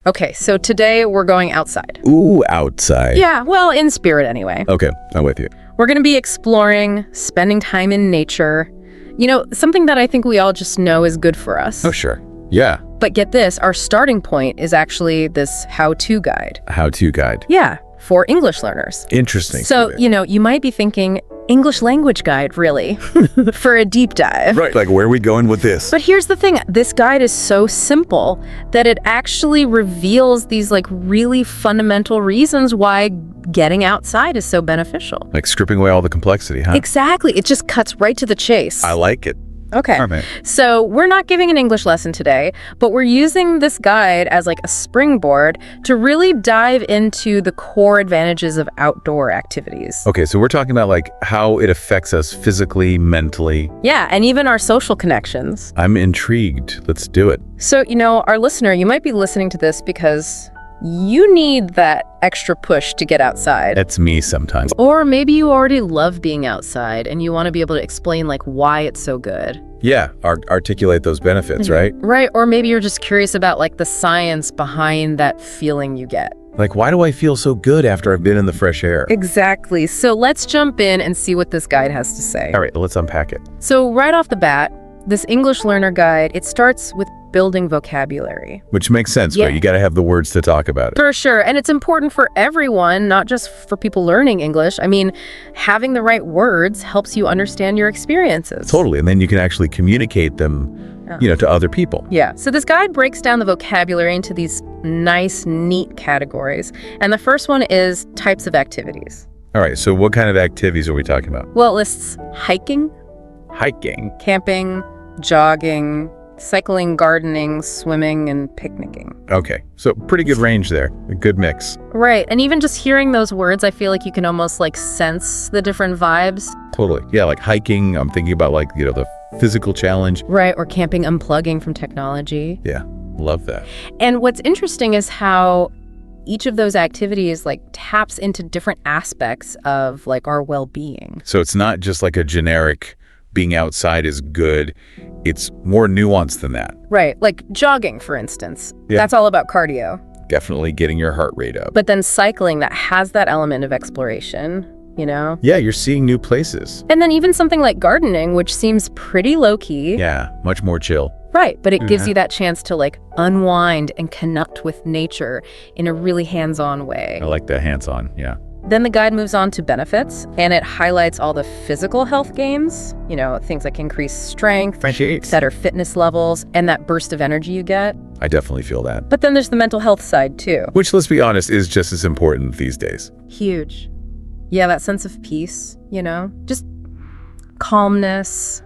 Okay, so today we're going outside. Ooh, outside. Yeah, well, in spirit anyway. Okay, I'm with you. We're going to be exploring, spending time in nature. You know, something that I think we all just know is good for us. Oh, sure. Yeah. But get this, our starting point is actually this how-to guide. A how-to guide. Yeah, for English learners. Interesting. So, you know, you might be thinking, English language guide, really? For a deep dive. Right, like where are we going with this? But here's the thing, this guide is so simple that it actually reveals these like really fundamental reasons why getting outside is so beneficial. Like stripping away all the complexity, huh? Exactly, it just cuts right to the chase. I like it. Okay, All right. so we're not giving an English lesson today, but we're using this guide as like a springboard to really dive into the core advantages of outdoor activities. Okay, so we're talking about like how it affects us physically, mentally. Yeah, and even our social connections. I'm intrigued. Let's do it. So, you know, our listener, you might be listening to this because you need that extra push to get outside. That's me sometimes. Or maybe you already love being outside and you want to be able to explain like why it's so good. Yeah, articulate those benefits, right? Right, or maybe you're just curious about like the science behind that feeling you get. Like, why do I feel so good after I've been in the fresh air? Exactly. So let's jump in and see what this guide has to say. All right, let's unpack it. So right off the bat, this English learner guide, it starts with building vocabulary. Which makes sense, Yeah. right? You got to have the words to talk about it. For sure. And it's important for everyone, not just for people learning English. I mean, having the right words helps you understand your experiences. Totally, and then you can actually communicate them, you know, to other people. Yeah. So this guide breaks down the vocabulary into these nice, neat categories. And the first one is types of activities. All right, so what kind of activities are we talking about? Well, it lists hiking, Hiking. camping, jogging, cycling, gardening, swimming, and picnicking. Okay, so pretty good range there. A good mix. Right. And even just hearing those words, I feel like you can almost like sense the different vibes. Totally. Yeah, like hiking, I'm thinking about like, you know, the physical challenge. Right. Or camping, unplugging from technology. Yeah, love that. And what's interesting is how each of those activities like taps into different aspects of like our well-being. So it's not just like a generic being outside is good. It's more nuanced than that. Right. Like jogging, for instance. Yeah. That's all about cardio. Definitely getting your heart rate up. But then cycling, that has that element of exploration, you know? Yeah, you're seeing new places. And then even something like gardening, which seems pretty low-key. Yeah, much more chill. Right, but it gives you that chance to like unwind and connect with nature in a really hands-on way. I like that hands-on, yeah. Then the guide moves on to benefits, and it highlights all the physical health gains, you know, things like increased strength, better fitness levels, and that burst of energy you get. I definitely feel that. But then there's the mental health side too. Which, let's be honest, is just as important these days. Huge. Yeah, that sense of peace, you know, just calmness,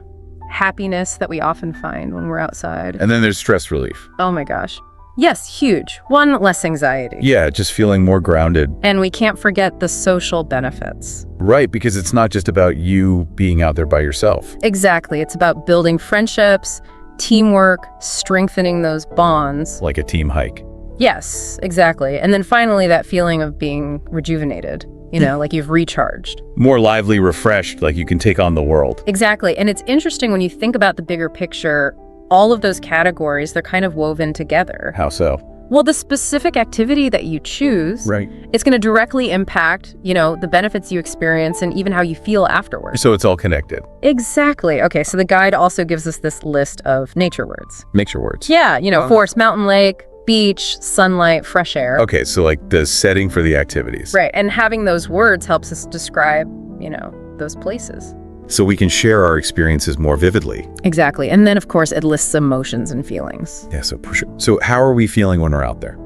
happiness that we often find when we're outside. And then there's stress relief. Oh my gosh. Yes, huge. One, less anxiety. Yeah, just feeling more grounded. And we can't forget the social benefits. Right, because it's not just about you being out there by yourself. Exactly. It's about building friendships, teamwork, strengthening those bonds. Like a team hike. Yes, exactly. And then finally, that feeling of being rejuvenated, you know, like you've recharged. More lively, refreshed, like you can take on the world. Exactly. And it's interesting when you think about the bigger picture, all of those categories, they're kind of woven together. How so? Well, the specific activity that you choose, Right. it's going to directly impact, you know, the benefits you experience and even how you feel afterwards. So it's all connected. Exactly. Okay, so the guide also gives us this list of nature words. Makes your words. Yeah, you know, forest, mountain, lake, beach, sunlight, fresh air. Okay, so like the setting for the activities. Right, and having those words helps us describe, you know, those places. So we can share our experiences more vividly. Exactly. And then, of course, it lists emotions and feelings. Yeah, so for sure. So how are we feeling when we're out there?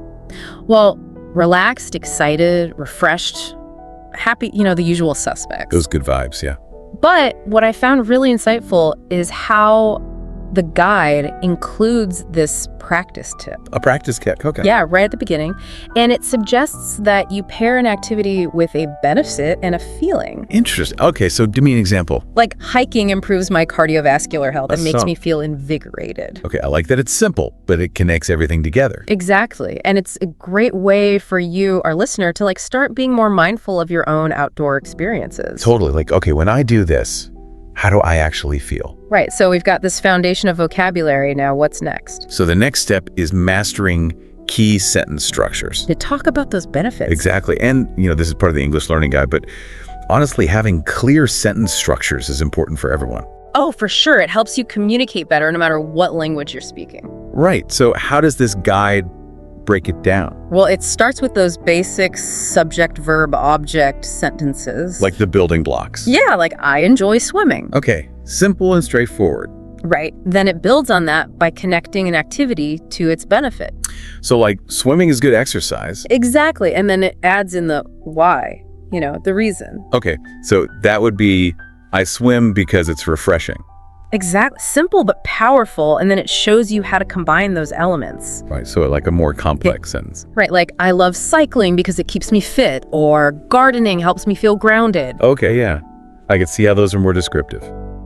Well, relaxed, excited, refreshed, happy, you know, the usual suspects. Those good vibes, yeah. But what I found really insightful is how the guide includes this practice tip. A practice kit, okay. Yeah, right at the beginning. And it suggests that you pair an activity with a benefit and a feeling. Interesting. Okay, so give me an example. Like hiking improves my cardiovascular health and makes So- me feel invigorated. Okay, I like that it's simple, but it connects everything together. Exactly. And it's a great way for you, our listener, to like start being more mindful of your own outdoor experiences. Totally. Like, okay, when I do this, how do I actually feel? Right. So we've got this foundation of vocabulary. Now, what's next? So the next step is mastering key sentence structures. To talk about those benefits. Exactly. And, this is part of the English learning guide, but honestly, having clear sentence structures is important for everyone. Oh, for sure. It helps you communicate better no matter what language you're speaking. Right. So how does this guide break it down? Well, it starts with those basic subject, verb, object sentences. Like the building blocks. Yeah, like I enjoy swimming. Okay. Simple and straightforward. Right. Then it builds on that by connecting an activity to its benefit. So like swimming is good exercise. Exactly. And then it adds in the why, the reason. Okay. So that would be, I swim because it's refreshing. Exactly. Simple but powerful. And then it shows you how to combine those elements. Right. So like a more complex sentence. Right. Like I love cycling because it keeps me fit, or gardening helps me feel grounded. Okay. Yeah. I can see how those are more descriptive.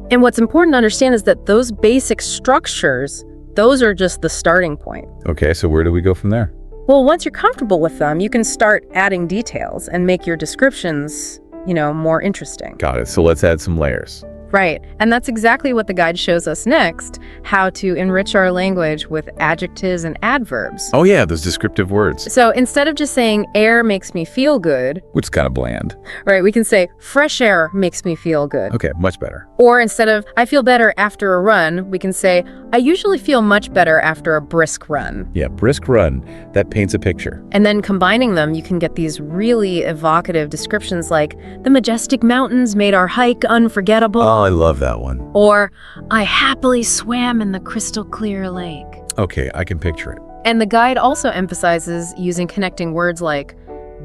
And what's important to understand is that those basic structures, those are just the starting point. Okay. So where do we go from there? Well, once you're comfortable with them, you can start adding details and make your descriptions, more interesting. Got it. So let's add some layers. Right. And that's exactly what the guide shows us next, how to enrich our language with adjectives and adverbs. Oh yeah, those descriptive words. So instead of just saying air makes me feel good, Which is kind of bland. right, we can say fresh air makes me feel good. Okay, much better. Or instead of I feel better after a run, we can say I usually feel much better after a brisk run. Yeah, brisk run. That paints a picture. And then combining them, you can get these really evocative descriptions like the majestic mountains made our hike unforgettable. Oh, I love that one. Or, I happily swam in the crystal clear lake. Okay, I can picture it. And the guide also emphasizes using connecting words like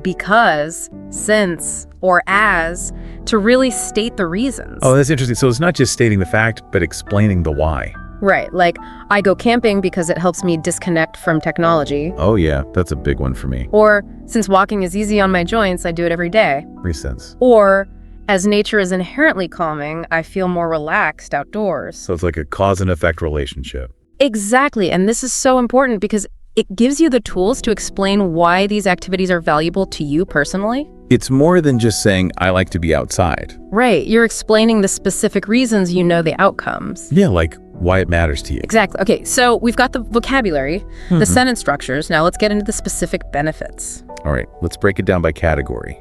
because, since, or as to really state the reasons. Oh, that's interesting. So it's not just stating the fact, but explaining the why. Right, like I go camping because it helps me disconnect from technology. Oh yeah, that's a big one for me. Or, since walking is easy on my joints, I do it every day. Makes sense. Or, as nature is inherently calming, I feel more relaxed outdoors. So it's like a cause and effect relationship. Exactly, and this is so important because it gives you the tools to explain why these activities are valuable to you personally. It's more than just saying, I like to be outside. Right, you're explaining the specific reasons you know the outcomes. Yeah, like why it matters to you. Exactly. Okay, so we've got the vocabulary, the sentence structures. Now let's get into the specific benefits. All right, let's break it down by category.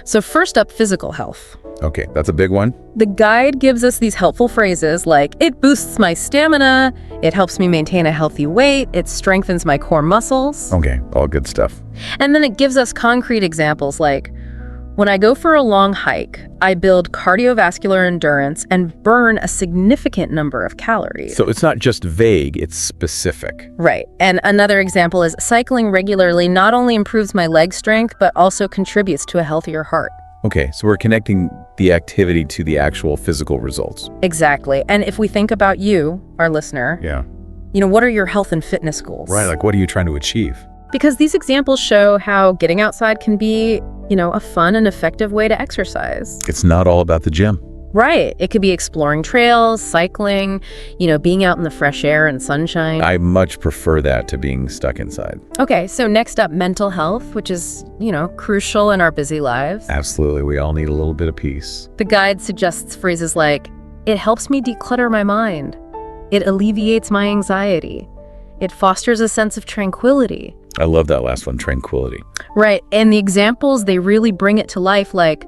So first up, physical health. Okay, that's a big one. The guide gives us these helpful phrases like, it boosts my stamina, it helps me maintain a healthy weight, it strengthens my core muscles. Okay, all good stuff. And then it gives us concrete examples like, when I go for a long hike, I build cardiovascular endurance and burn a significant number of calories. So it's not just vague, it's specific. Right. And another example is cycling regularly not only improves my leg strength, but also contributes to a healthier heart. Okay, so we're connecting the activity to the actual physical results. Exactly. And if we think about you, our listener, Yeah. what are your health and fitness goals? Right, like what are you trying to achieve? Because these examples show how getting outside can be, a fun and effective way to exercise. It's not all about the gym. Right. It could be exploring trails, cycling, being out in the fresh air and sunshine. I much prefer that to being stuck inside. Okay, so next up, mental health, which is, crucial in our busy lives. Absolutely, we all need a little bit of peace. The guide suggests phrases like, it helps me declutter my mind. It alleviates my anxiety. It fosters a sense of tranquility. I love that last one, tranquility. Right, and the examples, they really bring it to life, like,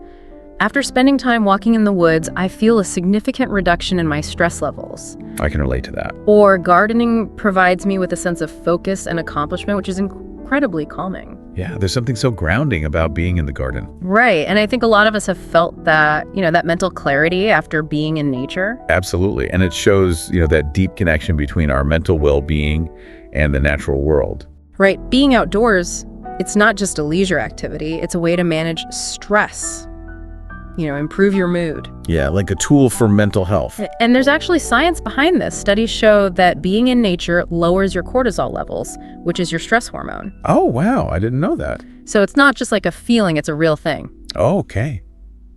after spending time walking in the woods, I feel a significant reduction in my stress levels. I can relate to that. Or gardening provides me with a sense of focus and accomplishment, which is incredibly calming. Yeah, there's something so grounding about being in the garden. Right, and I think a lot of us have felt that, that mental clarity after being in nature. Absolutely, and it shows, that deep connection between our mental well-being and the natural world. Right, being outdoors, it's not just a leisure activity, it's a way to manage stress. Improve your mood. Yeah, like a tool for mental health. And there's actually science behind this. Studies show that being in nature lowers your cortisol levels, which is your stress hormone. Oh, wow, I didn't know that. So it's not just like a feeling, it's a real thing. Oh, okay.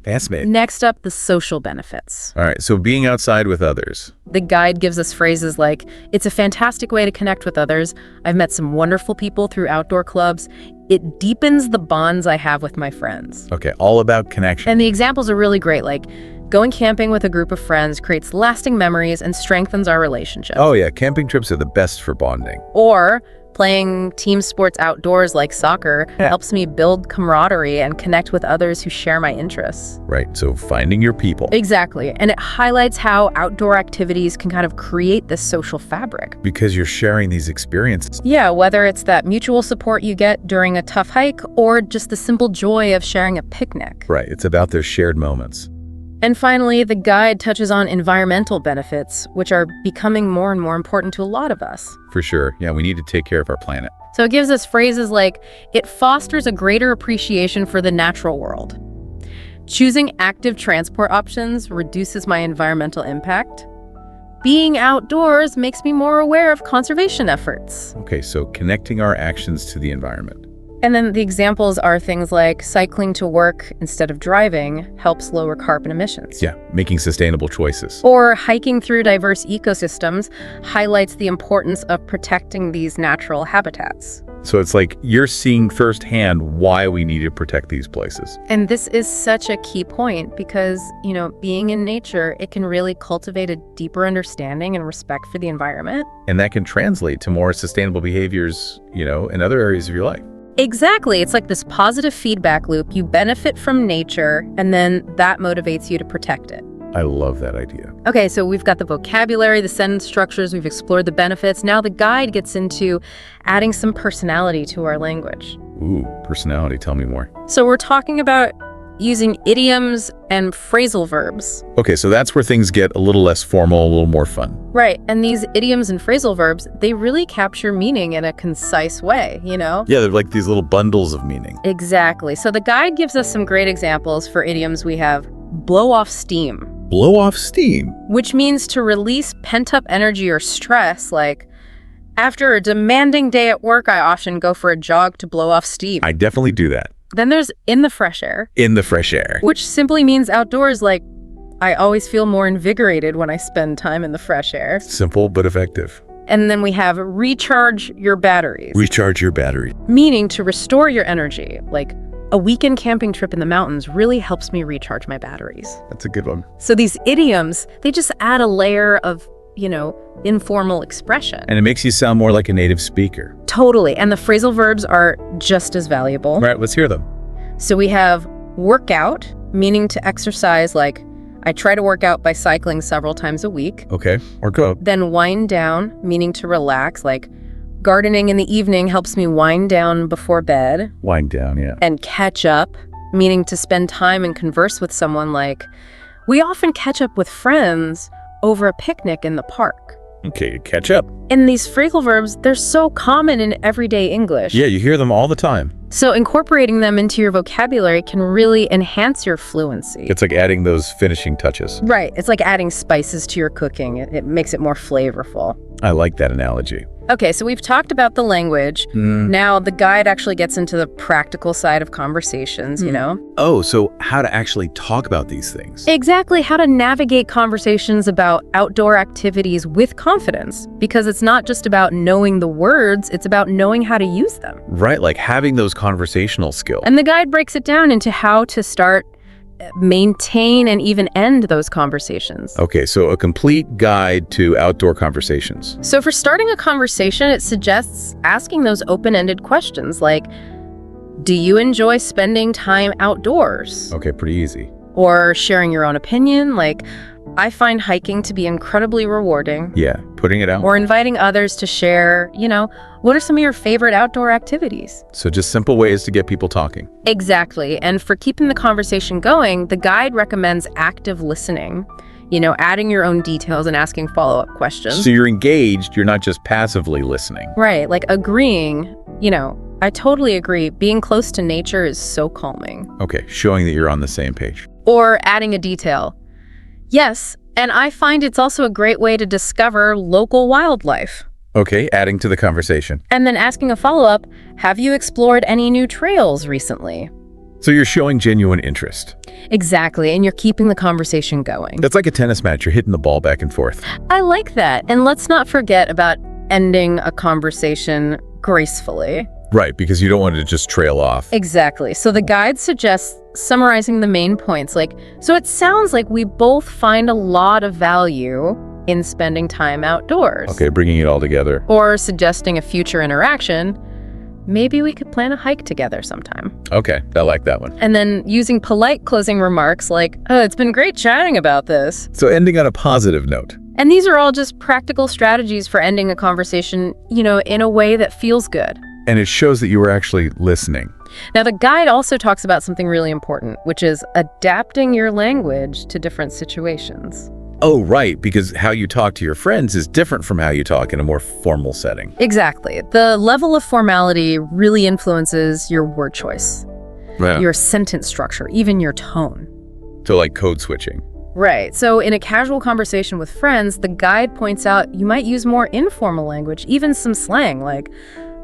Fascinating. Next up, the social benefits. All right, so being outside with others. The guide gives us phrases like, it's a fantastic way to connect with others. I've met some wonderful people through outdoor clubs. It deepens the bonds I have with my friends. Okay, all about connection. And the examples are really great, like going camping with a group of friends creates lasting memories and strengthens our relationship. Oh yeah, camping trips are the best for bonding. Or Playing team sports outdoors like soccer helps me build camaraderie and connect with others who share my interests. Right, so finding your people. Exactly, and it highlights how outdoor activities can kind of create this social fabric. Because you're sharing these experiences. Yeah, whether it's that mutual support you get during a tough hike or just the simple joy of sharing a picnic. Right, it's about those shared moments. And finally, the guide touches on environmental benefits, which are becoming more and more important to a lot of us. For sure, yeah, we need to take care of our planet. So it gives us phrases like, it fosters a greater appreciation for the natural world. Choosing active transport options reduces my environmental impact. Being outdoors makes me more aware of conservation efforts. Okay, so connecting our actions to the environment. And then the examples are things like cycling to work instead of driving helps lower carbon emissions. Yeah, making sustainable choices. Or hiking through diverse ecosystems highlights the importance of protecting these natural habitats. So it's like you're seeing firsthand why we need to protect these places. And this is such a key point because, being in nature, it can really cultivate a deeper understanding and respect for the environment. And that can translate to more sustainable behaviors, in other areas of your life. Exactly. It's like this positive feedback loop. You benefit from nature, and then that motivates you to protect it. I love that idea. Okay, so we've got the vocabulary, the sentence structures, we've explored the benefits. Now the guide gets into adding some personality to our language. Ooh, personality. Tell me more. So we're talking about using idioms and phrasal verbs. Okay, so that's where things get a little less formal, a little more fun. Right, and these idioms and phrasal verbs, they really capture meaning in a concise way, Yeah, they're like these little bundles of meaning. Exactly. So the guide gives us some great examples for idioms. We have blow off steam. Blow off steam. Which means to release pent-up energy or stress, like, after a demanding day at work, I often go for a jog to blow off steam. I definitely do that. Then there's in the fresh air. In the fresh air. Which simply means outdoors, like, I always feel more invigorated when I spend time in the fresh air. Simple but effective. And then we have recharge your batteries. Recharge your battery. Meaning to restore your energy. Like, a weekend camping trip in the mountains really helps me recharge my batteries. That's a good one. So these idioms, they just add a layer of, informal expression. And it makes you sound more like a native speaker. Totally. And the phrasal verbs are just as valuable. All right, let's hear them. So we have workout, meaning to exercise, like I try to work out by cycling several times a week. Okay, or go. Then wind down, meaning to relax, like gardening in the evening helps me wind down before bed. Wind down, yeah. And catch up, meaning to spend time and converse with someone, like we often catch up with friends over a picnic in the park. Okay, catch up. And these phrasal verbs, they're so common in everyday English. Yeah, you hear them all the time. So incorporating them into your vocabulary can really enhance your fluency. It's like adding those finishing touches. Right. It's like adding spices to your cooking. It makes it more flavorful. I like that analogy. Okay, so we've talked about the language. Now the guide actually gets into the practical side of conversations, Oh, so how to actually talk about these things. Exactly, how to navigate conversations about outdoor activities with confidence. Because it's not just about knowing the words, it's about knowing how to use them. Right, like having those conversational skills. And the guide breaks it down into how to start, maintain, and even end those conversations. Okay, so a complete guide to outdoor conversations. So for starting a conversation, it suggests asking those open-ended questions like, do you enjoy spending time outdoors? Okay, pretty easy. Or sharing your own opinion, like, I find hiking to be incredibly rewarding. Yeah, putting it out. Or inviting others to share, what are some of your favorite outdoor activities? So just simple ways to get people talking. Exactly. And for keeping the conversation going, the guide recommends active listening, adding your own details and asking follow-up questions. So you're engaged, you're not just passively listening. Right, like agreeing, I totally agree. Being close to nature is so calming. Okay, showing that you're on the same page. Or adding a detail. Yes, and I find it's also a great way to discover local wildlife. Okay, adding to the conversation. And then asking a follow-up, have you explored any new trails recently? So you're showing genuine interest. Exactly, and you're keeping the conversation going. That's like a tennis match. You're hitting the ball back and forth. I like that. And let's not forget about ending a conversation gracefully. Right, because you don't want it to just trail off. Exactly. So the guide suggests summarizing the main points. So it sounds like we both find a lot of value in spending time outdoors. Okay, bringing it all together. Or suggesting a future interaction. Maybe we could plan a hike together sometime. Okay, I like that one. And then using polite closing remarks like, oh, it's been great chatting about this. So ending on a positive note. And these are all just practical strategies for ending a conversation, in a way that feels good. And it shows that you were actually listening. Now, the guide also talks about something really important, which is adapting your language to different situations. Oh, right, because how you talk to your friends is different from how you talk in a more formal setting. Exactly. The level of formality really influences your word choice, your sentence structure, even your tone. So like code switching. Right. So in a casual conversation with friends, the guide points out you might use more informal language, even some slang like,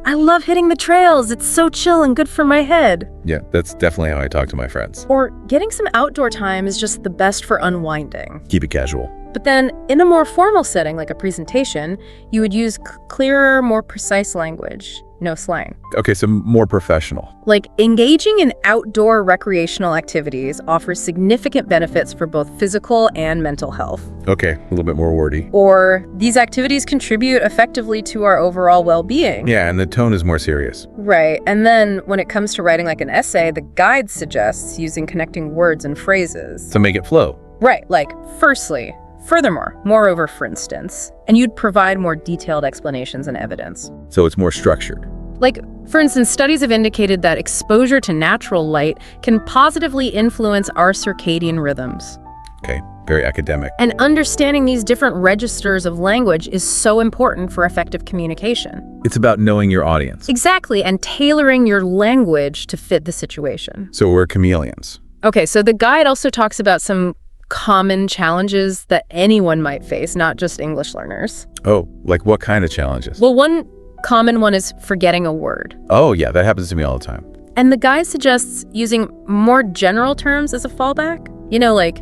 I love hitting the trails. It's so chill and good for my head. Yeah, that's definitely how I talk to my friends. Or getting some outdoor time is just the best for unwinding. Keep it casual. But then in a more formal setting, like a presentation, you would use clearer, more precise language, no slang. Okay, so more professional. Like engaging in outdoor recreational activities offers significant benefits for both physical and mental health. Okay, a little bit more wordy. Or these activities contribute effectively to our overall well-being. Yeah, and the tone is more serious. Right. And then when it comes to writing like an essay, the guide suggests using connecting words and phrases. To make it flow. Right, like firstly, furthermore, moreover, for instance, and you'd provide more detailed explanations and evidence. So it's more structured. Like, for instance, studies have indicated that exposure to natural light can positively influence our circadian rhythms. Okay, very academic. And understanding these different registers of language is so important for effective communication. It's about knowing your audience. Exactly, and tailoring your language to fit the situation. So we're chameleons. Okay, so the guide also talks about some common challenges that anyone might face, not just English learners. Oh, like what kind of challenges? Well, one common one is forgetting a word. Oh, yeah, that happens to me all the time. And the guide suggests using more general terms as a fallback. Like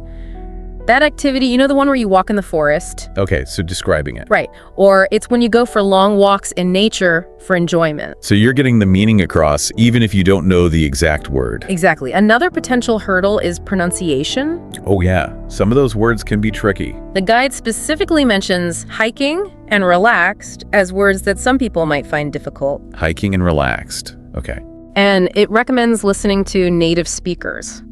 that activity, the one where you walk in the forest. Okay, so describing it. Right. Or it's when you go for long walks in nature for enjoyment. So you're getting the meaning across even if you don't know the exact word. Exactly. Another potential hurdle is pronunciation. Oh, yeah. Some of those words can be tricky. The guide specifically mentions hiking and relaxed as words that some people might find difficult. Hiking and relaxed. Okay. And it recommends listening to native speakers,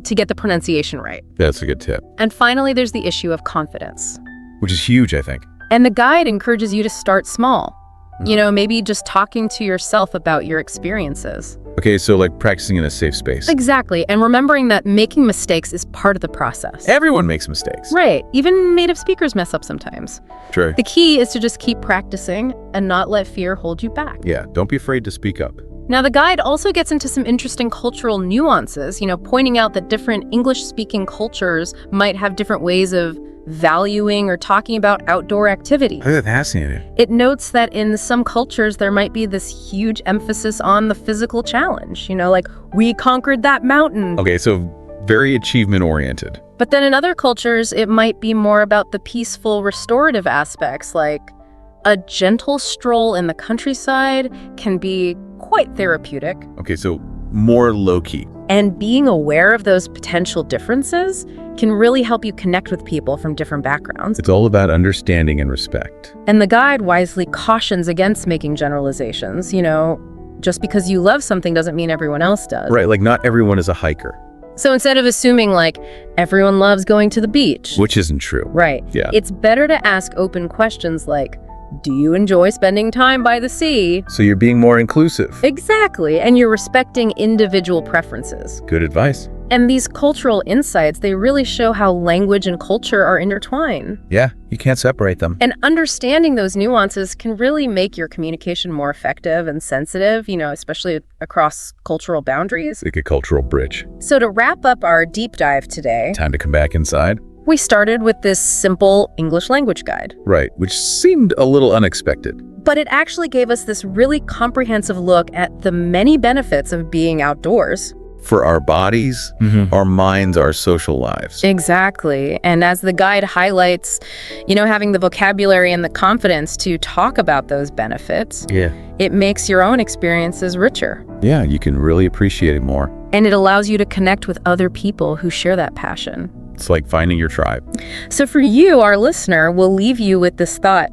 to get the pronunciation right. That's a good tip. And finally, there's the issue of confidence. Which is huge, I think. And the guide encourages you to start small. Maybe just talking to yourself about your experiences. Okay, so like practicing in a safe space. Exactly. And remembering that making mistakes is part of the process. Everyone makes mistakes. Right. Even native speakers mess up sometimes. True. The key is to just keep practicing and not let fear hold you back. Yeah, don't be afraid to speak up. Now, the guide also gets into some interesting cultural nuances, pointing out that different English-speaking cultures might have different ways of valuing or talking about outdoor activity. Oh, that's fascinating. It notes that in some cultures, there might be this huge emphasis on the physical challenge, like, we conquered that mountain. Okay, so very achievement-oriented. But then in other cultures, it might be more about the peaceful, restorative aspects, like a gentle stroll in the countryside can be quite therapeutic. Okay, so more low-key. And being aware of those potential differences can really help you connect with people from different backgrounds. It's all about understanding and respect. And the guide wisely cautions against making generalizations. Just because you love something doesn't mean everyone else does. Right, like not everyone is a hiker. So instead of assuming like everyone loves going to the beach. Which isn't true. Right. Yeah. It's better to ask open questions like, do you enjoy spending time by the sea? So you're being more inclusive. Exactly, and you're respecting individual preferences. Good advice. And these cultural insights, they really show how language and culture are intertwined. Yeah, you can't separate them. And understanding those nuances can really make your communication more effective and sensitive, especially across cultural boundaries. Like a cultural bridge. So to wrap up our deep dive today, Time to come back inside. we started with this simple English language guide. Right, which seemed a little unexpected. But it actually gave us this really comprehensive look at the many benefits of being outdoors. For our bodies, our minds, our social lives. Exactly. And as the guide highlights, having the vocabulary and the confidence to talk about those benefits, it makes your own experiences richer. Yeah, you can really appreciate it more. And it allows you to connect with other people who share that passion. It's like finding your tribe. So for you, our listener, we'll leave you with this thought.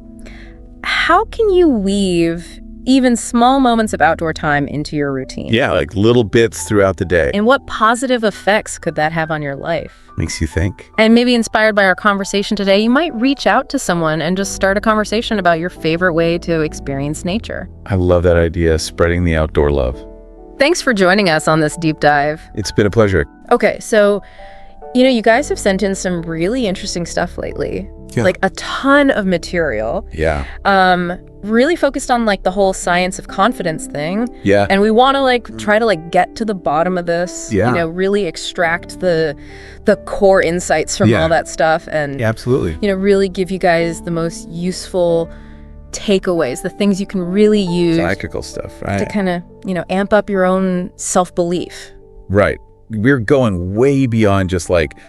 How can you weave even small moments of outdoor time into your routine? Yeah, like little bits throughout the day. And what positive effects could that have on your life? Makes you think. And maybe inspired by our conversation today, you might reach out to someone and just start a conversation about your favorite way to experience nature. I love that idea, spreading the outdoor love. Thanks for joining us on this deep dive. It's been a pleasure. Okay, so, you guys have sent in some really interesting stuff lately. Yeah. Like a ton of material. Yeah. Really focused on like the whole science of confidence thing. Yeah. And we want to try to get to the bottom of this. Yeah. Really extract the core insights from all that stuff and Yeah, absolutely. really give you guys the most useful takeaways, the things you can really use Practical stuff, right? to kind of, amp up your own self-belief. Right. We're going way beyond just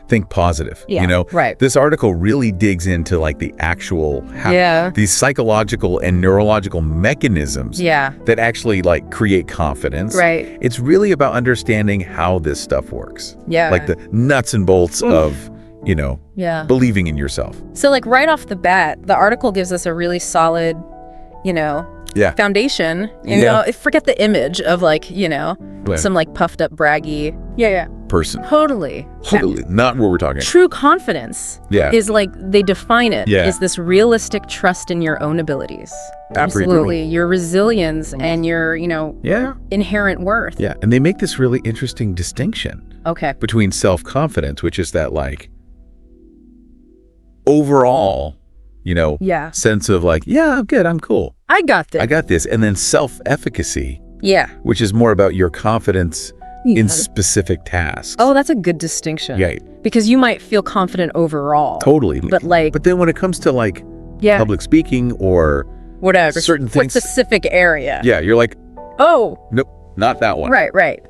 think positive, Yeah, right. This article really digs into the actual, Yeah. these psychological and neurological mechanisms Yeah. that actually create confidence. Right. It's really about understanding how this stuff works. Yeah. Like the nuts and bolts of, Yeah. believing in yourself. So right off the bat, the article gives us a really solid, Yeah. foundation. Yeah. Forget the image of some puffed up braggy. Yeah. Person. Totally. Totally. Not what we're talking. True confidence Yeah. is they define it Yeah. is this realistic trust in your own abilities. Absolutely. Your resilience and your, Yeah. inherent worth. Yeah. And they make this really interesting distinction Okay. between self-confidence, which is that overall, Yeah. sense of yeah, I'm good, I'm cool, I got this. I got this. And then self-efficacy, Yeah. which is more about your confidence Yeah. in specific tasks. Oh, that's a good distinction. Yeah, Because you might feel confident overall. totally. But But then when it comes to yeah, public speaking or whatever. certain What things, specific area? yeah, you're Oh, nope, not that one. right.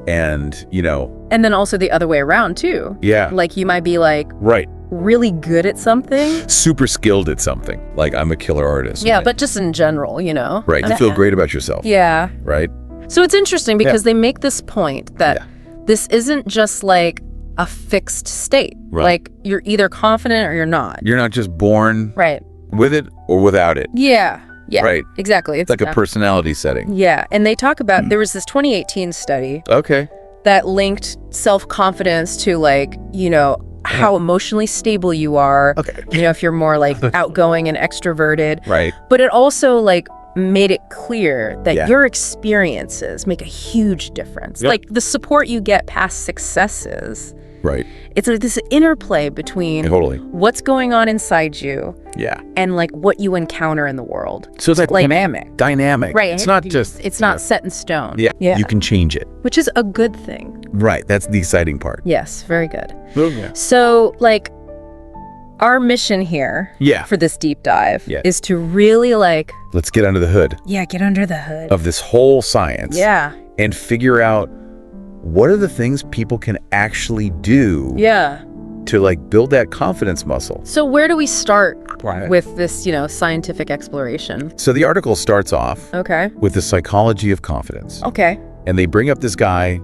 And And then also the other way around too. yeah, You might be right, really good at something. super skilled at something. I'm a killer artist. Yeah, right? but just in general, right, you feel great about yourself. Yeah. Right. So it's interesting because they make this point that this isn't just a fixed state. Right. You're either confident or you're not. You're not just born Right. with it or without it. Yeah. Yeah. Right. Exactly. It's like a personality setting. Yeah. And they talk about, there was this 2018 study Okay. that linked self-confidence to how emotionally stable you are. Okay. If you're more outgoing and extroverted. Right. But it also made it clear that Yeah. your experiences make a huge difference. Yep. The support you get past successes. Right. It's this interplay between Totally. what's going on inside you Yeah. and what you encounter in the world. So it's Dynamic. dynamic. Right. It's not just. It's not set in stone. Yeah. Yeah. You can change it. Which is a good thing. Right. That's the exciting part. Yes, very good. Yeah. So our mission here Yeah. for this deep dive Yeah. is to really Let's get under the hood get under the hood. of this whole science. Yeah. And figure out what are the things people can actually do Yeah. to build that confidence muscle. So where do we start Right. with this, scientific exploration? So the article starts off Okay. with the psychology of confidence. Okay. And they bring up this guy,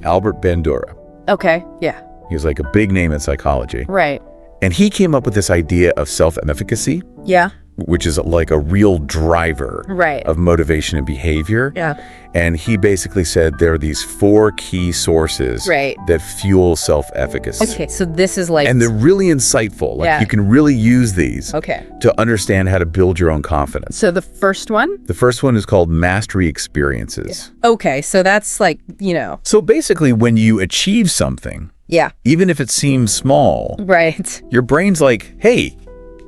Albert Bandura. Okay. Yeah. He was a big name in psychology. Right. And he came up with this idea of self-efficacy, Yeah. which is a real driver Right. of motivation and behavior. Yeah. And he basically said there are these 4 key sources Right. that fuel self-efficacy. Okay. So this is And they're really insightful. Yeah. You can really use these okay. to understand how to build your own confidence. So the first one? The first one is called mastery experiences. Okay. So that's So basically, when you achieve something, yeah. even if it seems small, Right. your brain's hey,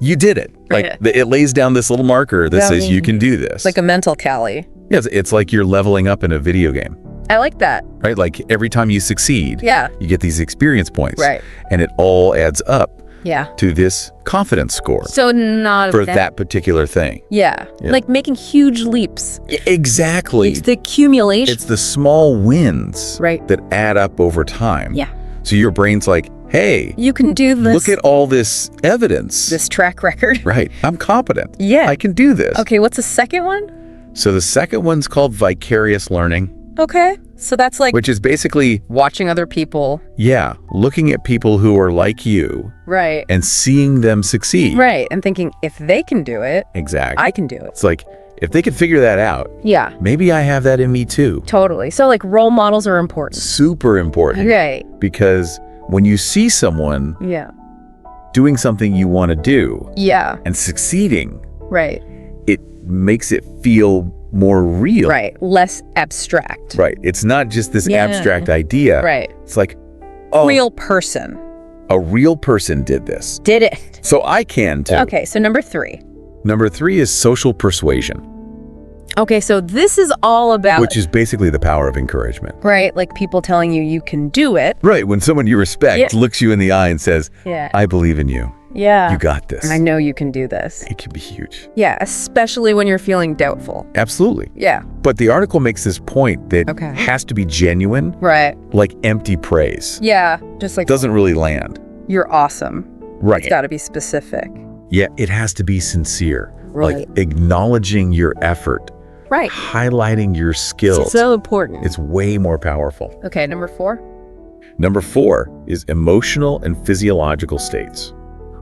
you did it. Right. It lays down this little marker that Yeah, says you can do this. It's a mental Cali. Yeah, it's like you're leveling up in a video game, I like that. right? Every time you succeed, Yeah. you get these experience points. Right. And it all adds up Yeah. to this confidence score So not for that particular thing. Yeah. Yeah. Making huge leaps. Exactly. It's the accumulation. It's the small wins Right. that add up over time. Yeah. So your brain's hey, You can do this. look at all this evidence. this track record. Right. I'm competent. Yeah. I can do this. Okay, what's the second one? So the second one's called vicarious learning. Okay. So that's like which is basically, watching other people. yeah, looking at people who are like you Right. and seeing them succeed. Right. And thinking, if they can do it, Exactly. I can do it. It's like, if they could figure that out, Yeah. maybe I have that in me too. Totally. So like role models are important. Super important. Right. Because when you see someone Yeah. doing something you want to do Yeah. and succeeding, Right. it makes it feel more real. Right. Less abstract. Right. It's not just this Yeah. abstract idea. Right. It's like, oh, Real person a real person did this. did it. So I can too. Okay. So number 3. Number 3 is social persuasion, Okay. So this is all about, which is basically the power of encouragement. right? Like people telling you you can do it. Right. When someone you respect Yeah. looks you in the eye and says, Yeah. I believe in you. Yeah. You got this. I know you can do this. It can be huge. Yeah. Especially when you're feeling doubtful. Absolutely. Yeah. But the article makes this point that Okay. has to be genuine, Right. like empty praise. Yeah. Just like, Doesn't really land. you're awesome. Right. It's got to be specific. Yeah, it has to be sincere. Right. Like acknowledging your effort, Right. highlighting your skills. So important. It's way more powerful. Okay. Number 4. Number 4 is emotional and physiological states.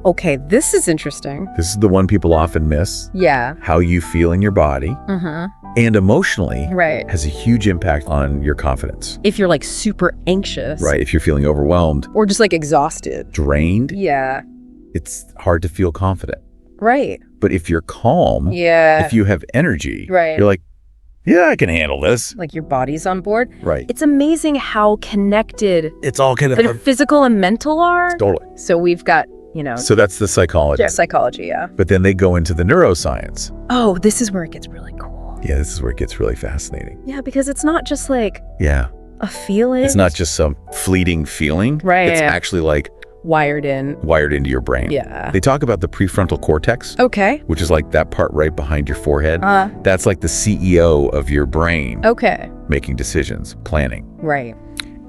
Okay. This is interesting. This is the one people often miss. Yeah. How you feel in your body Mm-hmm. and emotionally Right. has a huge impact on your confidence. If you're like super anxious. Right. If you're feeling overwhelmed, Or just like exhausted. drained, Yeah. it's hard to feel confident. Right. But if you're calm, Yeah. if you have energy, Right. you're like, yeah, I can handle this. Like your body's on board. Right. It's amazing how connected It's all kind the physical and mental are. Totally. So we've got, So that's the psychology. psychology, yeah. But then they go into the neuroscience. Oh, this is where it gets really cool. Yeah, this is where it gets really fascinating. Yeah, because it's not just like Yeah. a feeling. It's not just some fleeting feeling. Right, It's yeah. actually like wired in. wired into your brain. Yeah. They talk about the prefrontal cortex, Okay. which is like that part right behind your forehead. Uh, That's like the CEO of your brain okay. making decisions, planning. Right.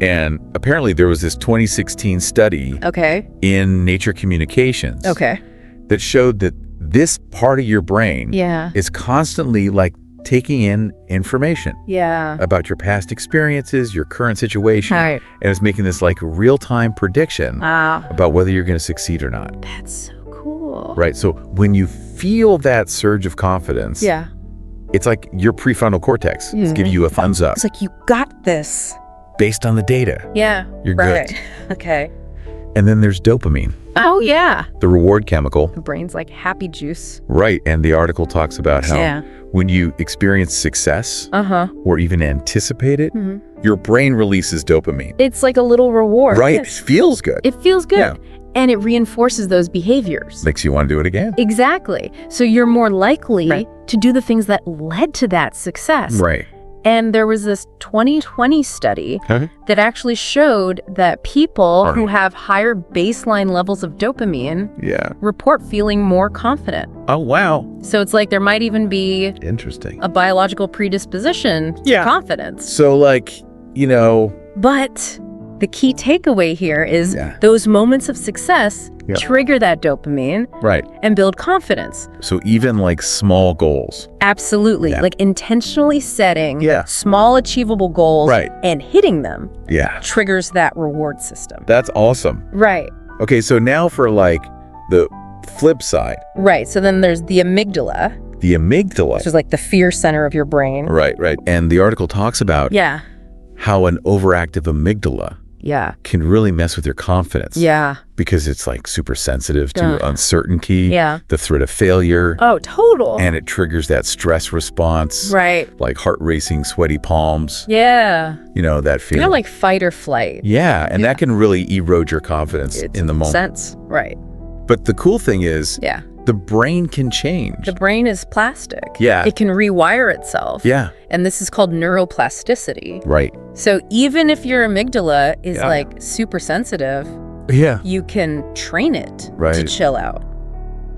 And apparently there was this 2016 study Okay. in Nature Communications Okay. that showed that this part of your brain Yeah. is constantly like taking in information Yeah. about your past experiences, your current situation, Right. and it's making this like real-time prediction Wow. about whether you're going to succeed or not. That's so cool. Right? So when you feel that surge of confidence, Yeah. it's like your prefrontal cortex is Mhm. giving you a thumbs up It's like, you got this. based on the data. Yeah. You're Right. good. Okay. And then there's dopamine, Oh, yeah. the reward chemical. The brain's like happy juice. Right. And the article talks about how Yeah. when you experience success Uh-huh. or even anticipate it, Mhm. your brain releases dopamine. It's like a little reward. Right. It Yes. feels good. It feels good. Yeah. And it reinforces those behaviors. Makes you want to do it again. Exactly. So you're more likely Right. to do the things that led to that success. Right. And there was this 2020 study Okay. that actually showed that people Right. who have higher baseline levels of dopamine Yeah. report feeling more confident. Oh, wow. So it's like there might even be Interesting. a biological predisposition to Yeah. confidence. So like, But the key takeaway here is Yeah. those moments of success Yeah. trigger that dopamine right. and build confidence. So even like small goals. Absolutely. Yeah. Like intentionally setting Yeah. small achievable goals Right. and hitting them Yeah. triggers that reward system. That's awesome. Right. Okay. So now for like the flip side, Right. So then there's the amygdala, the amygdala. which is like the fear center of your brain. Right. Right. And the article talks about Yeah. how an overactive amygdala Yeah. can really mess with your confidence. Yeah. Because it's like super sensitive to Ugh. uncertainty, Yeah. the threat of failure, Oh, total. and it triggers that stress response, Right. like heart racing, sweaty palms, Yeah. that feeling. You're like fight or flight. yeah, and that can really erode your confidence It's in the moment. sense. Right. But the cool thing is Yeah. the brain can change. The brain is plastic. Yeah. It can rewire itself. Yeah, And this is called neuroplasticity. right. So even if your amygdala is Yeah. like super sensitive, Yeah. you can train it to Right. chill out.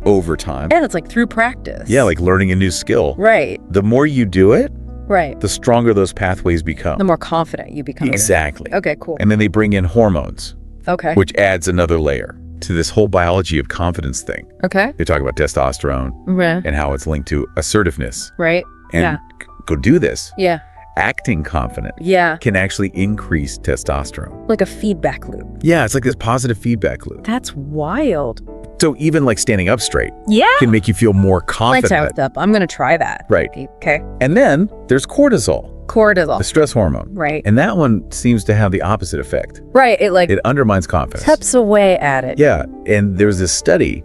Over time. And it's like through practice. Yeah, like learning a new skill. Right. The more you do it, Right. the stronger those pathways become. The more confident you become. Exactly. Okay, cool. And then they bring in hormones, Okay. which adds another layer to this whole biology of confidence thing. Okay. They talk about testosterone Right. and how it's linked to assertiveness. Right. And Yeah. go do this. Yeah. acting confident Yeah. can actually increase testosterone. Like a feedback loop. Yeah, it's like this positive feedback loop. That's wild. So even like standing up straight Yeah. can make you feel more Lights confident. out up. I'm going to try that. Right. Okay. And then there's cortisol, Cortisol. the stress hormone. Right. And that one seems to have the opposite effect. Right. It like It undermines confidence. taps away at it. Yeah, and there was this study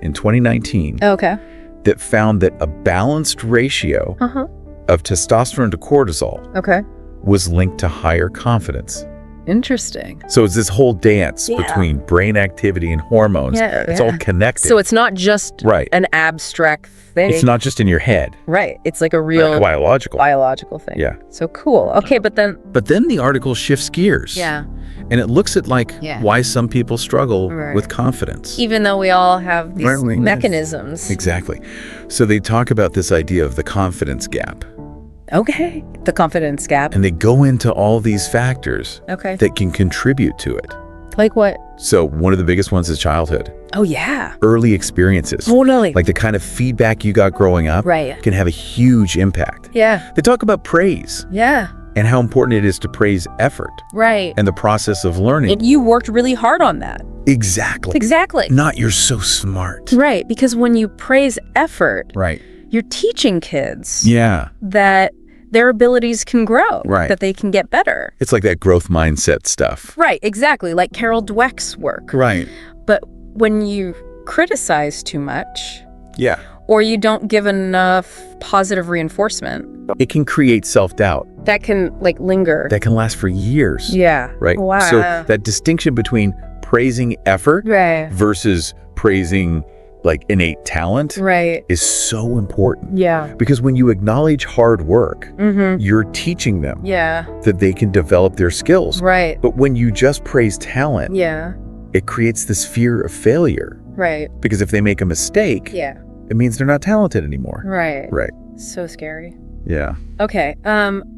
in 2019 Okay. that found that a balanced ratio Uh-huh. of testosterone to cortisol Okay. was linked to higher confidence. Interesting. So it's this whole dance Yeah. between brain activity and hormones. Yeah, It's yeah. all connected. So it's not just Right. an abstract thing. It's not just in your head. Right. It's like a real Like biological. biological thing. Yeah. So cool. Okay, but then But then the article shifts gears. yeah, And it looks at like Yeah. why some people struggle Right. with confidence. even though we all have these Right, yes. mechanisms. Exactly. So they talk about this idea of the confidence gap. Okay. The confidence gap. And they go into all these factors Okay. that can contribute to it. Like what? So one of the biggest ones is childhood. Oh yeah. Early experiences. Totally. Like the kind of feedback you got growing up Right. can have a huge impact. Yeah. They talk about praise Yeah. and how important it is to praise effort Right. and the process of learning. And you worked really hard on that. Exactly. Exactly. Not you're so smart. Right. Because when you praise effort, Right. you're teaching kids Yeah. that their abilities can grow, Right. that they can get better. It's like that growth mindset stuff. Right, exactly, like Carol Dweck's work. Right. But when you criticize too much, Yeah. or you don't give enough positive reinforcement, It can create self-doubt that can like linger. that can last for years. Yeah. Right. Wow. So that distinction between praising effort Right. versus praising like innate talent Right. is so important. Yeah. Because when you acknowledge hard work, Mm-hmm. you're teaching them Yeah. that they can develop their skills. Right. But when you just praise talent, Yeah. it creates this fear of failure. Right. Because if they make a mistake, Yeah. it means they're not talented anymore. Right. Right. So scary. Yeah. Okay.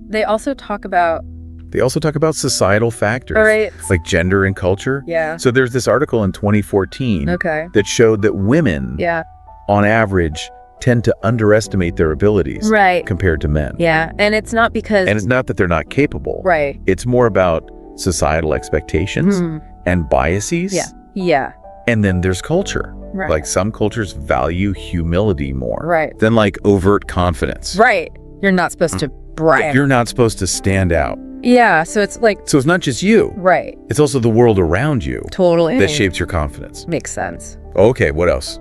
They also talk about. They also talk about societal factors All right. like gender and culture. Yeah. So there's this article in 2014 Okay. that showed that women, Yeah. on average, tend to underestimate their abilities Right. compared to men. Yeah. And it's not because. And it's not that they're not capable. Right. It's more about societal expectations Mhm. and biases. Yeah. Yeah. And then there's culture. Right. Like some cultures value humility more Right. than like overt confidence. Right. You're not supposed to brag. You're not supposed to stand out. Yeah. So it's like. So it's not just you. Right. It's also the world around you Totally. that shapes your confidence. Makes sense. Okay, what else?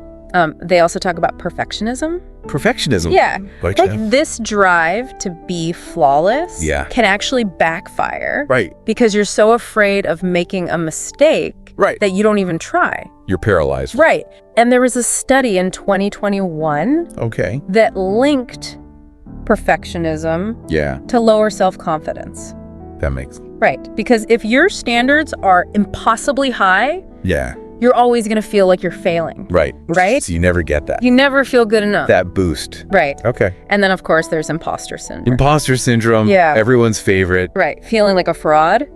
They also talk about perfectionism. Perfectionism. Yeah. Like Like that. this drive to be flawless Yeah. can actually backfire. Right. Because you're so afraid of making a mistake Right. that you don't even try. You're paralyzed. Right. And there was a study in 2021 Okay. that linked perfectionism Yeah, to lower self-confidence. that makes. Right. Because if your standards are impossibly high, Yeah. you're always going to feel like you're failing. Right. Right? So you never get that. You never feel good enough. That boost. Right. Okay. And then, of course, there's imposter syndrome. Imposter syndrome. Yeah. Everyone's favorite. Right. Feeling like a fraud,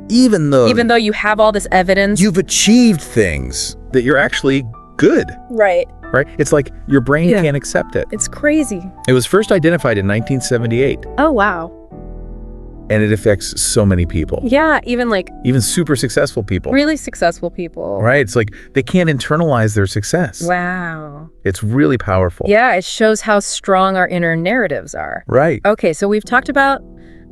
Even though you have all this evidence. you've achieved things that you're actually good. Right. Right. It's like your brain Yeah. can't accept it. It's crazy. It was first identified in 1978, Oh, wow. and it affects so many people. Yeah. Even like Even super successful people. really successful people. Right. It's like they can't internalize their success. Wow. It's really powerful. Yeah. It shows how strong our inner narratives are. Right. Okay. So we've talked about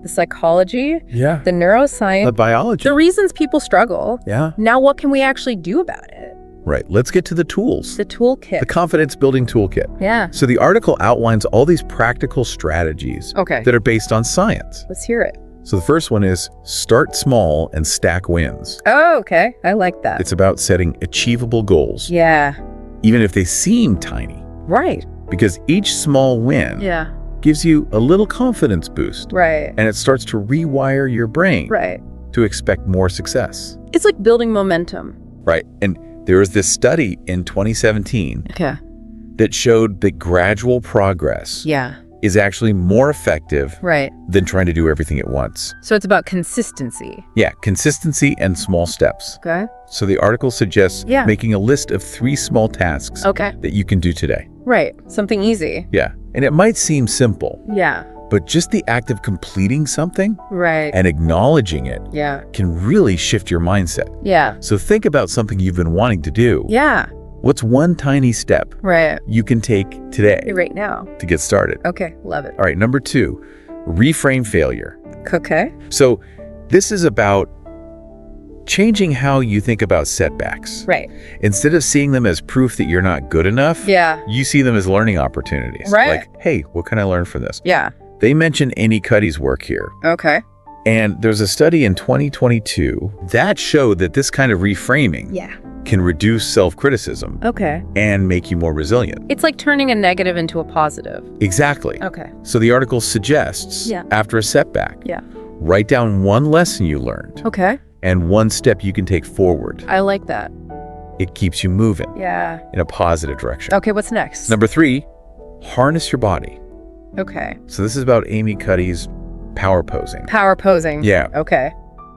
the psychology, Yeah. the neuroscience, The biology. the reasons people struggle. Yeah. Now, what can we actually do about it? Right. Let's get to the tools. The toolkit. The confidence building toolkit. Yeah. So the article outlines all these practical strategies Okay. that are based on science. Let's hear it. So the first one is start small and stack wins. Oh, okay. I like that. It's about setting achievable goals, Yeah. even if they seem tiny, Right. because each small win Yeah. gives you a little confidence boost, Right. and it starts to rewire your brain Right. to expect more success. It's like building momentum. Right. And there was this study in 2017 Okay. that showed that gradual progress Yeah. is actually more effective Right. than trying to do everything at once. So it's about consistency. Yeah, consistency and small steps. Okay. So the article suggests Yeah. making a list of 3 small tasks Okay. that you can do today. Right. Something easy. Yeah, and it might seem simple, Yeah. but just the act of completing something Right. and acknowledging it Yeah. can really shift your mindset. Yeah. So think about something you've been wanting to do. Yeah. What's one tiny step Right. you can take today Right now. to get started? Okay. Love it. All right, number 2, reframe failure. Okay. So this is about changing how you think about setbacks. Right. Instead of seeing them as proof that you're not good enough, Yeah. you see them as learning opportunities. Right. Like, hey, what can I learn from this? Yeah. They mention Amy Cuddy's work here. Okay. And there's a study in 2022 that showed that this kind of reframing Yeah. can reduce self-criticism Okay. and make you more resilient. It's like turning a negative into a positive. Exactly. Okay. So the article suggests, Yeah. after a setback, Yeah. write down one lesson you learned Okay. and one step you can take forward. I like that. It keeps you moving Yeah. in a positive direction. Okay, what's next? Number 3, harness your body. Okay. So this is about Amy Cuddy's power posing. Power posing. Yeah. Okay.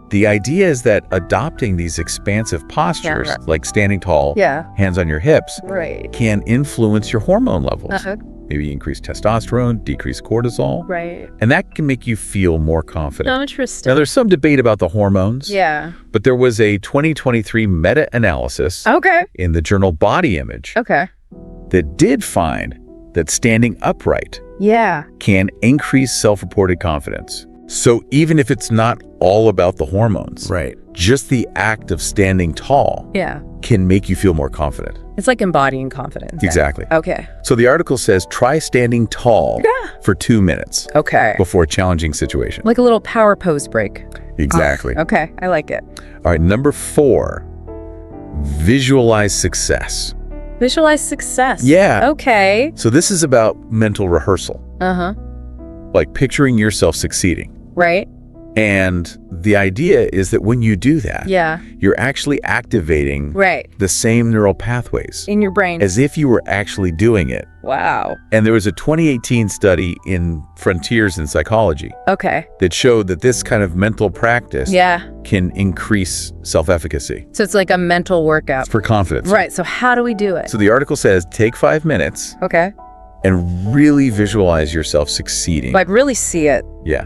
The idea is that adopting these expansive postures, right. like standing tall, Yeah. hands on your hips, Right. can influence your hormone levels. Uh-huh. Maybe increase testosterone, decrease cortisol, Right. and that can make you feel more confident. Oh, interesting. Now, there's some debate about the hormones, Yeah. but there was a 2023 meta-analysis Okay. in the journal Body Image Okay. that did find that standing upright Yeah. can increase self-reported confidence. So even if it's not all about the hormones, Right. just the act of standing tall Yeah. can make you feel more confident. It's like embodying confidence. Exactly. Okay. So the article says try standing tall for 2 minutes Okay. before a challenging situation. Like a little power pose break. Exactly. Okay. I like it. All right, number 4, visualize success. Visualize success. Yeah. Okay. So this is about mental rehearsal, Uh-huh. like picturing yourself succeeding. Right? And the idea is that when you do that, Yeah. you're actually activating Right. the same neural pathways In your brain. as if you were actually doing it. Wow. And there was a 2018 study in Frontiers in Psychology Okay. that showed that this kind of mental practice Yeah. can increase self-efficacy So it's like a mental workout. for confidence. Right. So how do we do it? So the article says take 5 minutes Okay. and really visualize yourself succeeding. Like really see it. Yeah.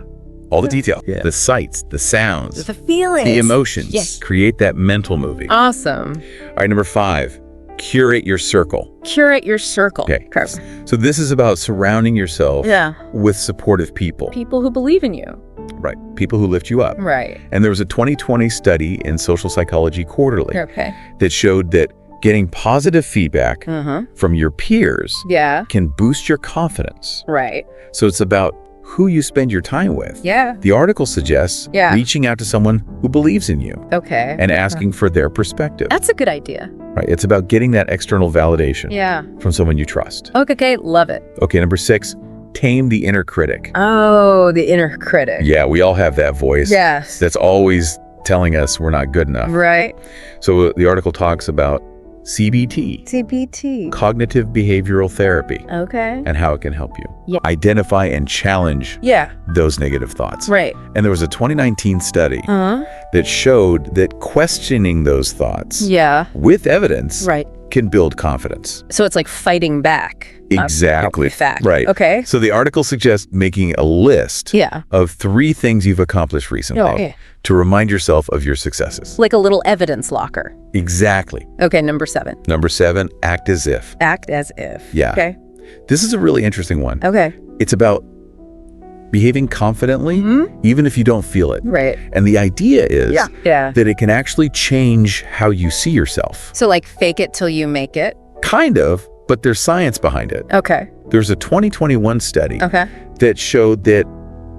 All the detail. Yeah. The sights, the sounds, The feelings. the emotions. Yes. Create that mental movie. Awesome. All right, number 5, curate your circle. Curate your circle. Okay. Okay. So this is about surrounding yourself Yeah. with supportive people. People who believe in you. Right. People who lift you up. Right. And there was a 2020 study in Social Psychology Quarterly Okay. that showed that getting positive feedback Uh-huh. from your peers Yeah. can boost your confidence. Right. So it's about who you spend your time with. Yeah. The article suggests Yeah. reaching out to someone who believes in you Okay. and asking for their perspective. That's a good idea. Right. It's about getting that external validation Yeah. from someone you trust. Okay. Love it. Okay, number 6, tame the inner critic. Oh, the inner critic. Yeah, we all have that voice Yes. that's always telling us we're not good enough. Right. So the article talks about CBT, CBT. cognitive behavioral therapy, Okay. and how it can help you Yeah. identify and challenge Yeah. those negative thoughts. Right. And there was a 2019 study Uh-huh. that showed that questioning those thoughts Yeah. with evidence Right. can build confidence. So it's like fighting back. Exactly. Fact. Right. Okay. So the article suggests making a list Yeah. of 3 things you've accomplished recently Oh, yeah. to remind yourself of your successes. Like a little evidence locker. Exactly. Okay. Number 7. Number 7, act as if. Act as if. Yeah. Okay. This is a really interesting one. Okay. It's about behaving confidently, Mhm. even if you don't feel it. Right. And the idea is Yeah. that it can actually change how you see yourself. So like fake it till you make it. Kind of, but there's science behind it. Okay. There's a 2021 study Okay. that showed that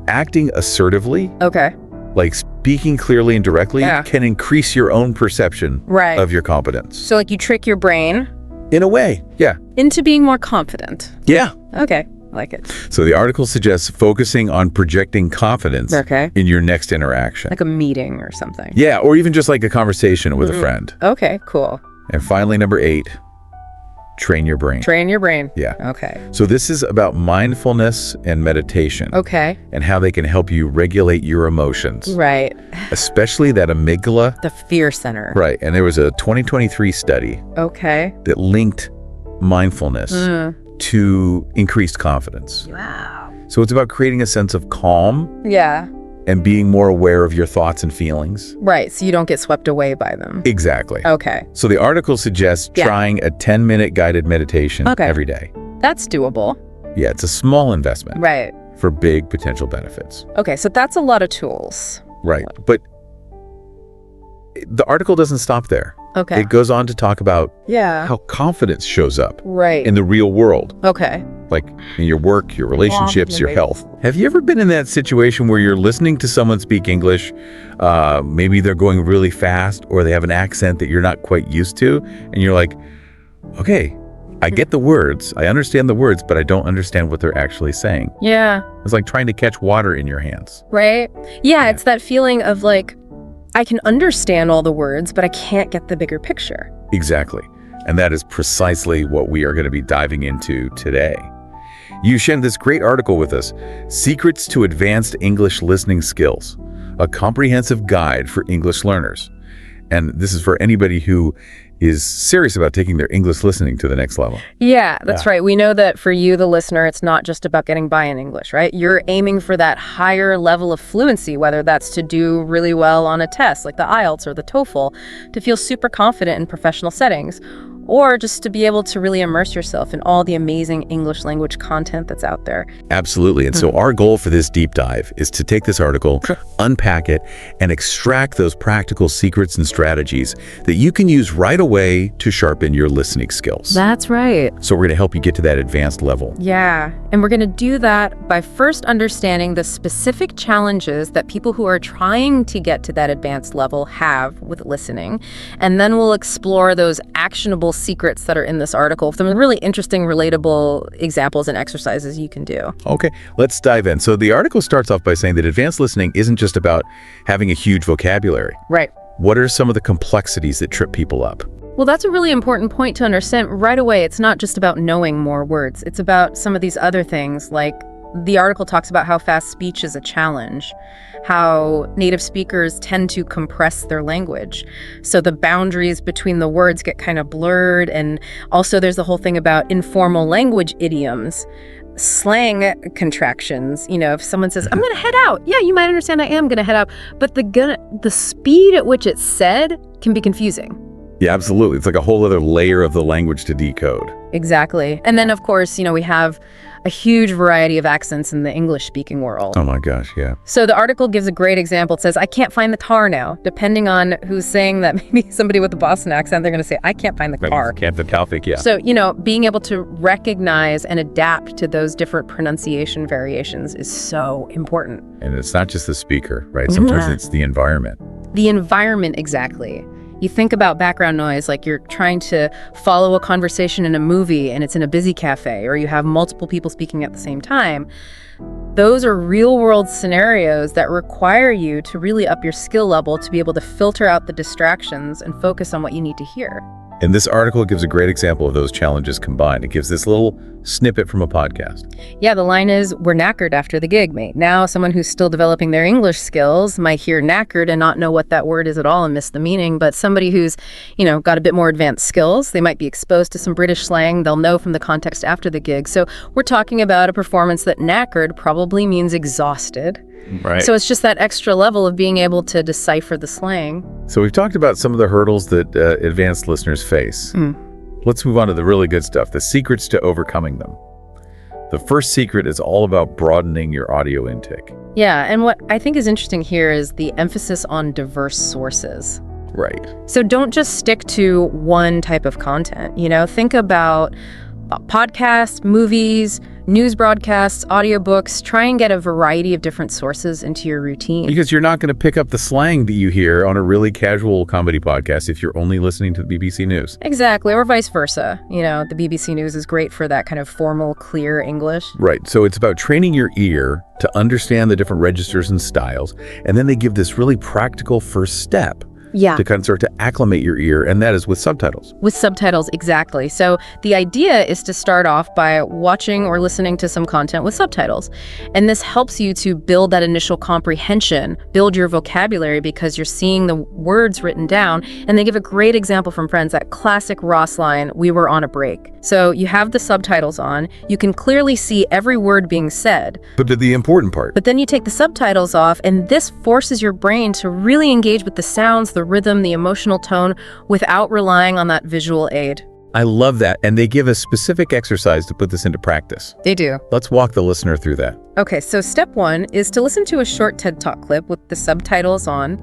acting assertively, Okay. like speaking clearly and directly, Yeah. can increase your own perception Right. of your competence. So like you trick your brain In a way, yeah. into being more confident. Yeah. Okay. I like it. So the article suggests focusing on projecting confidence Okay. in your next interaction. Like a meeting or something. Yeah, or even just like a conversation with a friend. Okay. Cool. And finally, number 8, train your brain. Train your brain. Yeah. Okay. So this is about mindfulness and meditation Okay. and how they can help you regulate your emotions, Right. especially that amygdala. The fear center. Right. And there was a 2023 study Okay. that linked mindfulness Mm. to increased confidence. Wow. So it's about creating a sense of calm Yeah. and being more aware of your thoughts and feelings. Right, so you don't get swept away by them. Exactly. Okay. So the article suggests trying a 10-minute guided meditation every day. That's doable. Yeah, it's a small investment. Right. For big potential benefits. Okay, so that's a lot of tools. Right. But the article doesn't stop there. Okay. It goes on to talk about Yeah. how confidence shows up Right. in the real world, Okay. like in your work, your relationships, your health. Have you ever been in that situation where you're listening to someone speak English? Maybe they're going really fast or they have an accent that you're not quite used to, and you're like, okay, I get the words, I understand the words, but I don't understand what they're actually saying. Yeah. It's like trying to catch water in your hands. Right? Yeah, it's that feeling of like, I can understand all the words, but I can't get the bigger picture. Exactly. And that is precisely what we are going to be diving into today. You shared this great article with us, Secrets to Advanced English Listening Skills, a comprehensive guide for English learners. And this is for anybody who is serious about taking their English listening to the next level. Yeah, that's right. We know that for you, the listener, it's not just about getting by in English, right? You're aiming for that higher level of fluency, whether that's to do really well on a test like the IELTS or the TOEFL, to feel super confident in professional settings, or just to be able to really immerse yourself in all the amazing English language content that's out there. Absolutely. And so our goal for this deep dive is to take this article, unpack it, and extract those practical secrets and strategies that you can use right away to sharpen your listening skills. That's right. So we're going to help you get to that advanced level. Yeah, and we're going to do that by first understanding the specific challenges that people who are trying to get to that advanced level have with listening. And then we'll explore those actionable secrets that are in this article, some really interesting, relatable examples and exercises you can do. Okay, let's dive in. So the article starts off by saying that advanced listening isn't just about having a huge vocabulary. Right. What are some of the complexities that trip people up? Well, that's a really important point to understand right away. It's not just about knowing more words. It's about some of these other things, like the article talks about how fast speech is a challenge, how native speakers tend to compress their language. So the boundaries between the words get kind of blurred. And also there's the whole thing about informal language idioms, slang contractions. You know, if someone says, I'm going to head out. Yeah, you might understand I am going to head out. But the speed at which it's said can be confusing. Yeah, absolutely. It's like a whole other layer of the language to decode. Exactly. And then, of course, you know, we have a huge variety of accents in the English-speaking world. Oh my gosh, yeah. So the article gives a great example. It says, I can't find the car now. Depending on who's saying that, maybe somebody with a Boston accent, they're going to say, I can't find the car. Can't the Calfic, yeah. So, you know, being able to recognize and adapt to those different pronunciation variations is so important. And it's not just the speaker, right? Sometimes it's the environment. The environment, exactly. You think about background noise, like you're trying to follow a conversation in a movie and it's in a busy cafe, or you have multiple people speaking at the same time. Those are real-world scenarios that require you to really up your skill level to be able to filter out the distractions and focus on what you need to hear. And this article gives a great example of those challenges combined. It gives this little snippet from a podcast. Yeah, the line is, we're knackered after the gig, mate. Now, someone who's still developing their English skills might hear knackered and not know what that word is at all and miss the meaning. But somebody who's, you know, got a bit more advanced skills, they might be exposed to some British slang. They'll know from the context after the gig. So we're talking about a performance that knackered probably means exhausted. Right. So it's just that extra level of being able to decipher the slang. So we've talked about some of the hurdles that advanced listeners face. Let's move on to the really good stuff, the secrets to overcoming them. The first secret is all about broadening your audio intake. Yeah, and what I think is interesting here is the emphasis on diverse sources. Right. So don't just stick to one type of content. You know, think about podcasts, movies, news broadcasts, audiobooks. Try and get a variety of different sources into your routine. Because you're not going to pick up the slang that you hear on a really casual comedy podcast if you're only listening to the BBC News. Exactly, or vice versa. You know, the BBC News is great for that kind of formal, clear English. Right. So it's about training your ear to understand the different registers and styles. And then they give this really practical first step Yeah. to kind of start to acclimate your ear, and that is with subtitles. With subtitles, exactly. So the idea is to start off by watching or listening to some content with subtitles. And this helps you to build that initial comprehension, build your vocabulary, because you're seeing the words written down. And they give a great example from Friends, that classic Ross line, "We were on a break." So you have the subtitles on, you can clearly see every word being said. But the important part. But then you take the subtitles off, and this forces your brain to really engage with the sounds, the rhythm, the emotional tone, without relying on that visual aid. I love that. And they give a specific exercise to put this into practice. They do. Let's walk the listener through that. Okay, so step 1 is to listen to a short TED Talk clip with the subtitles on.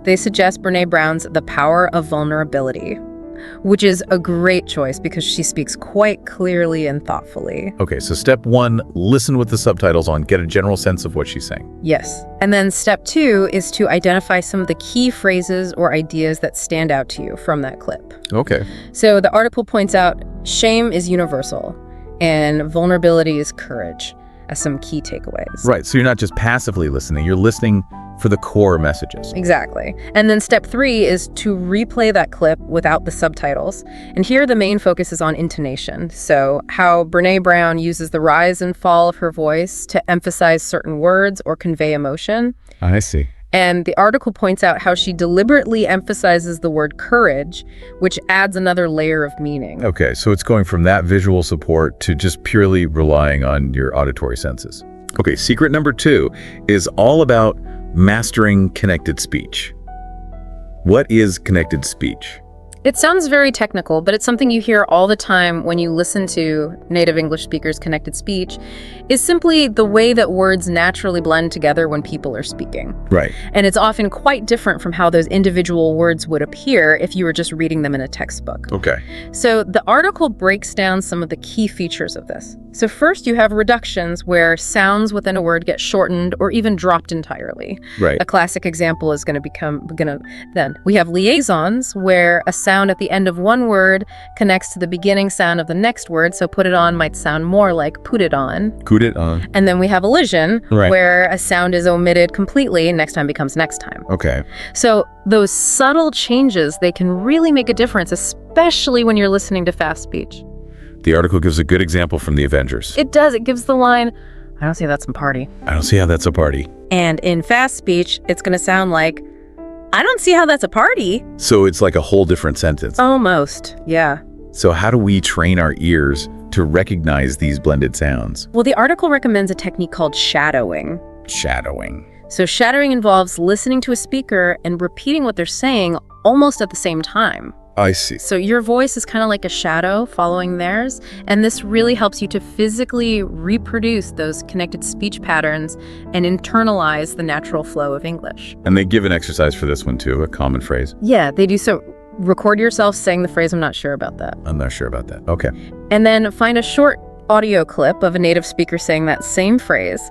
They suggest Brené Brown's The Power of Vulnerability, which is a great choice because she speaks quite clearly and thoughtfully. Okay, so step 1, listen with the subtitles on, get a general sense of what she's saying. Yes. And then step 2 is to identify some of the key phrases or ideas that stand out to you from that clip. Okay. So the article points out shame is universal and vulnerability is courage as some key takeaways. Right, so you're not just passively listening, you're listening for the core messages. Exactly. And then step 3 is to replay that clip without the subtitles. And here the main focus is on intonation. So how Brené Brown uses the rise and fall of her voice to emphasize certain words or convey emotion. I see. And the article points out how she deliberately emphasizes the word courage, which adds another layer of meaning. Okay, so it's going from that visual support to just purely relying on your auditory senses. Okay, secret number 2 is all about mastering connected speech. What is connected speech? It sounds very technical, but it's something you hear all the time when you listen to native English speakers' connected speech, is simply the way that words naturally blend together when people are speaking. Right. And it's often quite different from how those individual words would appear if you were just reading them in a textbook. Okay. So the article breaks down some of the key features of this. So first you have reductions where sounds within a word get shortened or even dropped entirely. Right. A classic example is then we have liaisons where a sound at the end of one word connects to the beginning sound of the next word. So put it on might sound more like put it on. Put it on. And then we have elision, Right. where a sound is omitted completely and next time becomes next time. Okay. So those subtle changes, they can really make a difference, especially when you're listening to fast speech. The article gives a good example from the Avengers. It does. It gives the line, I don't see how that's some party. I don't see how that's a party. And in fast speech, it's going to sound like, I don't see how that's a party. So it's like a whole different sentence. Almost, yeah. So how do we train our ears to recognize these blended sounds? Well, the article recommends a technique called shadowing. Shadowing. So shadowing involves listening to a speaker and repeating what they're saying almost at the same time. I see. So your voice is kind of like a shadow following theirs, and this really helps you to physically reproduce those connected speech patterns and internalize the natural flow of English. And they give an exercise for this one too, a common phrase. Yeah, they do. So record yourself saying the phrase, I'm not sure about that. I'm not sure about that. Okay. And then find a short audio clip of a native speaker saying that same phrase,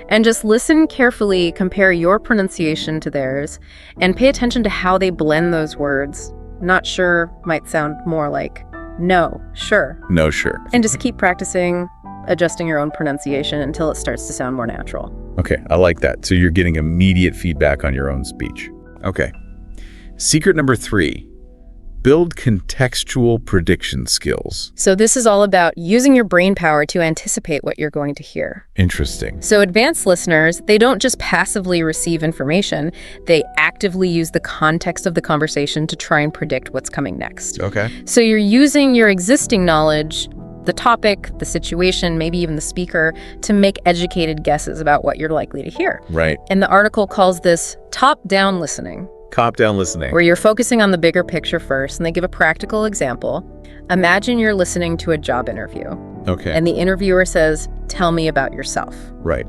and just listen carefully, compare your pronunciation to theirs, and pay attention to how they blend those words. Not sure might sound more like no, sure. No, sure. And just keep practicing, adjusting your own pronunciation until it starts to sound more natural. Okay, I like that. So you're getting immediate feedback on your own speech. Okay. Secret number 3, build contextual prediction skills. So this is all about using your brain power to anticipate what you're going to hear. Interesting. So advanced listeners, they don't just passively receive information, they actively use the context of the conversation to try and predict what's coming next. Okay. So you're using your existing knowledge, the topic, the situation, maybe even the speaker, to make educated guesses about what you're likely to hear. Right. And the article calls this top-down listening, Top-down listening. where you're focusing on the bigger picture first, and they give a practical example. Imagine you're listening to a job interview, Okay. and the interviewer says, "Tell me about yourself." Right.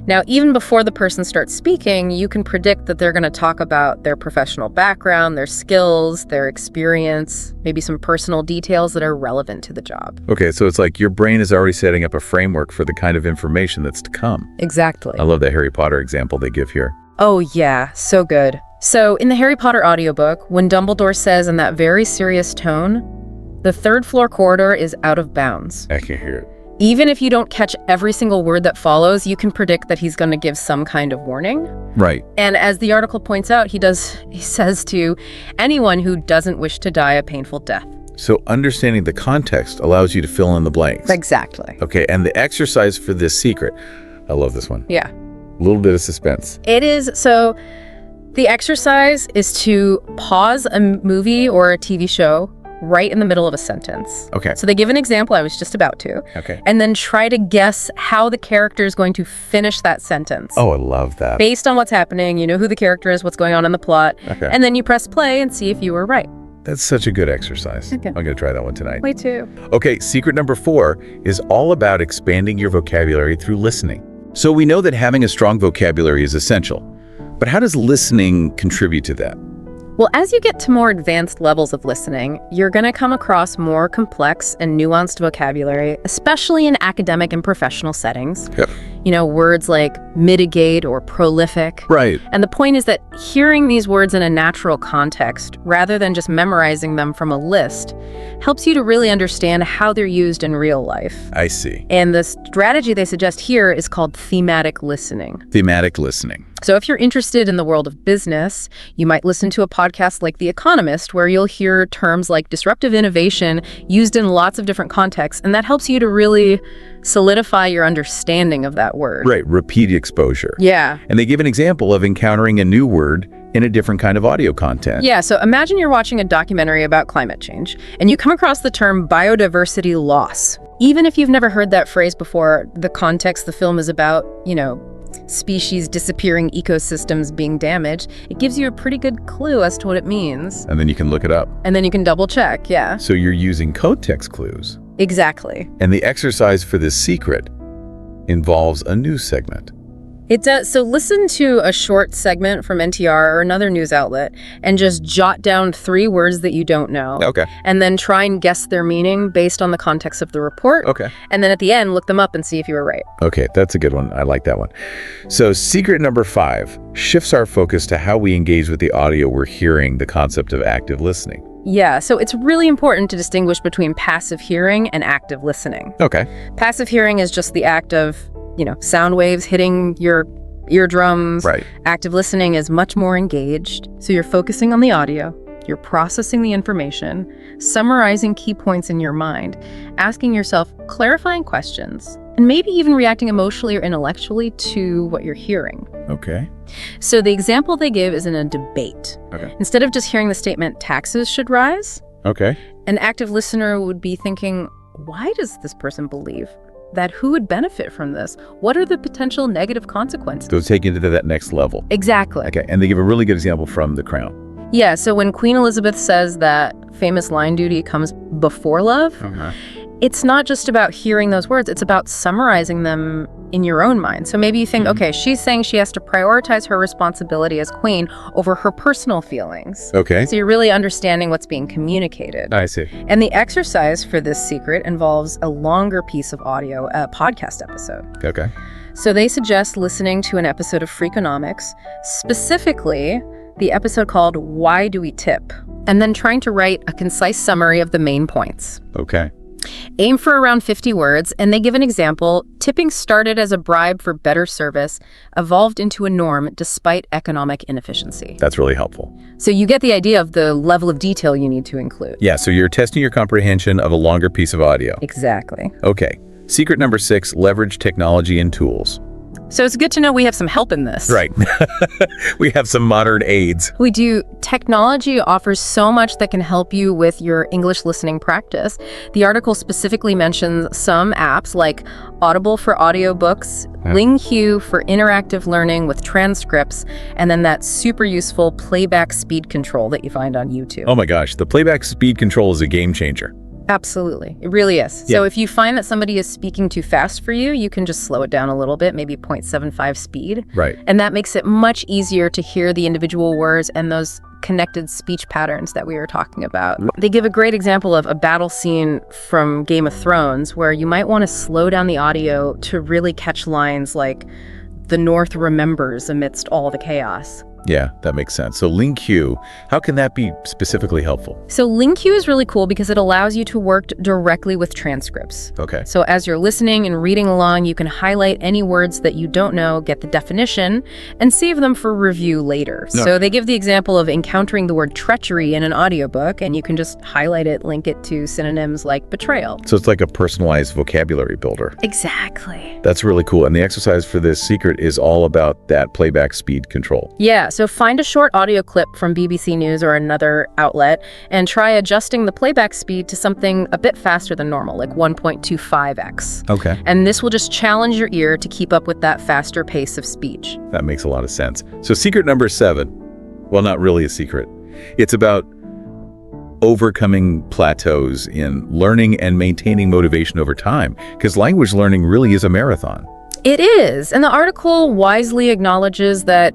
Now, even before the person starts speaking, you can predict that they're going to talk about their professional background, their skills, their experience, maybe some personal details that are relevant to the job. Okay, so it's like your brain is already setting up a framework for the kind of information that's to come. Exactly. I love that Harry Potter example they give here. Oh yeah, so good. So in the Harry Potter audiobook, when Dumbledore says in that very serious tone, "The third floor corridor is out of bounds," I can hear it. Even if you don't catch every single word that follows, you can predict that he's going to give some kind of warning. Right. And as the article points out, he says to anyone who doesn't wish to die a painful death. So understanding the context allows you to fill in the blanks. Exactly. Okay, and the exercise for this secret, I love this one. Yeah. A little bit of suspense. It is. So the exercise is to pause a movie or a TV show right in the middle of a sentence. Okay. So they give an example, I was just about to. Okay. And then try to guess how the character is going to finish that sentence. Oh, I love that. Based on what's happening, you know who the character is, what's going on in the plot. Okay. And then you press play and see if you were right. That's such a good exercise. Okay. I'm going to try that one tonight. Me too. Okay, secret number 4 is all about expanding your vocabulary through listening. So we know that having a strong vocabulary is essential, but how does listening contribute to that? Well, as you get to more advanced levels of listening, you're going to come across more complex and nuanced vocabulary, especially in academic and professional settings. Yep. You know, words like mitigate or prolific. Right. And the point is that hearing these words in a natural context, rather than just memorizing them from a list, helps you to really understand how they're used in real life. I see. And the strategy they suggest here is called thematic listening. Thematic listening. So if you're interested in the world of business, you might listen to a podcast like The Economist, where you'll hear terms like disruptive innovation used in lots of different contexts, and that helps you to really solidify your understanding of that word. Right, repeat exposure. Yeah. And they give an example of encountering a new word in a different kind of audio content. Yeah, so imagine you're watching a documentary about climate change, and you come across the term biodiversity loss. Even if you've never heard that phrase before, the context the film is about, you know, species disappearing, ecosystems being damaged, it gives you a pretty good clue as to what it means. And then you can look it up. And then you can double check, yeah. So you're using context clues. Exactly. And the exercise for this secret involves a news segment. It does. So listen to a short segment from NTR or another news outlet and just jot down 3 words that you don't know. Okay. And then try and guess their meaning based on the context of the report. Okay. And then at the end, look them up and see if you were right. Okay, that's a good one. I like that one. So secret number 5 shifts our focus to how we engage with the audio we're hearing, the concept of active listening. Yeah, so it's really important to distinguish between passive hearing and active listening. Okay. Passive hearing is just the act of, you know, sound waves hitting your eardrums. Right. Active listening is much more engaged. So you're focusing on the audio, you're processing the information, summarizing key points in your mind, asking yourself clarifying questions, and maybe even reacting emotionally or intellectually to what you're hearing. Okay. So the example they give is in a debate. Okay. Instead of just hearing the statement, taxes should rise, Okay. an active listener would be thinking, why does this person believe that? Who would benefit from this? What are the potential negative consequences? So take it to that next level. Exactly. Okay. And they give a really good example from The Crown. Yeah, so when Queen Elizabeth says that famous line, duty comes before love, it's not just about hearing those words, it's about summarizing them in your own mind. So maybe you think, okay, she's saying she has to prioritize her responsibility as queen over her personal feelings. Okay. So you're really understanding what's being communicated. I see. And the exercise for this secret involves a longer piece of audio, a podcast episode. Okay. So they suggest listening to an episode of Freakonomics, specifically the episode called Why Do We Tip? And then trying to write a concise summary of the main points. Okay. Aim for around 50 words, and they give an example. Tipping started as a bribe for better service, evolved into a norm despite economic inefficiency. That's really helpful. So you get the idea of the level of detail you need to include. Yeah, so you're testing your comprehension of a longer piece of audio. Exactly. Okay. Secret number 6, leverage technology and tools. So it's good to know we have some help in this. Right. We have some modern aids. We do. Technology offers so much that can help you with your English listening practice. The article specifically mentions some apps like Audible for audiobooks, LingHue for interactive learning with transcripts, and then that super useful playback speed control that you find on YouTube. Oh my gosh, the playback speed control is a game changer. Absolutely. It really is. Yeah. So if you find that somebody is speaking too fast for you, you can just slow it down a little bit, maybe 0.75 speed. Right. And that makes it much easier to hear the individual words and those connected speech patterns that we were talking about. They give a great example of a battle scene from Game of Thrones where you might want to slow down the audio to really catch lines like, "The North remembers amidst all the chaos." Yeah, that makes sense. So LingQ, how can that be specifically helpful? So LingQ is really cool because it allows you to work directly with transcripts. Okay. So as you're listening and reading along, you can highlight any words that you don't know, get the definition, and save them for review later. No. So they give the example of encountering the word treachery in an audiobook, and you can just highlight it, link it to synonyms like betrayal. So it's like a personalized vocabulary builder. Exactly. That's really cool. And the exercise for this secret is all about that playback speed control. Yeah, so find a short audio clip from BBC News or another outlet and try adjusting the playback speed to something a bit faster than normal, like 1.25x. Okay. And this will just challenge your ear to keep up with that faster pace of speech. That makes a lot of sense. So secret number 7, well, not really a secret. It's about overcoming plateaus in learning and maintaining motivation over time, because language learning really is a marathon. It is. And the article wisely acknowledges that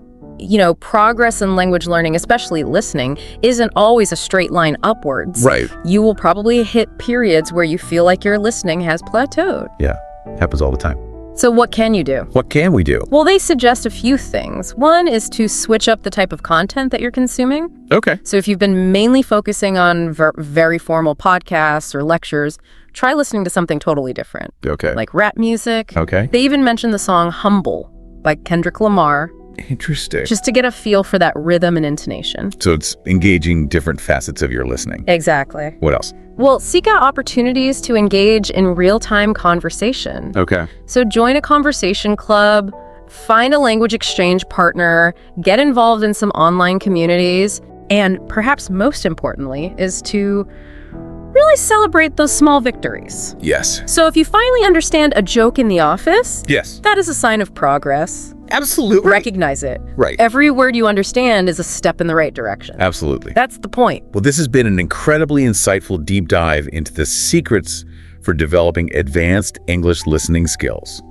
progress in language learning, especially listening, isn't always a straight line upwards. Right. You will probably hit periods where you feel like your listening has plateaued. Yeah, happens all the time. So what can you do? What can we do? Well, they suggest a few things. One is to switch up the type of content that you're consuming. Okay. So if you've been mainly focusing on very formal podcasts or lectures, try listening to something totally different. Okay. Like rap music. Okay. They even mentioned the song Humble by Kendrick Lamar, Interesting. just to get a feel for that rhythm and intonation. So it's engaging different facets of your listening. Exactly. What else? Well, seek out opportunities to engage in real-time conversation. Okay. So join a conversation club, find a language exchange partner, get involved in some online communities, and perhaps most importantly is to really celebrate those small victories. Yes. So if you finally understand a joke in the office, Yes. that is a sign of progress. Absolutely. Recognize it. Right. Every word you understand is a step in the right direction. Absolutely. That's the point. Well, this has been an incredibly insightful deep dive into the secrets for developing advanced English listening skills.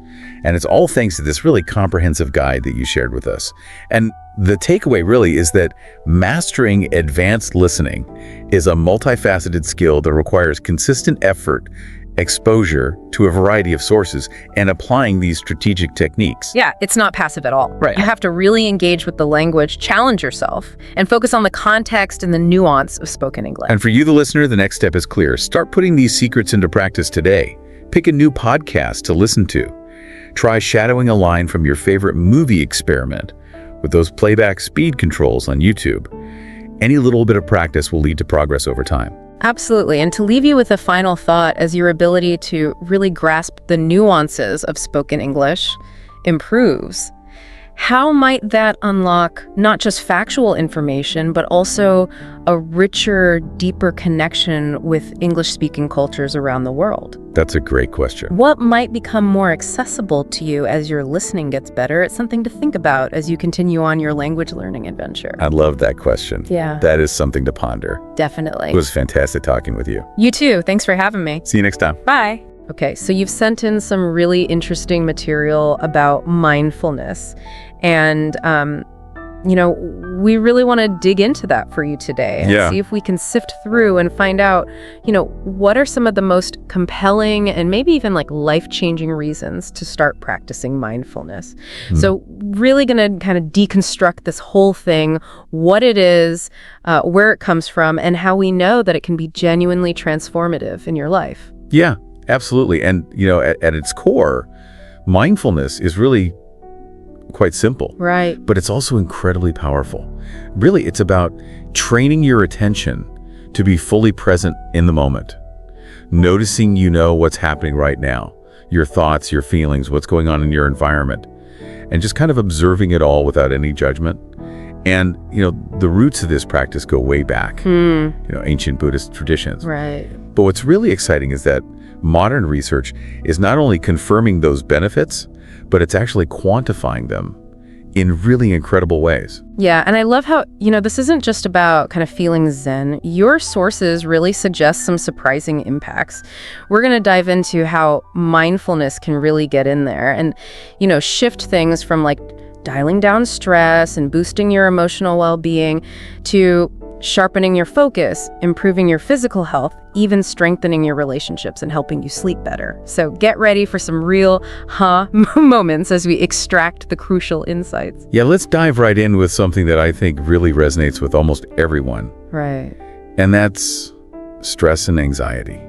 And it's all thanks to this really comprehensive guide that you shared with us. And the takeaway really is that mastering advanced listening is a multifaceted skill that requires consistent effort, exposure to a variety of sources, and applying these strategic techniques. Yeah, it's not passive at all. Right. You have to really engage with the language, challenge yourself, and focus on the context and the nuance of spoken English. And for you, the listener, the next step is clear. Start putting these secrets into practice today. Pick a new podcast to listen to. Try shadowing a line from your favorite movie experiment with those playback speed controls on YouTube. Any little bit of practice will lead to progress over time. Absolutely. And to leave you with a final thought, as your ability to really grasp the nuances of spoken English improves, how might that unlock not just factual information, but also a richer, deeper connection with English-speaking cultures around the world? That's a great question. What might become more accessible to you as your listening gets better? It's something to think about as you continue on your language learning adventure. I love that question. Yeah. That is something to ponder. Definitely. It was fantastic talking with you. You too. Thanks for having me. See you next time. Bye. Okay, so you've sent in some really interesting material about mindfulness. And, we really want to dig into that for you today and see if we can sift through and find out, what are some of the most compelling and maybe even like life-changing reasons to start practicing mindfulness. So really going to kind of deconstruct this whole thing, what it is, where it comes from, and how we know that it can be genuinely transformative in your life. Yeah, absolutely. And, at its core, mindfulness is really quite simple. Right. But it's also incredibly powerful. Really, it's about training your attention to be fully present in the moment. Noticing what's happening right now, your thoughts, your feelings, what's going on in your environment, and just kind of observing it all without any judgment. And, the roots of this practice go way back, ancient Buddhist traditions. Right. But what's really exciting is that modern research is not only confirming those benefits, but it's actually quantifying them in really incredible ways. Yeah, and I love how, this isn't just about kind of feeling zen. Your sources really suggest some surprising impacts. We're going to dive into how mindfulness can really get in there and, shift things from like dialing down stress and boosting your emotional well-being to sharpening your focus, improving your physical health, even strengthening your relationships and helping you sleep better. So get ready for some real moments as we extract the crucial insights. Yeah, let's dive right in with something that I think really resonates with almost everyone. Right. And that's stress and anxiety.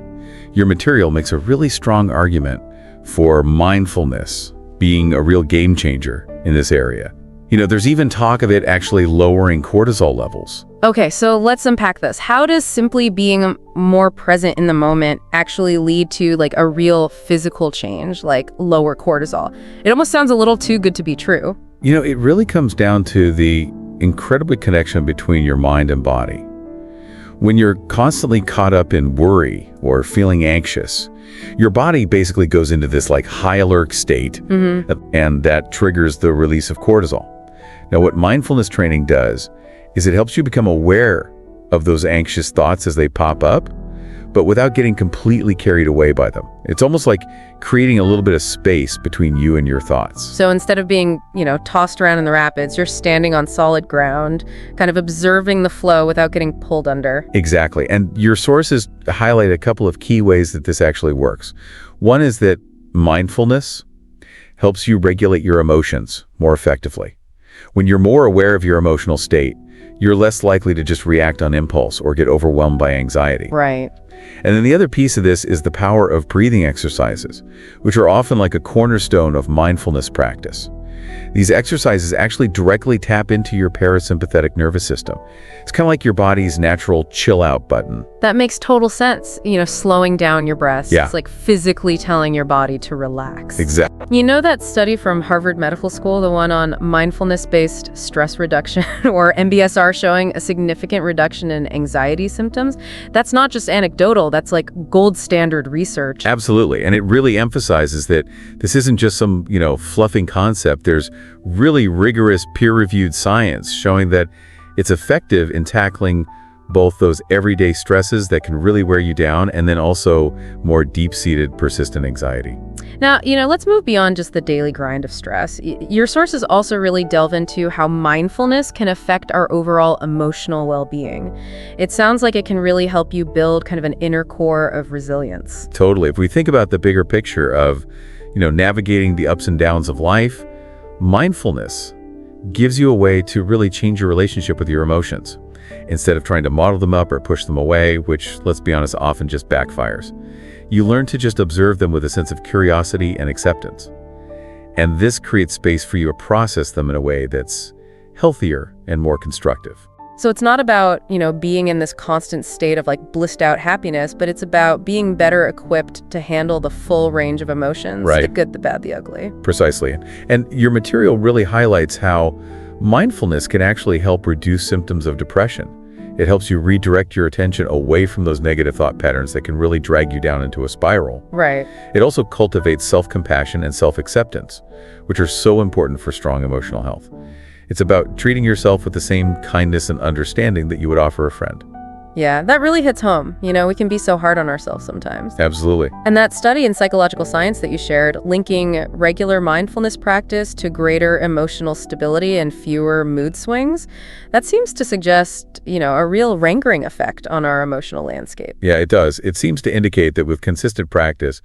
Your material makes a really strong argument for mindfulness being a real game changer in this area. You know, there's even talk of it actually lowering cortisol levels. Okay, so let's unpack this. How does simply being more present in the moment actually lead to like a real physical change, like lower cortisol? It almost sounds a little too good to be true. You know, it really comes down to the incredible connection between your mind and body. When you're constantly caught up in worry or feeling anxious, your body basically goes into this like high alert state, and that triggers the release of cortisol. Now, what mindfulness training does is it helps you become aware of those anxious thoughts as they pop up, but without getting completely carried away by them. It's almost like creating a little bit of space between you and your thoughts. So instead of being, tossed around in the rapids, you're standing on solid ground, kind of observing the flow without getting pulled under. Exactly. And your sources highlight a couple of key ways that this actually works. One is that mindfulness helps you regulate your emotions more effectively. When you're more aware of your emotional state, you're less likely to just react on impulse or get overwhelmed by anxiety. Right. And then the other piece of this is the power of breathing exercises, which are often like a cornerstone of mindfulness practice. These exercises actually directly tap into your parasympathetic nervous system. It's kind of like your body's natural chill out button. That makes total sense. Slowing down your breath. Yeah. It's like physically telling your body to relax. Exactly. You know that study from Harvard Medical School, the one on mindfulness-based stress reduction, or MBSR, showing a significant reduction in anxiety symptoms? That's not just anecdotal, that's like gold standard research. Absolutely. And it really emphasizes that this isn't just some, fluffing concept. There's really rigorous peer-reviewed science showing that it's effective in tackling both those everyday stresses that can really wear you down and then also more deep-seated persistent anxiety. Now, let's move beyond just the daily grind of stress. Your sources also really delve into how mindfulness can affect our overall emotional well-being. It sounds like it can really help you build kind of an inner core of resilience. Totally. If we think about the bigger picture of, navigating the ups and downs of life, mindfulness gives you a way to really change your relationship with your emotions. Instead of trying to model them up or push them away, which, let's be honest, often just backfires. You learn to just observe them with a sense of curiosity and acceptance. And this creates space for you to process them in a way that's healthier and more constructive. So it's not about, being in this constant state of like blissed out happiness, but it's about being better equipped to handle the full range of emotions, Right. the good, the bad, the ugly. Precisely. And your material really highlights how mindfulness can actually help reduce symptoms of depression. It helps you redirect your attention away from those negative thought patterns that can really drag you down into a spiral. Right. It also cultivates self-compassion and self-acceptance, which are so important for strong emotional health. It's about treating yourself with the same kindness and understanding that you would offer a friend. Yeah, that really hits home. We can be so hard on ourselves sometimes. Absolutely. And that study in psychological science that you shared, linking regular mindfulness practice to greater emotional stability and fewer mood swings, that seems to suggest, a real rankering effect on our emotional landscape. Yeah, it does. It seems to indicate that with consistent practice,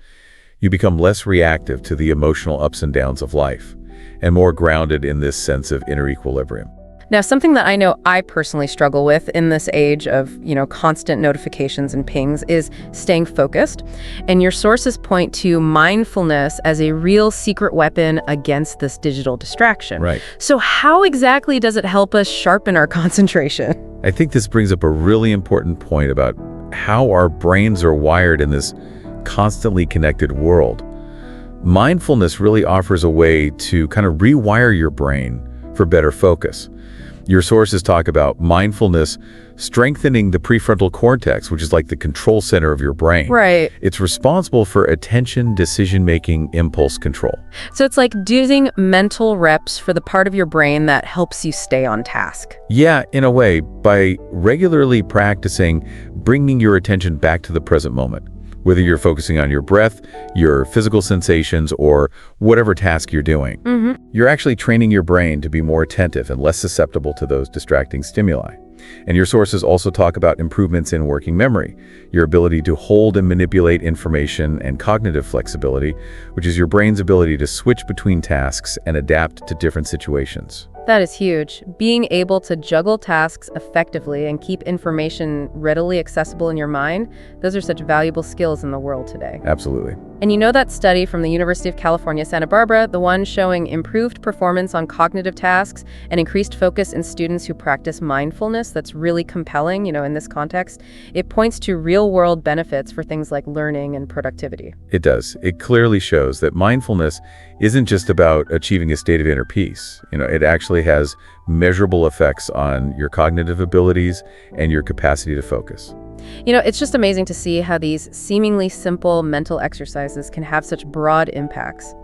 you become less reactive to the emotional ups and downs of life and more grounded in this sense of inner equilibrium. Now, something that I know I personally struggle with in this age of, constant notifications and pings is staying focused. And your sources point to mindfulness as a real secret weapon against this digital distraction. Right. So how exactly does it help us sharpen our concentration? I think this brings up a really important point about how our brains are wired in this constantly connected world. Mindfulness really offers a way to kind of rewire your brain for better focus. Your sources talk about mindfulness strengthening the prefrontal cortex, which is like the control center of your brain. Right. It's responsible for attention, decision-making, impulse control. So it's like doing mental reps for the part of your brain that helps you stay on task. Yeah, in a way, by regularly practicing bringing your attention back to the present moment. Whether you're focusing on your breath, your physical sensations, or whatever task you're doing. You're actually training your brain to be more attentive and less susceptible to those distracting stimuli. And your sources also talk about improvements in working memory, your ability to hold and manipulate information, and cognitive flexibility, which is your brain's ability to switch between tasks and adapt to different situations. That is huge. Being able to juggle tasks effectively and keep information readily accessible in your mind, those are such valuable skills in the world today. Absolutely. And you know that study from the University of California, Santa Barbara, the one showing improved performance on cognitive tasks and increased focus in students who practice mindfulness, that's really compelling, in this context. It points to real-world benefits for things like learning and productivity. It does. It clearly shows that mindfulness isn't just about achieving a state of inner peace. It actually has measurable effects on your cognitive abilities and your capacity to focus. It's just amazing to see how these seemingly simple mental exercises can have such broad impacts.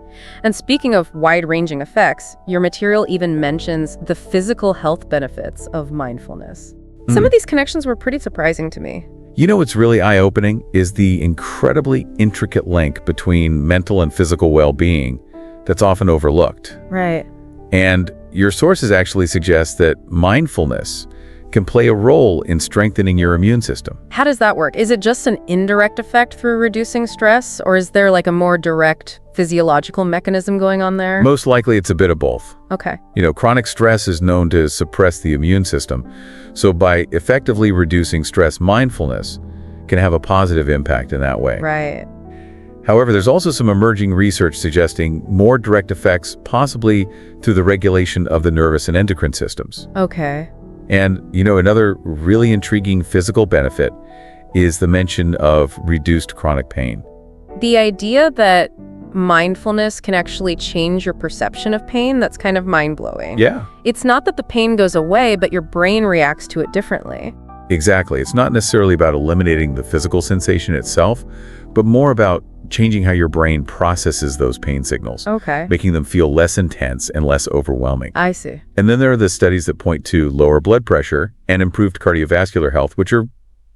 And speaking of wide-ranging effects, your material even mentions the physical health benefits of mindfulness. Some of these connections were pretty surprising to me. What's really eye-opening is the incredibly intricate link between mental and physical well-being that's often overlooked. Right. And your sources actually suggest that mindfulness can play a role in strengthening your immune system. How does that work? Is it just an indirect effect through reducing stress, or is there like a more direct physiological mechanism going on there? Most likely it's a bit of both. Okay. Chronic stress is known to suppress the immune system. So by effectively reducing stress, mindfulness can have a positive impact in that way. Right. However, there's also some emerging research suggesting more direct effects, possibly through the regulation of the nervous and endocrine systems. Okay. And, another really intriguing physical benefit is the mention of reduced chronic pain. The idea that mindfulness can actually change your perception of pain, that's kind of mind-blowing. Yeah. It's not that the pain goes away, but your brain reacts to it differently. Exactly. It's not necessarily about eliminating the physical sensation itself, but more about changing how your brain processes those pain signals. Okay. Making them feel less intense and less overwhelming. I see. And then there are the studies that point to lower blood pressure and improved cardiovascular health, which are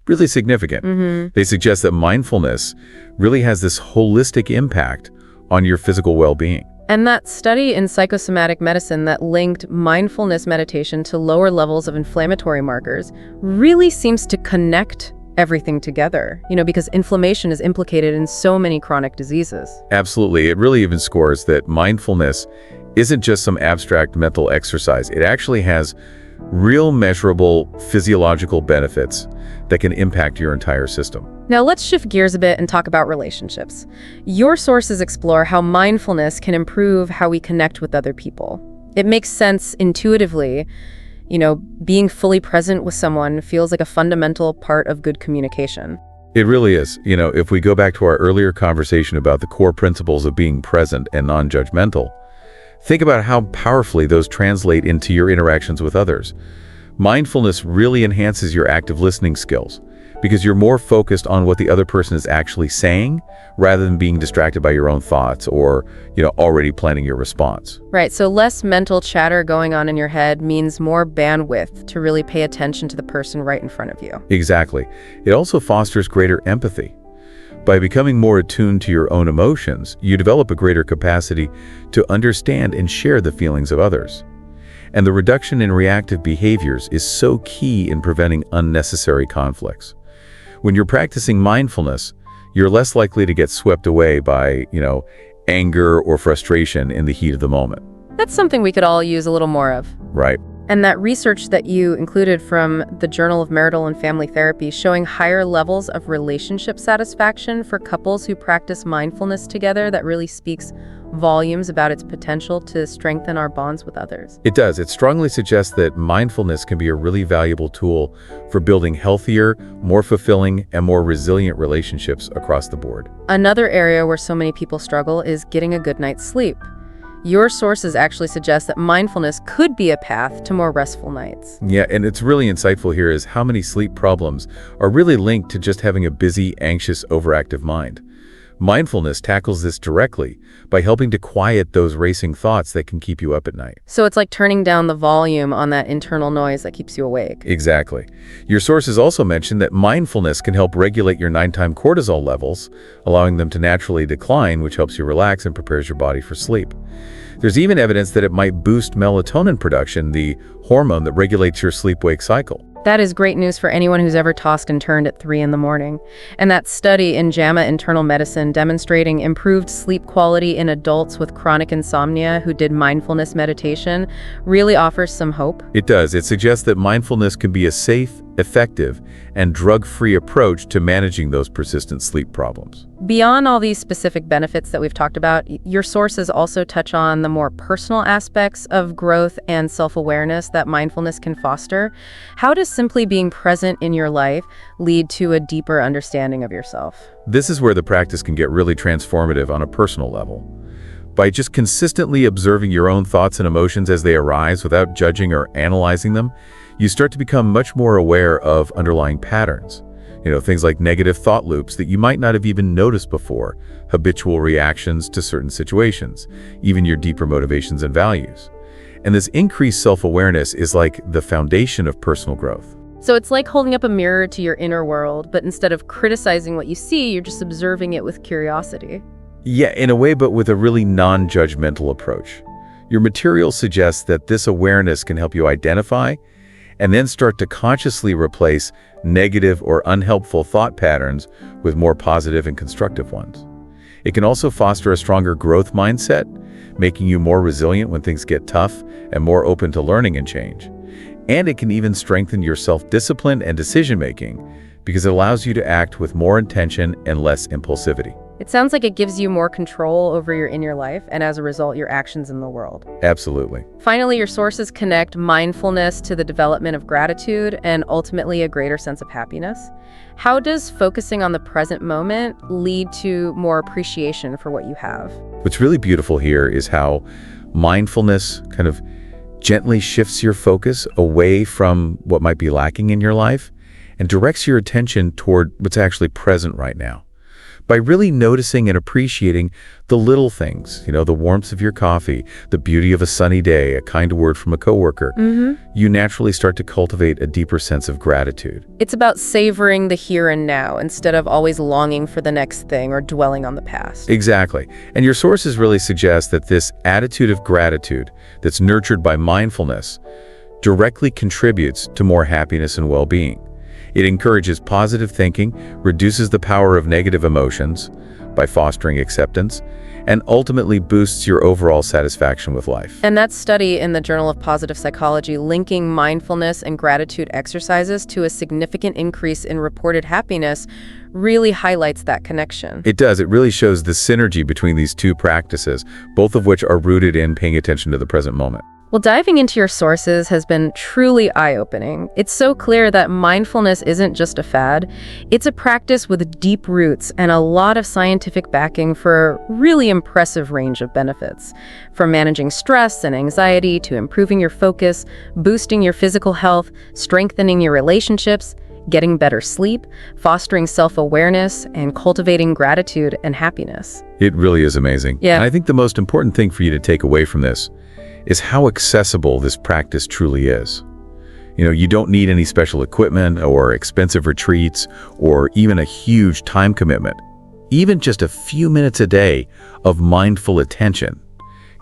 really significant. They suggest that mindfulness really has this holistic impact on your physical well-being. And that study in psychosomatic medicine that linked mindfulness meditation to lower levels of inflammatory markers really seems to connect everything together, because inflammation is implicated in so many chronic diseases. Absolutely. It really even scores that mindfulness isn't just some abstract mental exercise. It actually has real measurable physiological benefits that can impact your entire system. Now let's shift gears a bit and talk about relationships. Your sources explore how mindfulness can improve how we connect with other people. It makes sense intuitively. Being fully present with someone feels like a fundamental part of good communication. It really is. If we go back to our earlier conversation about the core principles of being present and non-judgmental, think about how powerfully those translate into your interactions with others. Mindfulness really enhances your active listening skills because you're more focused on what the other person is actually saying rather than being distracted by your own thoughts or, already planning your response. Right, so less mental chatter going on in your head means more bandwidth to really pay attention to the person right in front of you. Exactly. It also fosters greater empathy. By becoming more attuned to your own emotions, you develop a greater capacity to understand and share the feelings of others. And the reduction in reactive behaviors is so key in preventing unnecessary conflicts. When you're practicing mindfulness, you're less likely to get swept away by, anger or frustration in the heat of the moment. That's something we could all use a little more of. Right. And that research that you included from the Journal of Marital and Family Therapy showing higher levels of relationship satisfaction for couples who practice mindfulness together, that really speaks volumes about its potential to strengthen our bonds with others. It does. It strongly suggests that mindfulness can be a really valuable tool for building healthier, more fulfilling, and more resilient relationships across the board. Another area where so many people struggle is getting a good night's sleep. Your sources actually suggest that mindfulness could be a path to more restful nights. Yeah, and it's really insightful here is how many sleep problems are really linked to just having a busy, anxious, overactive mind. Mindfulness tackles this directly by helping to quiet those racing thoughts that can keep you up at night. So it's like turning down the volume on that internal noise that keeps you awake. Exactly. Your sources also mention that mindfulness can help regulate your nighttime cortisol levels, allowing them to naturally decline, which helps you relax and prepares your body for sleep. There's even evidence that it might boost melatonin production, the hormone that regulates your sleep-wake cycle. That is great news for anyone who's ever tossed and turned at 3 in the morning. And that study in JAMA Internal Medicine demonstrating improved sleep quality in adults with chronic insomnia who did mindfulness meditation really offers some hope. It does. It suggests that mindfulness can be a safe, effective, and drug-free approach to managing those persistent sleep problems. Beyond all these specific benefits that we've talked about, your sources also touch on the more personal aspects of growth and self-awareness that mindfulness can foster. How does simply being present in your life lead to a deeper understanding of yourself? This is where the practice can get really transformative on a personal level. By just consistently observing your own thoughts and emotions as they arise without judging or analyzing them, you start to become much more aware of underlying patterns. Things like negative thought loops that you might not have even noticed before, habitual reactions to certain situations, even your deeper motivations and values. And this increased self-awareness is like the foundation of personal growth. So it's like holding up a mirror to your inner world, but instead of criticizing what you see, you're just observing it with curiosity. Yeah, in a way, but with a really non-judgmental approach. Your material suggests that this awareness can help you identify and then start to consciously replace negative or unhelpful thought patterns with more positive and constructive ones. It can also foster a stronger growth mindset, making you more resilient when things get tough and more open to learning and change. And it can even strengthen your self-discipline and decision-making because it allows you to act with more intention and less impulsivity. It sounds like it gives you more control over your inner life and, as a result, your actions in the world. Absolutely. Finally, your sources connect mindfulness to the development of gratitude and ultimately a greater sense of happiness. How does focusing on the present moment lead to more appreciation for what you have? What's really beautiful here is how mindfulness kind of gently shifts your focus away from what might be lacking in your life and directs your attention toward what's actually present right now. By really noticing and appreciating the little things, the warmth of your coffee, the beauty of a sunny day, a kind word from a coworker, you naturally start to cultivate a deeper sense of gratitude. It's about savoring the here and now instead of always longing for the next thing or dwelling on the past. Exactly. And your sources really suggest that this attitude of gratitude that's nurtured by mindfulness directly contributes to more happiness and well-being. It encourages positive thinking, reduces the power of negative emotions by fostering acceptance, and ultimately boosts your overall satisfaction with life. And that study in the Journal of Positive Psychology linking mindfulness and gratitude exercises to a significant increase in reported happiness really highlights that connection. It does. It really shows the synergy between these two practices, both of which are rooted in paying attention to the present moment. Well, diving into your sources has been truly eye-opening. It's so clear that mindfulness isn't just a fad. It's a practice with deep roots and a lot of scientific backing for a really impressive range of benefits. From managing stress and anxiety to improving your focus, boosting your physical health, strengthening your relationships, getting better sleep, fostering self-awareness, and cultivating gratitude and happiness. It really is amazing. Yeah. And I think the most important thing for you to take away from this is how accessible this practice truly is. You don't need any special equipment or expensive retreats or even a huge time commitment. Even just a few minutes a day of mindful attention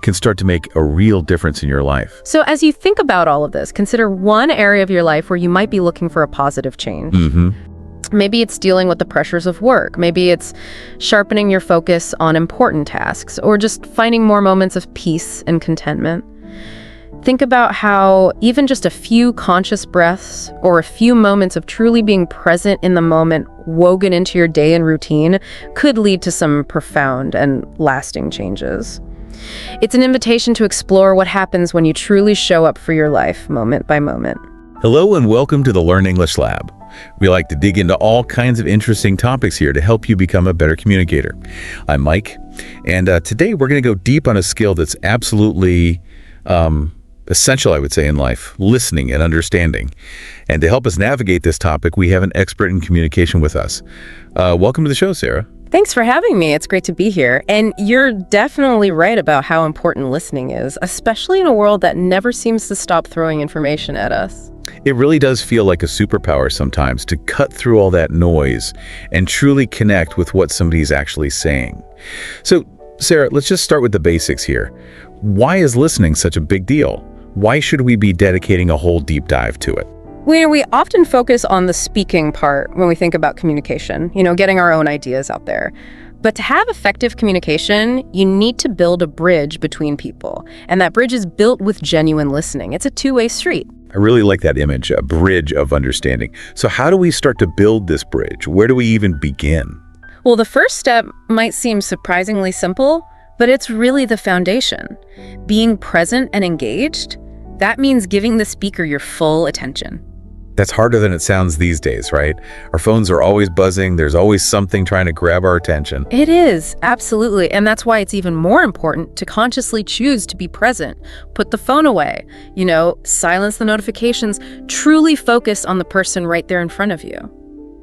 can start to make a real difference in your life. So as you think about all of this, consider one area of your life where you might be looking for a positive change. Maybe it's dealing with the pressures of work. Maybe it's sharpening your focus on important tasks or just finding more moments of peace and contentment. Think about how even just a few conscious breaths or a few moments of truly being present in the moment woven into your day and routine could lead to some profound and lasting changes. It's an invitation to explore what happens when you truly show up for your life moment by moment. Hello and welcome to the Learn English Lab. We like to dig into all kinds of interesting topics here to help you become a better communicator. I'm Mike, and today we're going to go deep on a skill that's absolutely essential, I would say, in life, listening and understanding. And to help us navigate this topic, we have an expert in communication with us. Welcome to the show, Sarah. Thanks for having me. It's great to be here. And you're definitely right about how important listening is, especially in a world that never seems to stop throwing information at us. It really does feel like a superpower sometimes to cut through all that noise and truly connect with what somebody's actually saying. So, Sarah, let's just start with the basics here. Why is listening such a big deal? Why should we be dedicating a whole deep dive to it? We often focus on the speaking part when we think about communication, getting our own ideas out there. But to have effective communication, you need to build a bridge between people. And that bridge is built with genuine listening. It's a two-way street. I really like that image, a bridge of understanding. So how do we start to build this bridge? Where do we even begin? Well, the first step might seem surprisingly simple, but it's really the foundation. Being present and engaged, that means giving the speaker your full attention. That's harder than it sounds these days, right? Our phones are always buzzing. There's always something trying to grab our attention. It is, absolutely. And that's why it's even more important to consciously choose to be present. Put the phone away, silence the notifications, truly focus on the person right there in front of you.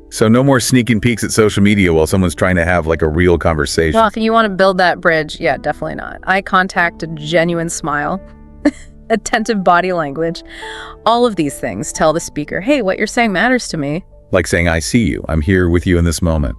So no more sneaking peeks at social media while someone's trying to have like a real conversation. Well, if you want to build that bridge, yeah, definitely not. Eye contact, a genuine smile. Attentive body language. All of these things tell the speaker, hey, what you're saying matters to me. Like saying, I see you. I'm here with you in this moment.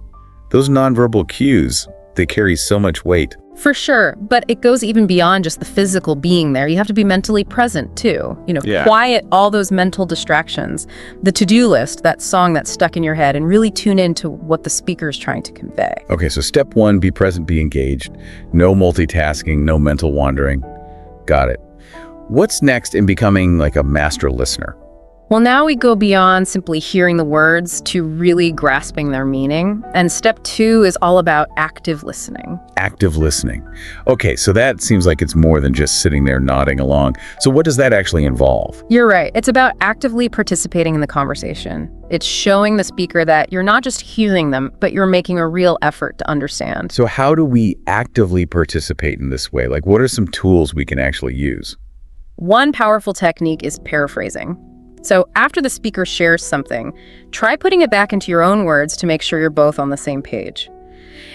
Those nonverbal cues, they carry so much weight. For sure, but it goes even beyond just the physical being there. You have to be mentally present too. Quiet all those mental distractions, the to-do list, that song that's stuck in your head, and really tune into what the speaker is trying to convey. Okay, so step one, be present, be engaged. No multitasking, no mental wandering. Got it. What's next in becoming like a master listener? Well, now we go beyond simply hearing the words to really grasping their meaning. And step 2 is all about active listening. Active listening. Okay, so that seems like it's more than just sitting there nodding along. So what does that actually involve? You're right. It's about actively participating in the conversation. It's showing the speaker that you're not just hearing them, but you're making a real effort to understand. So how do we actively participate in this way? Like, what are some tools we can actually use? One powerful technique is paraphrasing. So after the speaker shares something, try putting it back into your own words to make sure you're both on the same page.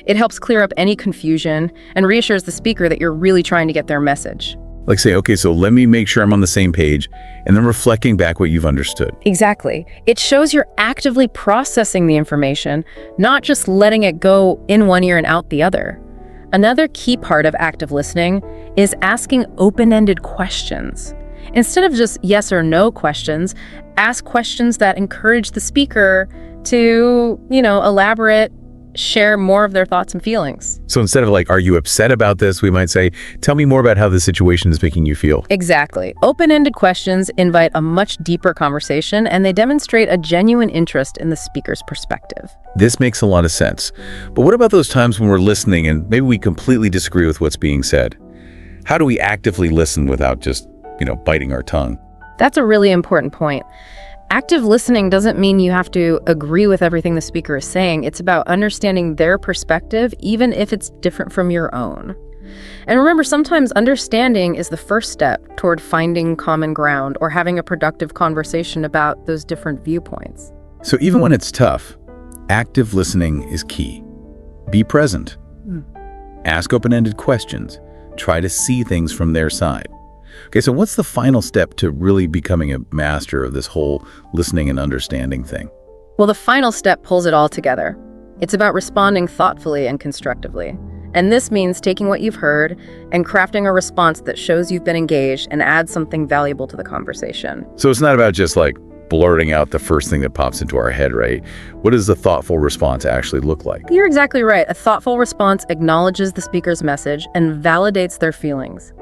It helps clear up any confusion and reassures the speaker that you're really trying to get their message. Like say, okay, so let me make sure I'm on the same page, and then reflecting back what you've understood. Exactly. It shows you're actively processing the information, not just letting it go in one ear and out the other. Another key part of active listening is asking open-ended questions. Instead of just yes or no questions, ask questions that encourage the speaker to, elaborate, share more of their thoughts and feelings. So instead of like, are you upset about this? We might say, tell me more about how the situation is making you feel. Exactly. Open-ended questions invite a much deeper conversation, and they demonstrate a genuine interest in the speaker's perspective. This makes a lot of sense. But what about those times when we're listening and maybe we completely disagree with what's being said? How do we actively listen without just, biting our tongue? That's a really important point. Active listening doesn't mean you have to agree with everything the speaker is saying. It's about understanding their perspective, even if it's different from your own. And remember, sometimes understanding is the first step toward finding common ground or having a productive conversation about those different viewpoints. So even when it's tough, active listening is key. Be present. Ask open-ended questions. Try to see things from their side. Okay, so what's the final step to really becoming a master of this whole listening and understanding thing? Well, the final step pulls it all together. It's about responding thoughtfully and constructively. And this means taking what you've heard and crafting a response that shows you've been engaged and adds something valuable to the conversation. So it's not about just like blurting out the first thing that pops into our head, right? What does the thoughtful response actually look like? You're exactly right. A thoughtful response acknowledges the speaker's message and validates their feelings.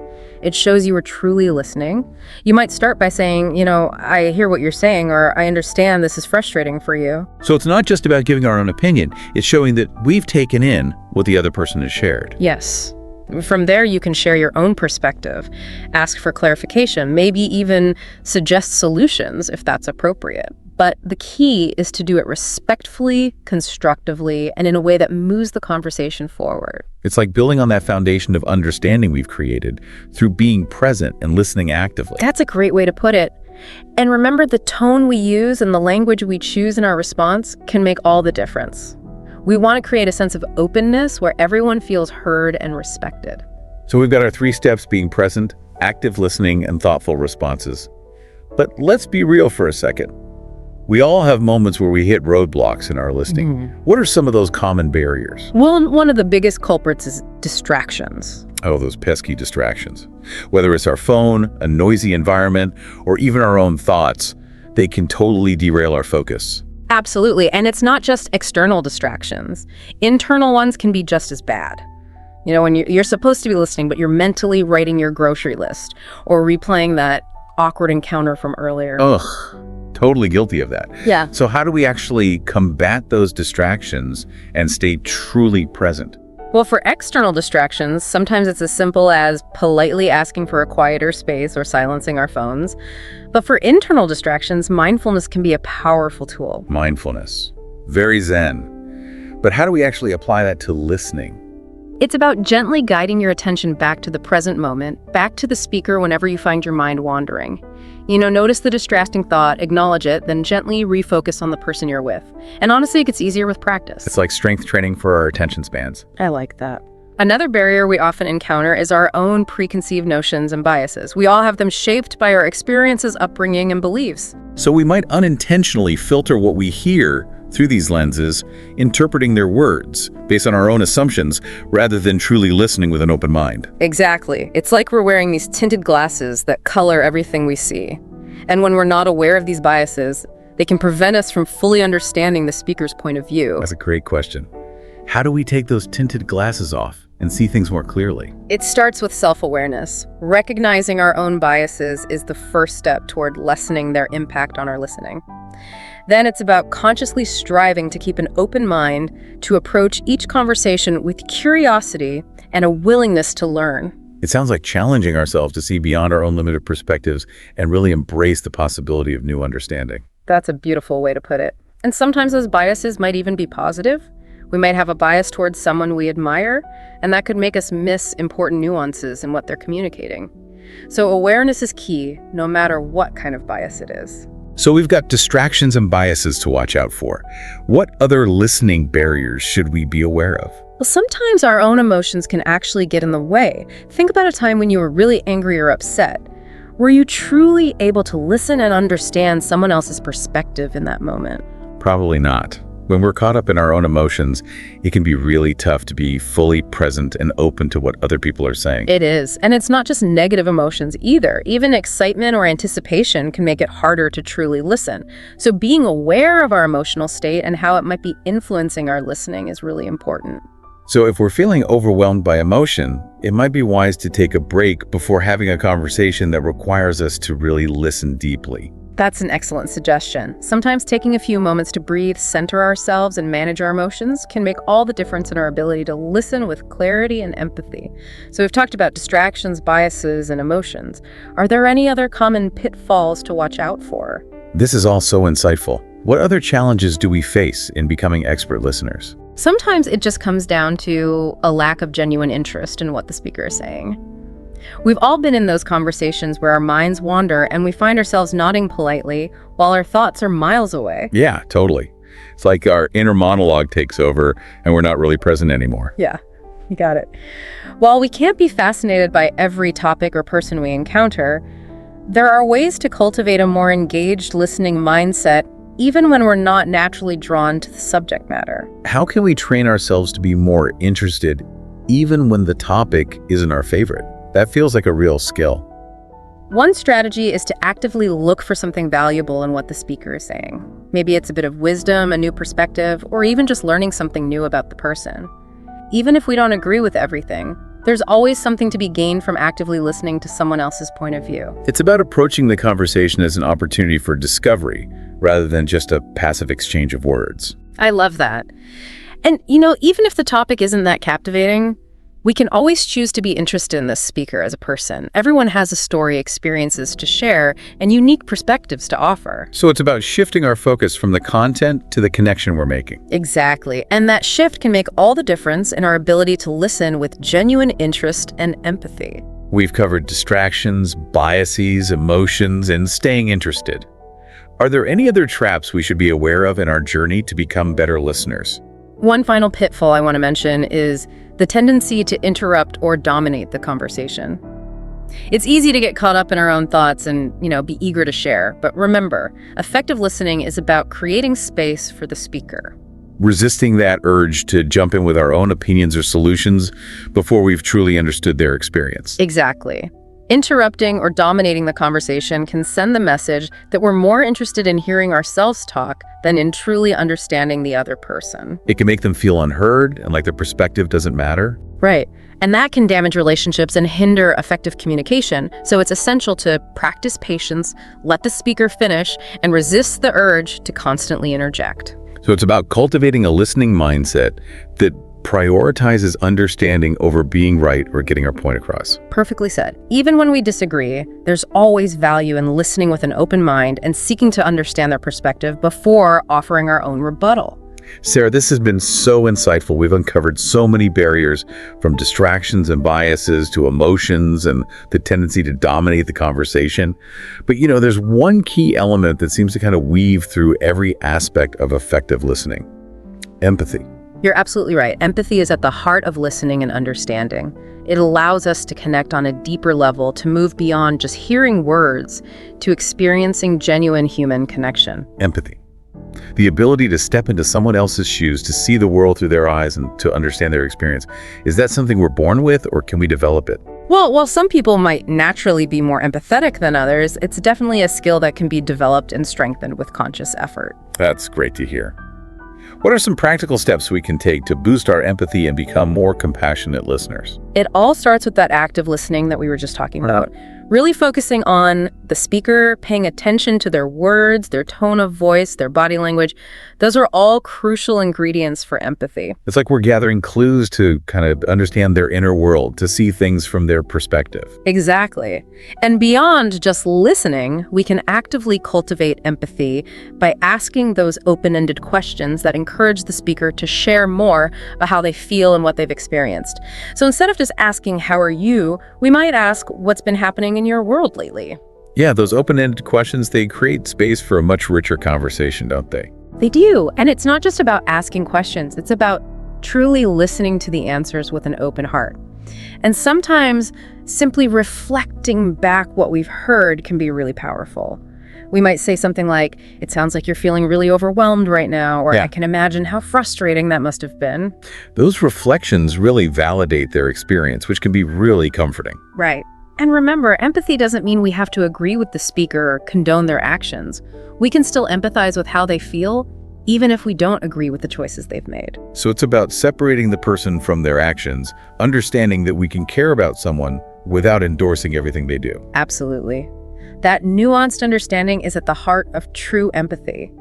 It shows you are truly listening. You might start by saying, I hear what you're saying, or I understand this is frustrating for you. So it's not just about giving our own opinion. It's showing that we've taken in what the other person has shared. Yes. From there, you can share your own perspective, ask for clarification, maybe even suggest solutions if that's appropriate. But the key is to do it respectfully, constructively, and in a way that moves the conversation forward. It's like building on that foundation of understanding we've created through being present and listening actively. That's a great way to put it. And remember, the tone we use and the language we choose in our response can make all the difference. We want to create a sense of openness where everyone feels heard and respected. So we've got our 3 steps: being present, active listening, and thoughtful responses. But let's be real for a second. We all have moments where we hit roadblocks in our listening. What are some of those common barriers? Well, one of the biggest culprits is distractions. Oh, those pesky distractions. Whether it's our phone, a noisy environment, or even our own thoughts, they can totally derail our focus. Absolutely. And it's not just external distractions. Internal ones can be just as bad. You know, when you're supposed to be listening, but you're mentally writing your grocery list or replaying that awkward encounter from earlier. Ugh, totally guilty of that. Yeah. So how do we actually combat those distractions and stay truly present? Well, for external distractions, sometimes it's as simple as politely asking for a quieter space or silencing our phones. But for internal distractions, mindfulness can be a powerful tool. Mindfulness. Very zen. But how do we actually apply that to listening? It's about gently guiding your attention back to the present moment, back to the speaker whenever you find your mind wandering. You know, notice the distracting thought, acknowledge it, then gently refocus on the person you're with. And honestly, it gets easier with practice. It's like strength training for our attention spans. I like that. Another barrier we often encounter is our own preconceived notions and biases. We all have them shaped by our experiences, upbringing, and beliefs. So we might unintentionally filter what we hear through these lenses, interpreting their words based on our own assumptions rather than truly listening with an open mind. Exactly. It's like we're wearing these tinted glasses that color everything we see. And when we're not aware of these biases, they can prevent us from fully understanding the speaker's point of view. That's a great question. How do we take those tinted glasses off and see things more clearly? It starts with self-awareness. Recognizing our own biases is the first step toward lessening their impact on our listening. Then it's about consciously striving to keep an open mind, to approach each conversation with curiosity and a willingness to learn. It sounds like challenging ourselves to see beyond our own limited perspectives and really embrace the possibility of new understanding. That's a beautiful way to put it. And sometimes those biases might even be positive. We might have a bias towards someone we admire, and that could make us miss important nuances in what they're communicating. So awareness is key, no matter what kind of bias it is. So we've got distractions and biases to watch out for. What other listening barriers should we be aware of? Well, sometimes our own emotions can actually get in the way. Think about a time when you were really angry or upset. Were you truly able to listen and understand someone else's perspective in that moment? Probably not. When we're caught up in our own emotions, it can be really tough to be fully present and open to what other people are saying. It is. And it's not just negative emotions either. Even excitement or anticipation can make it harder to truly listen. So being aware of our emotional state and how it might be influencing our listening is really important. So if we're feeling overwhelmed by emotion, it might be wise to take a break before having a conversation that requires us to really listen deeply. That's an excellent suggestion. Sometimes taking a few moments to breathe, center ourselves, and manage our emotions can make all the difference in our ability to listen with clarity and empathy. So we've talked about distractions, biases, and emotions. Are there any other common pitfalls to watch out for? This is all so insightful. What other challenges do we face in becoming expert listeners? Sometimes it just comes down to a lack of genuine interest in what the speaker is saying. We've all been in those conversations where our minds wander and we find ourselves nodding politely while our thoughts are miles away. Yeah, totally. It's like our inner monologue takes over and we're not really present anymore. Yeah, you got it. While we can't be fascinated by every topic or person we encounter, there are ways to cultivate a more engaged listening mindset even when we're not naturally drawn to the subject matter. How can we train ourselves to be more interested even when the topic isn't our favorite? That feels like a real skill. One strategy is to actively look for something valuable in what the speaker is saying. Maybe it's a bit of wisdom, a new perspective, or even just learning something new about the person. Even if we don't agree with everything, there's always something to be gained from actively listening to someone else's point of view. It's about approaching the conversation as an opportunity for discovery rather than just a passive exchange of words. I love that. And, you know, even if the topic isn't that captivating, we can always choose to be interested in this speaker as a person. Everyone has a story, experiences to share, and unique perspectives to offer. So it's about shifting our focus from the content to the connection we're making. Exactly. And that shift can make all the difference in our ability to listen with genuine interest and empathy. We've covered distractions, biases, emotions, and staying interested. Are there any other traps we should be aware of in our journey to become better listeners? One final pitfall I want to mention is the tendency to interrupt or dominate the conversation. It's easy to get caught up in our own thoughts and, be eager to share. But remember, effective listening is about creating space for the speaker. Resisting that urge to jump in with our own opinions or solutions before we've truly understood their experience. Exactly. Interrupting or dominating the conversation can send the message that we're more interested in hearing ourselves talk than in truly understanding the other person. It can make them feel unheard and like their perspective doesn't matter. Right. And that can damage relationships and hinder effective communication. So it's essential to practice patience, let the speaker finish, and resist the urge to constantly interject. So it's about cultivating a listening mindset that prioritizes understanding over being right or getting our point across. Perfectly said. Even when we disagree, there's always value in listening with an open mind and seeking to understand their perspective before offering our own rebuttal. Sarah, this has been so insightful. We've uncovered so many barriers, from distractions and biases to emotions and the tendency to dominate the conversation. But there's one key element that seems to kind of weave through every aspect of effective listening: empathy. You're absolutely right. Empathy is at the heart of listening and understanding. It allows us to connect on a deeper level, to move beyond just hearing words to experiencing genuine human connection. Empathy. The ability to step into someone else's shoes, to see the world through their eyes and to understand their experience. Is that something we're born with, or can we develop it? Well, while some people might naturally be more empathetic than others, it's definitely a skill that can be developed and strengthened with conscious effort. That's great to hear. What are some practical steps we can take to boost our empathy and become more compassionate listeners? It all starts with that active listening that we were just talking about. Really focusing on the speaker, paying attention to their words, their tone of voice, their body language. Those are all crucial ingredients for empathy. It's like we're gathering clues to kind of understand their inner world, to see things from their perspective. Exactly. And beyond just listening, we can actively cultivate empathy by asking those open-ended questions that encourage the speaker to share more about how they feel and what they've experienced. So instead of just asking, "How are you?" we might ask, "What's been happening in your world lately?" Yeah, those open-ended questions, they create space for a much richer conversation, don't they? They do. And it's not just about asking questions. It's about truly listening to the answers with an open heart. And sometimes simply reflecting back what we've heard can be really powerful. We might say something like, "It sounds like you're feeling really overwhelmed right now," or, Yeah. "I can imagine how frustrating that must have been." Those reflections really validate their experience, which can be really comforting. Right. And remember, empathy doesn't mean we have to agree with the speaker or condone their actions. We can still empathize with how they feel, even if we don't agree with the choices they've made. So it's about separating the person from their actions, understanding that we can care about someone without endorsing everything they do. Absolutely. That nuanced understanding is at the heart of true empathy.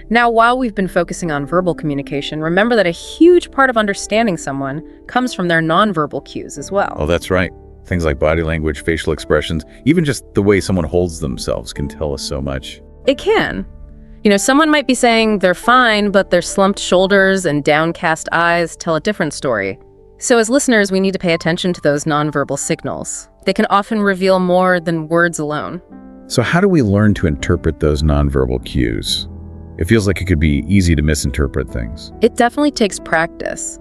Now, while we've been focusing on verbal communication, remember that a huge part of understanding someone comes from their nonverbal cues as well. Oh, that's right. Things like body language, facial expressions, even just the way someone holds themselves can tell us so much. It can. Someone might be saying they're fine, but their slumped shoulders and downcast eyes tell a different story. So as listeners, we need to pay attention to those nonverbal signals. They can often reveal more than words alone. So how do we learn to interpret those nonverbal cues? It feels like it could be easy to misinterpret things. It definitely takes practice.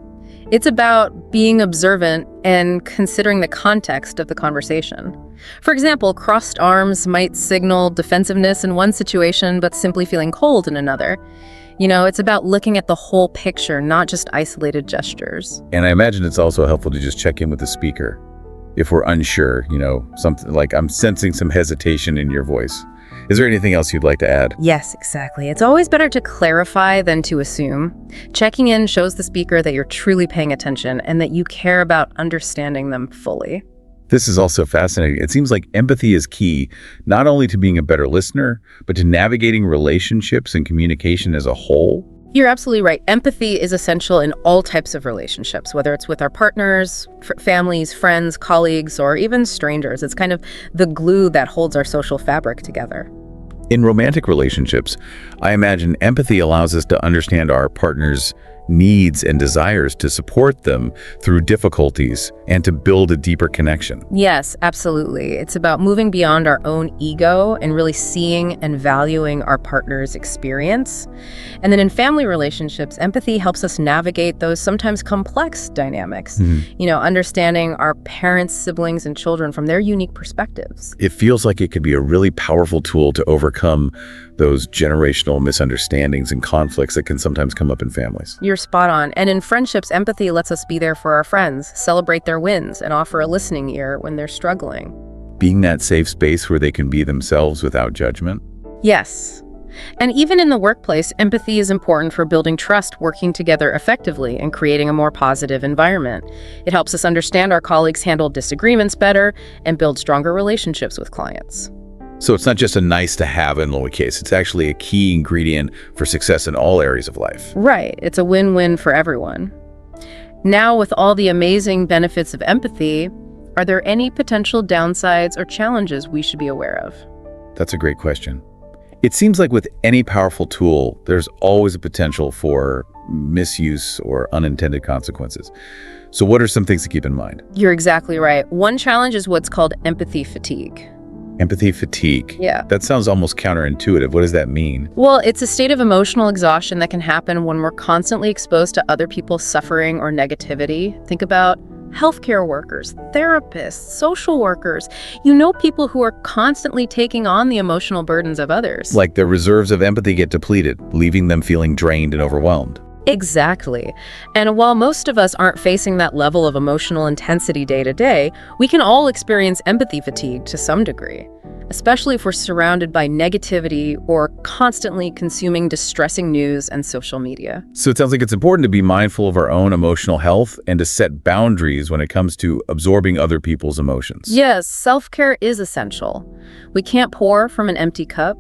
It's about being observant and considering the context of the conversation. For example, crossed arms might signal defensiveness in one situation, but simply feeling cold in another. It's about looking at the whole picture, not just isolated gestures. And I imagine it's also helpful to just check in with the speaker. If we're unsure, something like, "I'm sensing some hesitation in your voice." Is there anything else you'd like to add? Yes, exactly. It's always better to clarify than to assume. Checking in shows the speaker that you're truly paying attention and that you care about understanding them fully. This is also fascinating. It seems like empathy is key, not only to being a better listener, but to navigating relationships and communication as a whole. You're absolutely right. Empathy is essential in all types of relationships, whether it's with our partners, families, friends, colleagues, or even strangers. It's kind of the glue that holds our social fabric together. In romantic relationships, I imagine empathy allows us to understand our partner's needs and desires, to support them through difficulties, and to build a deeper connection. Yes, absolutely. It's about moving beyond our own ego and really seeing and valuing our partner's experience. And then in family relationships, empathy helps us navigate those sometimes complex dynamics, understanding our parents, siblings, and children from their unique perspectives. It feels like it could be a really powerful tool to overcome those generational misunderstandings and conflicts that can sometimes come up in families. You're spot on. And in friendships, empathy lets us be there for our friends, celebrate their wins, and offer a listening ear when they're struggling. being that safe space where they can be themselves without judgment. Yes. And even in the workplace, empathy is important for building trust, working together effectively, and creating a more positive environment. It helps us understand our colleagues handle disagreements better and build stronger relationships with clients. So it's not just a nice to have in lower case, it's actually a key ingredient for success in all areas of life. Right. It's a win-win for everyone. Now, with all the amazing benefits of empathy, are there any potential downsides or challenges we should be aware of? That's a great question. It seems like with any powerful tool, there's always a potential for misuse or unintended consequences. So what are some things to keep in mind? You're exactly right. One challenge is what's called empathy fatigue. Empathy fatigue. Yeah. That sounds almost counterintuitive. What does that mean? Well, it's a state of emotional exhaustion that can happen when we're constantly exposed to other people's suffering or negativity. Think about healthcare workers, therapists, social workers. You know, people who are constantly taking on the emotional burdens of others. Like their reserves of empathy get depleted, leaving them feeling drained and overwhelmed. Exactly. And while most of us aren't facing that level of emotional intensity day to day, we can all experience empathy fatigue to some degree, especially if we're surrounded by negativity or constantly consuming distressing news and social media. So it sounds like it's important to be mindful of our own emotional health and to set boundaries when it comes to absorbing other people's emotions. Yes, self-care is essential. We can't pour from an empty cup.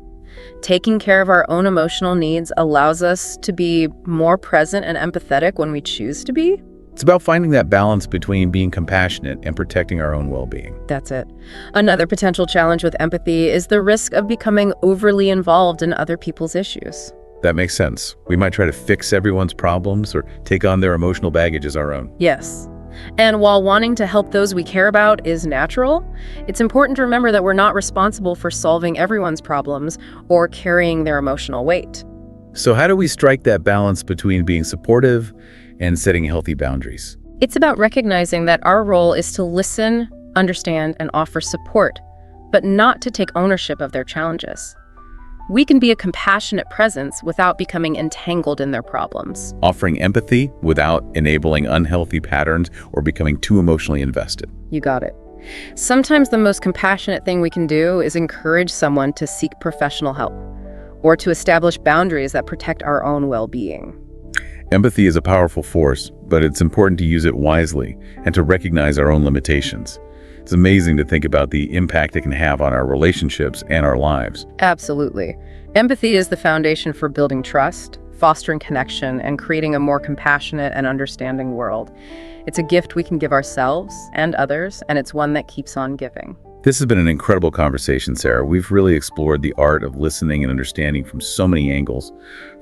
Taking care of our own emotional needs allows us to be more present and empathetic when we choose to be. It's about finding that balance between being compassionate and protecting our own well-being. That's it. Another potential challenge with empathy is the risk of becoming overly involved in other people's issues. That makes sense. We might try to fix everyone's problems or take on their emotional baggage as our own. Yes. And while wanting to help those we care about is natural, it's important to remember that we're not responsible for solving everyone's problems or carrying their emotional weight. So how do we strike that balance between being supportive and setting healthy boundaries? It's about recognizing that our role is to listen, understand, and offer support, but not to take ownership of their challenges. We can be a compassionate presence without becoming entangled in their problems. Offering empathy without enabling unhealthy patterns or becoming too emotionally invested. You got it. Sometimes the most compassionate thing we can do is encourage someone to seek professional help or to establish boundaries that protect our own well-being. Empathy is a powerful force, but it's important to use it wisely and to recognize our own limitations. It's amazing to think about the impact it can have on our relationships and our lives. Absolutely. Empathy is the foundation for building trust, fostering connection, and creating a more compassionate and understanding world. It's a gift we can give ourselves and others, and it's one that keeps on giving. This has been an incredible conversation, Sarah. We've really explored the art of listening and understanding from so many angles,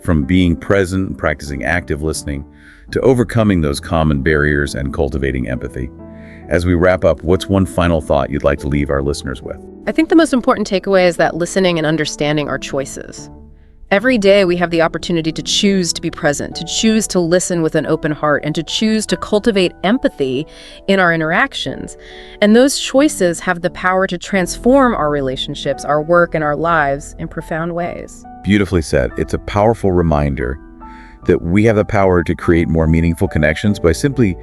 from being present and practicing active listening to overcoming those common barriers and cultivating empathy. As we wrap up, what's one final thought you'd like to leave our listeners with? I think the most important takeaway is that listening and understanding are choices. Every day we have the opportunity to choose to be present, to choose to listen with an open heart, and to choose to cultivate empathy in our interactions. And those choices have the power to transform our relationships, our work, and our lives in profound ways. Beautifully said. It's a powerful reminder that we have the power to create more meaningful connections by simply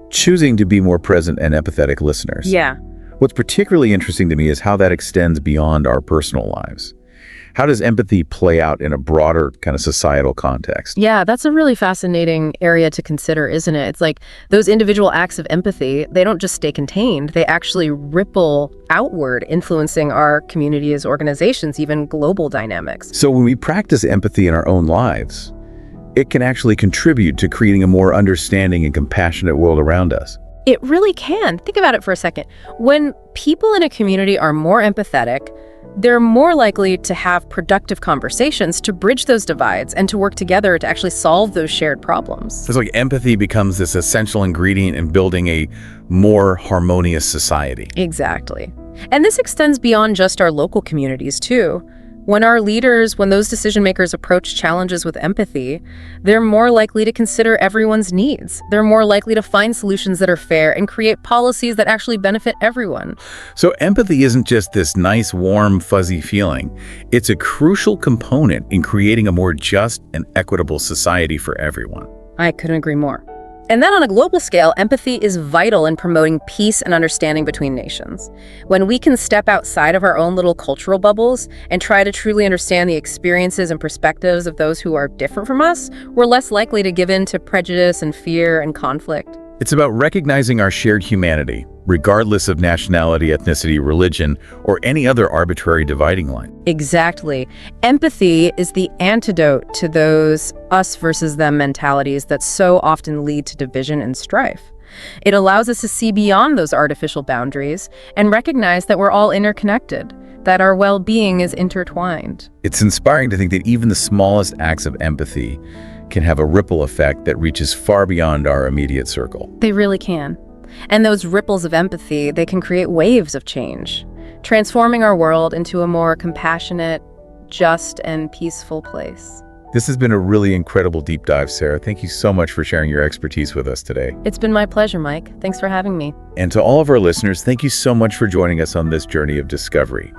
choosing to be more present and empathetic listeners. Yeah. What's particularly interesting to me is how that extends beyond our personal lives. How does empathy play out in a broader kind of societal context? Yeah, that's a really fascinating area to consider, isn't it? It's like those individual acts of empathy, they don't just stay contained, they actually ripple outward, influencing our communities, organizations, even global dynamics. So when we practice empathy in our own lives, it can actually contribute to creating a more understanding and compassionate world around us. It really can. Think about it for a second. When people in a community are more empathetic, they're more likely to have productive conversations to bridge those divides and to work together to actually solve those shared problems. It's like empathy becomes this essential ingredient in building a more harmonious society. Exactly. And this extends beyond just our local communities, too. When those decision makers approach challenges with empathy, they're more likely to consider everyone's needs. They're more likely to find solutions that are fair and create policies that actually benefit everyone. So empathy isn't just this nice, warm, fuzzy feeling. It's a crucial component in creating a more just and equitable society for everyone. I couldn't agree more. And then on a global scale, empathy is vital in promoting peace and understanding between nations. When we can step outside of our own little cultural bubbles and try to truly understand the experiences and perspectives of those who are different from us, we're less likely to give in to prejudice and fear and conflict. It's about recognizing our shared humanity, regardless of nationality, ethnicity, religion, or any other arbitrary dividing line. Exactly. Empathy is the antidote to those us versus them mentalities that so often lead to division and strife. It allows us to see beyond those artificial boundaries and recognize that we're all interconnected, that our well-being is intertwined. It's inspiring to think that even the smallest acts of empathy can have a ripple effect that reaches far beyond our immediate circle. They really can. And those ripples of empathy, they can create waves of change, transforming our world into a more compassionate, just, and peaceful place. This has been a really incredible deep dive, Sarah. Thank you so much for sharing your expertise with us today. It's been my pleasure, Mike. Thanks for having me. And to all of our listeners, thank you so much for joining us on this journey of discovery.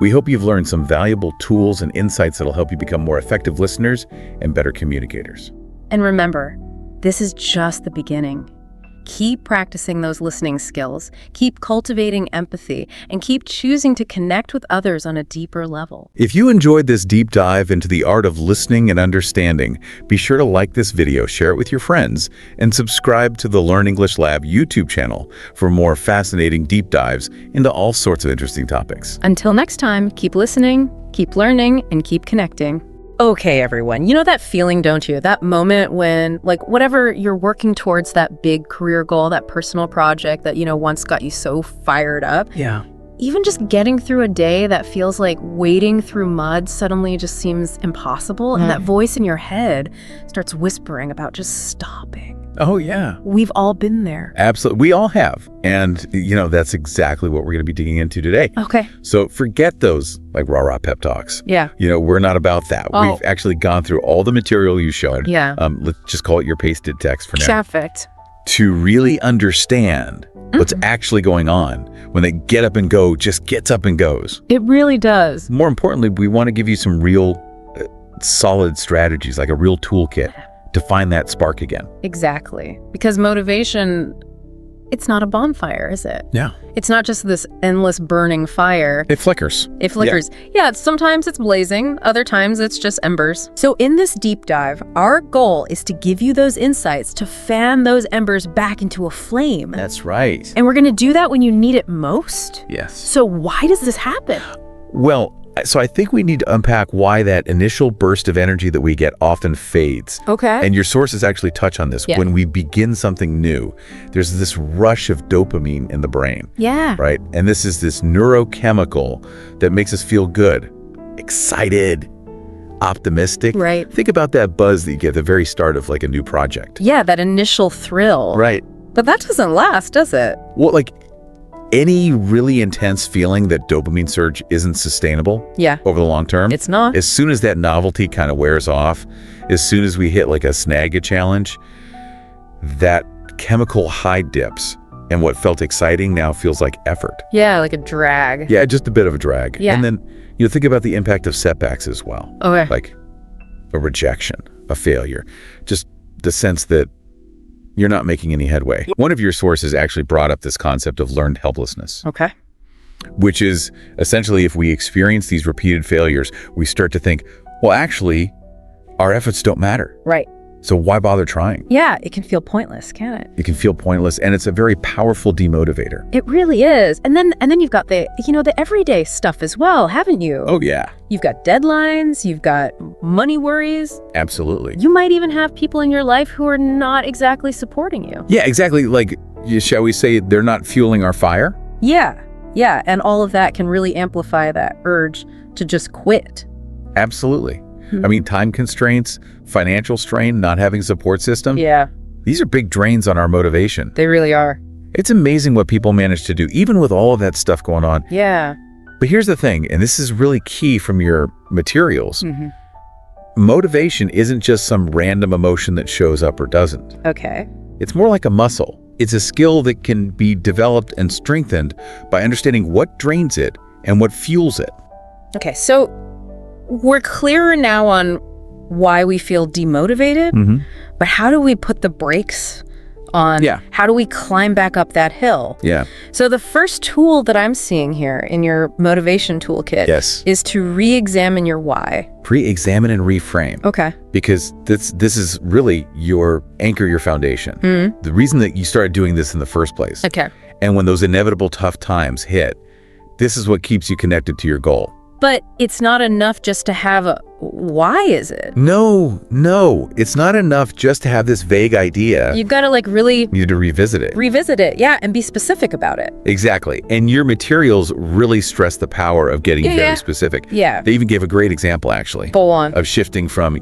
We hope you've learned some valuable tools and insights that'll help you become more effective listeners and better communicators. And remember, this is just the beginning. Keep practicing those listening skills, keep cultivating empathy, and keep choosing to connect with others on a deeper level. If you enjoyed this deep dive into the art of listening and understanding, be sure to like this video, share it with your friends, and subscribe to the Learn English Lab YouTube channel for more fascinating deep dives into all sorts of interesting topics. Until next time, keep listening, keep learning, and keep connecting. Okay, everyone, you know that feeling, don't you? That moment when, like, whatever you're working towards, that big career goal, that personal project that, once got you so fired up. Yeah. Even just getting through a day that feels like wading through mud suddenly just seems impossible. And that voice in your head starts whispering about just stopping. Oh, yeah. We've all been there. Absolutely. We all have. And, that's exactly what we're going to be digging into today. Okay. So forget those, like, rah-rah pep talks. Yeah. We're not about that. Oh. We've actually gone through all the material you showed. Yeah. Let's just call it your pasted text for now. Perfect. To really understand what's actually going on when they get up and go, just gets up and goes. It really does. More importantly, we want to give you some real solid strategies, like a real toolkit to find that spark again. Exactly. Because motivation, it's not a bonfire, is it? Yeah. It's not just this endless burning fire. It flickers. It flickers. Yeah, sometimes it's blazing, other times it's just embers. So in this deep dive, our goal is to give you those insights to fan those embers back into a flame. That's right. And we're going to do that when you need it most? Yes. So why does this happen? Well, so I think we need to unpack why that initial burst of energy that we get often fades. Okay. And your sources actually touch on this. Yeah. When we begin something new, there's this rush of dopamine in the brain. Yeah. Right? And this is this neurochemical that makes us feel good, excited, optimistic. Right. Think about that buzz that you get at the very start of, like, a new project. Yeah, that initial thrill. Right. But that doesn't last, does it? Well, like, any really intense feeling that dopamine surge isn't sustainable Yeah. over the long term. It's not. As soon as that novelty kind of wears off, as soon as we hit like a snag a challenge, that chemical high dips, and what felt exciting now feels like effort. Yeah, like a drag. Yeah, just a bit of a drag. Yeah. And then, think about the impact of setbacks as well. Okay. Like a rejection, a failure, just the sense that you're not making any headway. One of your sources actually brought up this concept of learned helplessness. Okay. Which is essentially, if we experience these repeated failures, we start to think, well, actually, our efforts don't matter. Right. So why bother trying? Yeah, it can feel pointless, can't it? It can feel pointless, and it's a very powerful demotivator. It really is. And then you've got the everyday stuff as well, haven't you? Oh, yeah. You've got deadlines, you've got money worries. Absolutely. You might even have people in your life who are not exactly supporting you. Yeah, exactly. Like, shall we say they're not fueling our fire? Yeah. Yeah, and all of that can really amplify that urge to just quit. Absolutely. I mean, time constraints, financial strain, not having a support system. Yeah, These are big drains on our motivation. they really are. It's amazing what people manage to do, even with all of that stuff going on. Yeah. But here's the thing, and this is really key from your materials. Motivation isn't just some random emotion that shows up or doesn't. Okay. It's more like a muscle. It's a skill that can be developed and strengthened by understanding what drains it and what fuels it. Okay, so we're clearer now on why we feel demotivated, but how do we put the brakes on Yeah. how do we climb back up that hill. Yeah. So the first tool that I'm seeing here in your motivation toolkit Yes. is to re-examine your why. Pre-examine and reframe. Okay. Because this is really your anchor, your foundation. The reason that you started doing this in the first place. Okay. And when those inevitable tough times hit, this is what keeps you connected to your goal. But it's not enough just to have a why, is it? No. It's not enough just to have this vague idea. You've got to like really You need to revisit it. revisit it, yeah, and be specific about it. Exactly. And your materials really stress the power of getting very specific. Yeah. They even gave a great example, actually, Full on. of shifting from,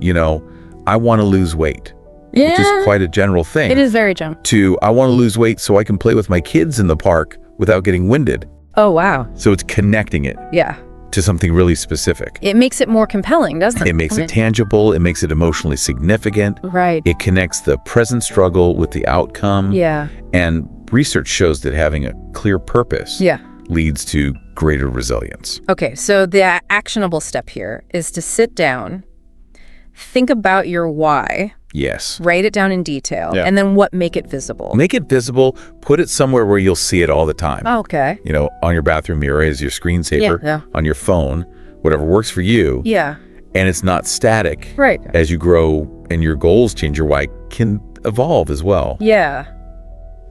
I want to lose weight, Yeah. which is quite a general thing, It is very general. to I want to lose weight so I can play with my kids in the park without getting winded. Oh, wow. So it's connecting it Yeah. to something really specific. It makes it more compelling, doesn't it? It makes it tangible. It makes it emotionally significant. Right. It connects the present struggle with the outcome. Yeah. And research shows that having a clear purpose Yeah. leads to greater resilience. Okay, so the actionable step here is to sit down, think about your why, Yes. write it down in detail, Yeah. and then make it visible. Make it visible. Put it somewhere where you'll see it all the time. Okay. On your bathroom mirror as your screensaver, Yeah. on your phone, whatever works for you. Yeah. And it's not static. Right. As you grow and your goals change, your why can evolve as well. Yeah.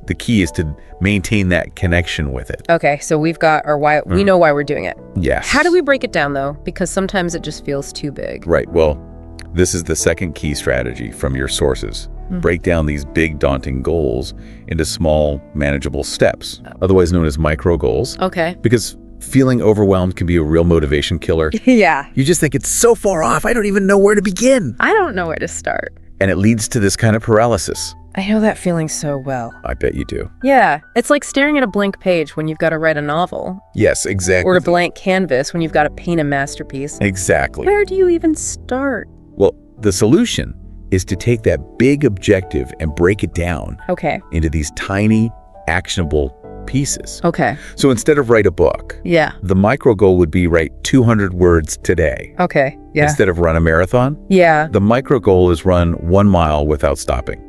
The key is to maintain that connection with it. Okay, so we've got our why. We know why we're doing it. Yes. How do we break it down, though? Because sometimes it just feels too big. Right. Well, this is the second key strategy from your sources. Break down these big, daunting goals into small, manageable steps, otherwise known as micro goals. Okay. Because feeling overwhelmed can be a real motivation killer. Yeah. You just think it's so far off, I don't even know where to begin. I don't know where to start. And it leads to this kind of paralysis. I know that feeling so well. I bet you do. Yeah, it's like staring at a blank page when you've got to write a novel, Yes, exactly. or a blank canvas when you've got to paint a masterpiece. Exactly. Where do you even start? Well, the solution is to take that big objective and break it down Okay. into these tiny, actionable pieces. Okay. So instead of write a book, Yeah. the micro goal would be write 200 words today. Okay. Yeah. Instead of run a marathon, Yeah. the micro goal is run 1 mile without stopping.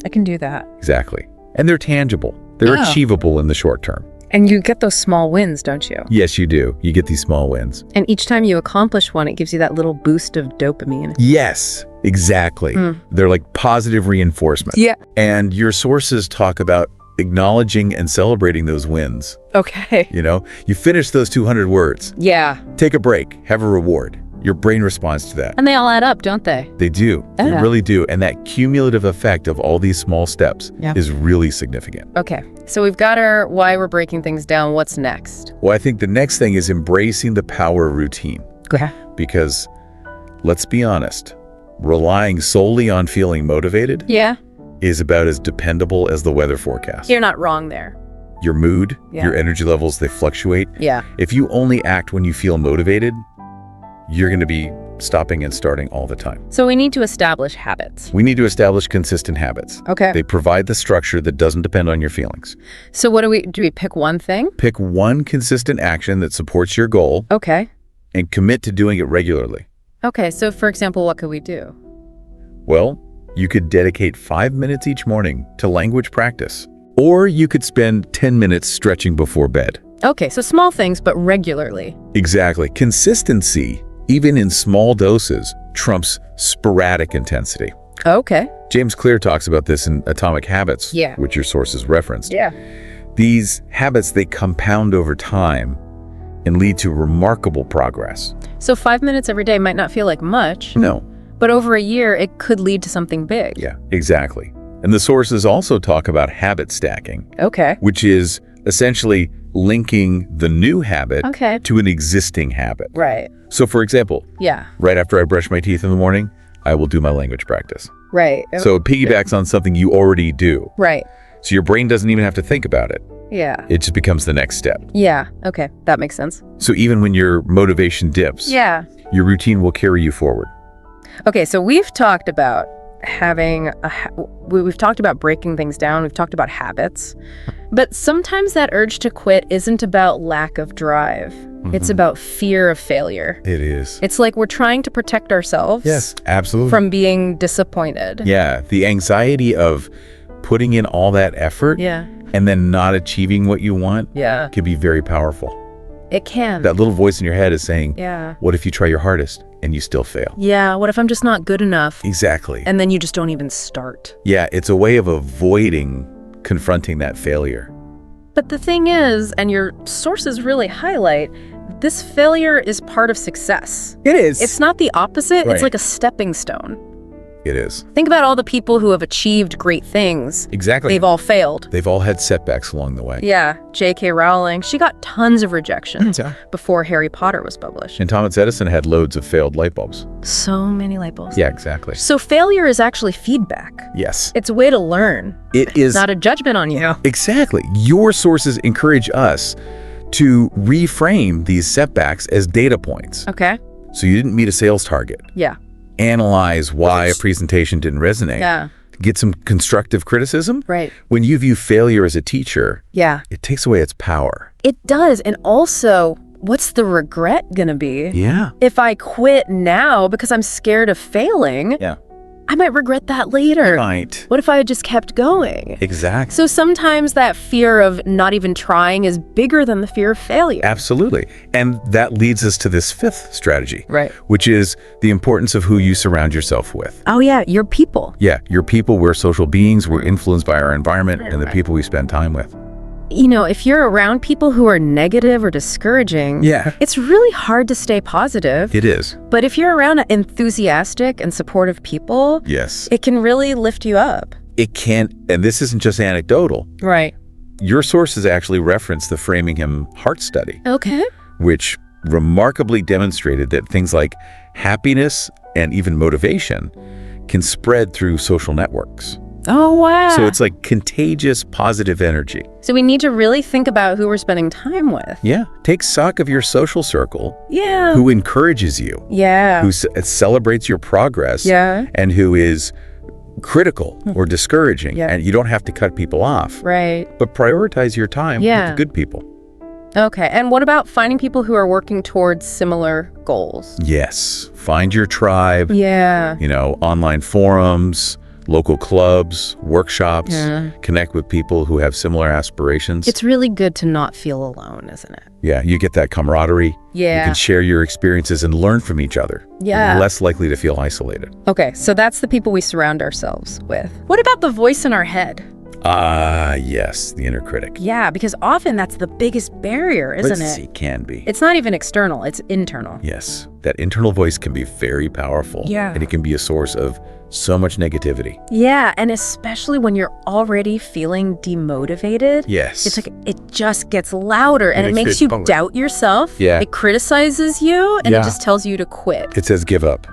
I can do that. Exactly. And they're tangible. They're Oh. achievable in the short term. And you get those small wins, don't you? Yes, you do. You get these small wins. And each time you accomplish one, it gives you that little boost of dopamine. Yes, exactly. They're like positive reinforcement. Yeah. And your sources talk about acknowledging and celebrating those wins. Okay. You finish those 200 words, Yeah. take a break, have a reward. Your brain responds to that. And they all add up, don't they? They do. They Yeah. really do. And that cumulative effect of all these small steps Yeah. is really significant. Okay. So we've got our why we're breaking things down. What's next? Well, I think the next thing is embracing the power of routine. Okay. Because let's be honest, relying solely on feeling motivated Yeah. is about as dependable as the weather forecast. You're not wrong there. Your mood, Yeah. your energy levels, they fluctuate. Yeah. If you only act when you feel motivated, you're going to be stopping and starting all the time. So we need to establish habits. We need to establish consistent habits. Okay. They provide the structure that doesn't depend on your feelings. So what do we pick one thing? Pick one consistent action that supports your goal Okay. and commit to doing it regularly. Okay. So for example, what could we do? Well, you could dedicate 5 minutes each morning to language practice, or you could spend 10 minutes stretching before bed. Okay. So small things, but regularly. Exactly. Consistency, even in small doses, trumps sporadic intensity. Okay. James Clear talks about this in Atomic Habits, Yeah. which your sources referenced. Yeah. These habits, they compound over time and lead to remarkable progress. So 5 minutes every day might not feel like much, No. but over a year, it could lead to something big. Yeah, exactly. And the sources also talk about habit stacking, Okay. which is essentially linking the new habit Okay. to an existing habit. Right. So for example, Yeah. right after I brush my teeth in the morning, I will do my language practice. Right. So it piggybacks on something you already do. Right. So your brain doesn't even have to think about it. Yeah. It just becomes the next step. Yeah. Okay. That makes sense. So even when your motivation dips, Yeah. your routine will carry you forward. Okay. So we've talked about we've talked about breaking things down. We've talked about habits, but sometimes that urge to quit isn't about lack of drive. It's about fear of failure. It is. It's like we're trying to protect ourselves Yes, absolutely. from being disappointed. Yeah, the anxiety of putting in all that effort Yeah. and then not achieving what you want Yeah. can be very powerful. It can. That little voice in your head is saying, Yeah. what if you try your hardest and you still fail? Yeah. What if I'm just not good enough? Exactly. And then you just don't even start. Yeah, it's a way of avoiding confronting that failure. But the thing is, and your sources really highlight, this failure is part of success. It is. It's not the opposite. Right. It's like a stepping stone. It is. Think about all the people who have achieved great things. Exactly. They've all failed. They've all had setbacks along the way. Yeah. J.K. Rowling, she got tons of rejections Yeah. before Harry Potter was published. And Thomas Edison had loads of failed light bulbs. So many light bulbs. Yeah, exactly. So failure is actually feedback. Yes. It's a way to learn. It is. Not a judgment on you. Exactly. Your sources encourage us to reframe these setbacks as data points. Okay. So you didn't meet a sales target. Yeah. Analyze why a presentation didn't resonate. Yeah. Get some constructive criticism. Right. When you view failure as a teacher, Yeah. it takes away its power. It does. And also, what's the regret gonna be? Yeah. If I quit now because I'm scared of failing, Yeah. I might regret that later. Right. What if I had just kept going? Exactly. So sometimes that fear of not even trying is bigger than the fear of failure. Absolutely. And that leads us to this fifth strategy, Right. which is the importance of who you surround yourself with. Oh yeah, your people. Yeah, your people, we're social beings, we're influenced by our environment and the people we spend time with. You know, if you're around people who are negative or discouraging, Yeah. it's really hard to stay positive. It is. But if you're around enthusiastic and supportive people, Yes. it can really lift you up. It can't, and this isn't just anecdotal. Right. Your sources actually reference the Framingham Heart Study, Okay. which remarkably demonstrated that things like happiness and even motivation can spread through social networks. Oh, wow. So it's like contagious positive energy. So we need to really think about who we're spending time with. Yeah. Take stock of your social circle, Yeah. who encourages you, Yeah. who celebrates your progress, Yeah. and who is critical or discouraging. Yeah. And you don't have to cut people off, Right. but prioritize your time Yeah. with the good people. Okay. And what about finding people who are working towards similar goals? Yes. Find your tribe, Yeah. online forums, local clubs, workshops, Yeah. connect with people who have similar aspirations. It's really good to not feel alone, isn't it? Yeah, you get that camaraderie. You Yeah. can share your experiences and learn from each other. Yeah. You're less likely to feel isolated. Okay, so that's the people we surround ourselves with. What about the voice in our head? Ah, yes, the inner critic. Yeah, because often that's the biggest barrier, isn't Let's it? see, can be. It's not even external, it's internal. Yes, that internal voice can be very powerful. Yeah. And it can be a source of so much negativity. Yeah, and especially when you're already feeling demotivated. Yes. It's like it just gets louder and it makes you you doubt yourself. Yeah. It criticizes you and Yeah. it just tells you to quit. It says give up.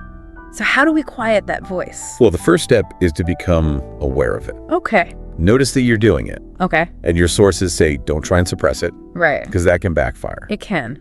So how do we quiet that voice? Well, the first step is to become aware of it. Okay. Notice that you're doing it. Okay. And your sources say don't try and suppress it Right. because that can backfire. It can.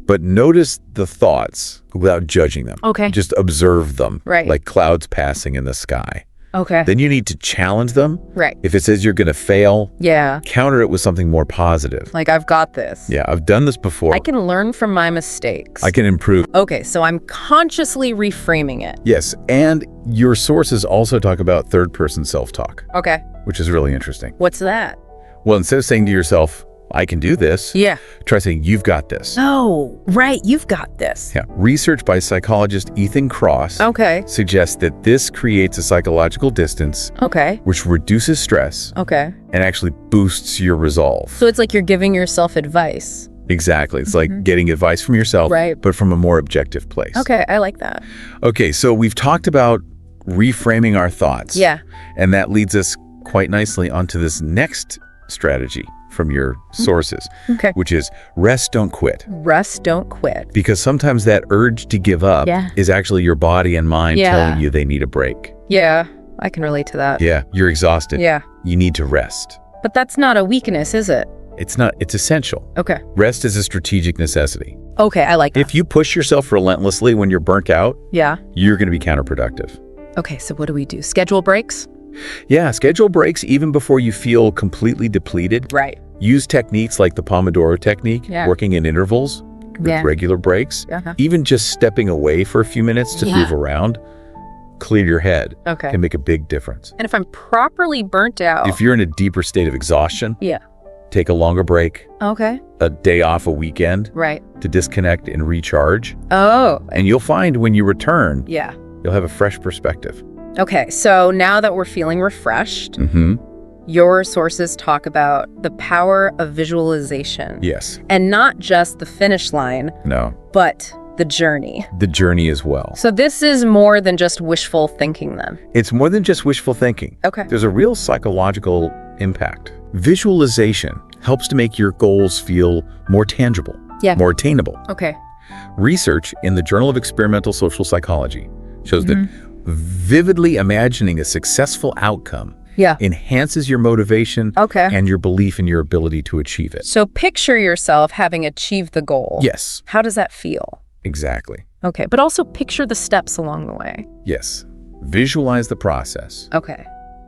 But notice the thoughts without judging them. Okay. Just observe them. Right. Like clouds passing in the sky. Okay. Then you need to challenge them. Right. If it says you're going to fail, Yeah. counter it with something more positive. Like I've got this. Yeah, I've done this before. I can learn from my mistakes. I can improve. Okay, so I'm consciously reframing it. Yes, and your sources also talk about third-person self-talk, Okay. which is really interesting. What's that? Well, instead of saying to yourself, I can do this, Yeah. try saying, you've got this. Oh, right. You've got this. Yeah. Research by psychologist Ethan Kross Okay. suggests that this creates a psychological distance Okay. which reduces stress Okay. and actually boosts your resolve. So it's like you're giving yourself advice. Exactly. It's like getting advice from yourself, Right. but from a more objective place. Okay, I like that. Okay, so we've talked about reframing our thoughts. Yeah. And that leads us quite nicely onto this next strategy from your sources, Okay. which is rest, don't quit. Rest, don't quit. Because sometimes that urge to give up Yeah. is actually your body and mind Yeah. telling you they need a break. Yeah, I can relate to that. Yeah, you're exhausted. Yeah. You need to rest. But that's not a weakness, is it? It's not, it's essential. Okay. Rest is a strategic necessity. Okay, I like that. If you push yourself relentlessly when you're burnt out, Yeah. you're going to be counterproductive. Okay, so what do we do? Schedule breaks? Yeah, schedule breaks even before you feel completely depleted. Right. Use techniques like the Pomodoro technique, Yeah. working in intervals with Yeah. regular breaks, Uh-huh. even just stepping away for a few minutes to Yeah. move around. clear your head Okay. can make a big difference. And if I'm properly burnt out. If you're in a deeper state of exhaustion, Yeah. take a longer break, Okay. a day off a weekend Right. to disconnect and recharge. Oh, And you'll find when you return, yeah. you'll have a fresh perspective. Okay. So now that we're feeling refreshed, Mm-hmm. your sources talk about the power of visualization. Yes. And not just the finish line, No. but the journey. The journey as well. So this is more than just wishful thinking then. It's more than just wishful thinking. Okay. There's a real psychological impact. Visualization helps to make your goals feel more tangible, Yeah. more attainable. Okay. Research in the Journal of Experimental Social Psychology shows that Mm-hmm. vividly imagining a successful outcome Yeah. enhances your motivation Okay. and your belief in your ability to achieve it. So picture yourself having achieved the goal. Yes, How does that feel? exactly. Okay. But also picture the steps along the way. Yes. Visualize the process. Okay.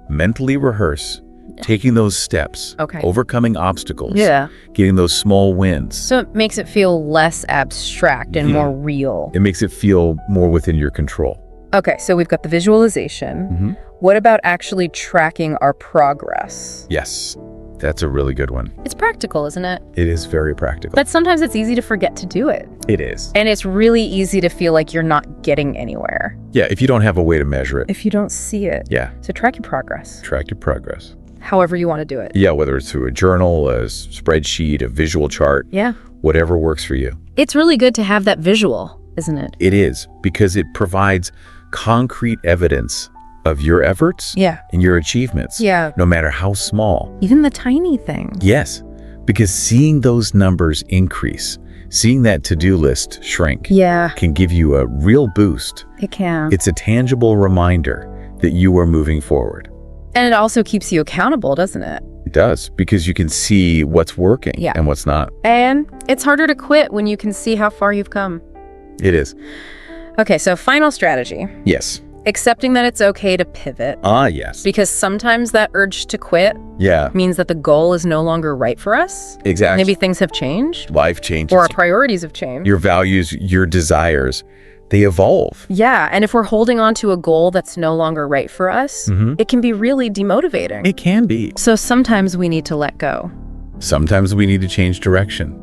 Mentally rehearse taking those steps, Okay. overcoming obstacles, Yeah. getting those small wins. So it makes it feel less abstract and Yeah. more real. It makes it feel more within your control. Okay, so we've got the visualization. Mhm. What about actually tracking our progress? Yes, that's a really good one. It's practical, isn't it? It is very practical. But sometimes it's easy to forget to do it. It is. And it's really easy to feel like you're not getting anywhere Yeah, if you don't have a way to measure it. if you don't see it. Yeah, So track your progress, track your progress. however you want to do it. Yeah, whether it's through a journal, a spreadsheet, a visual chart, Yeah. whatever works for you. It's really good to have that visual, isn't it? It is, because it provides concrete evidence of your efforts Yeah. and your achievements, Yeah. no matter how small. Even the tiny things. Yes, because seeing those numbers increase, seeing that to-do list shrink, Yeah, can give you a real boost. it can. It's a tangible reminder that you are moving forward. And it also keeps you accountable, doesn't it? It does, because you can see what's working Yeah. and what's not. And it's harder to quit when you can see how far you've come. It is. Okay, so final strategy. Yes. Accepting that it's okay to pivot. Yes. Because sometimes that urge to quit Yeah, means that the goal is no longer right for us. exactly. Maybe things have changed Life changes. or our priorities have changed. Your values, your desires, they evolve. Yeah, and if we're holding on to a goal that's no longer right for us, it can be really demotivating. It can be. So sometimes we need to let go. Sometimes we need to change direction.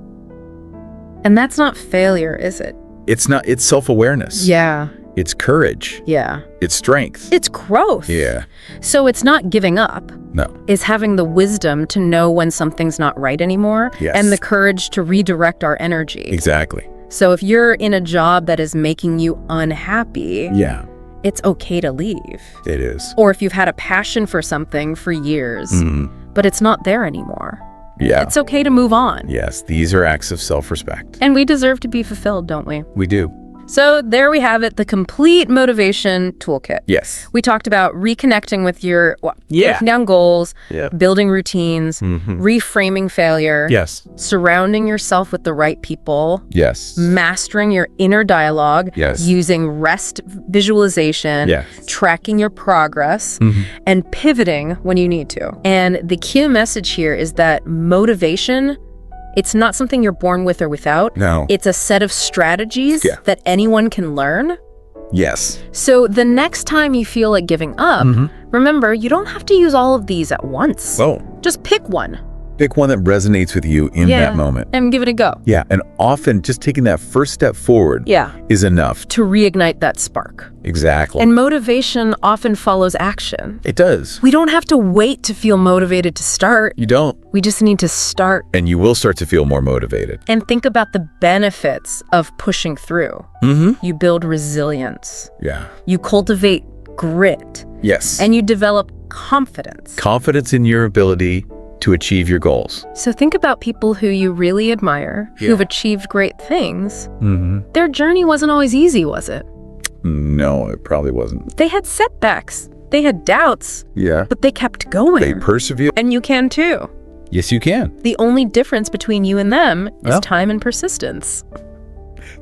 And that's not failure, is it? It's not, it's self-awareness. Yeah. It's courage. Yeah. It's strength. It's growth. Yeah. So it's not giving up. No. Is having the wisdom to know when something's not right anymore. Yes. And the courage to redirect our energy. Exactly. So if you're in a job that is making you unhappy, Yeah, it's okay to leave. it is. Or if you've had a passion for something for years, but it's not there anymore, Yeah. it's okay to move on. Yes, these are acts of self-respect. And we deserve to be fulfilled, don't we? We do. So there we have it, the complete motivation toolkit. Yes. We talked about reconnecting with your, Yeah. breaking down goals, Yeah. building routines, reframing failure, Yes. surrounding yourself with the right people, Yes. mastering your inner dialogue, Yes. using rest visualization, Yes. tracking your progress, and pivoting when you need to. And the key message here is that motivation, it's not something you're born with or without. No. It's a set of strategies Yeah. that anyone can learn. Yes. So the next time you feel like giving up, remember, you don't have to use all of these at once. Oh, Just pick one. pick one that resonates with you in that moment. And give it a go. Yeah, and often just taking that first step forward Yeah. is enough. To reignite that spark. Exactly. And motivation often follows action. it does. We don't have to wait to feel motivated to start. You don't. We just need to start And you will start to feel more motivated. and think about the benefits of pushing through. You build resilience. Yeah. You cultivate grit. Yes. And you develop confidence. confidence in your ability to achieve your goals. So think about people who you really admire, who've achieved great things. Their journey wasn't always easy, was it? No, it probably wasn't. They had setbacks. They had doubts, Yeah. but they kept going. They persevere. And you can too. Yes, you can. The only difference between you and them is Well. time and persistence.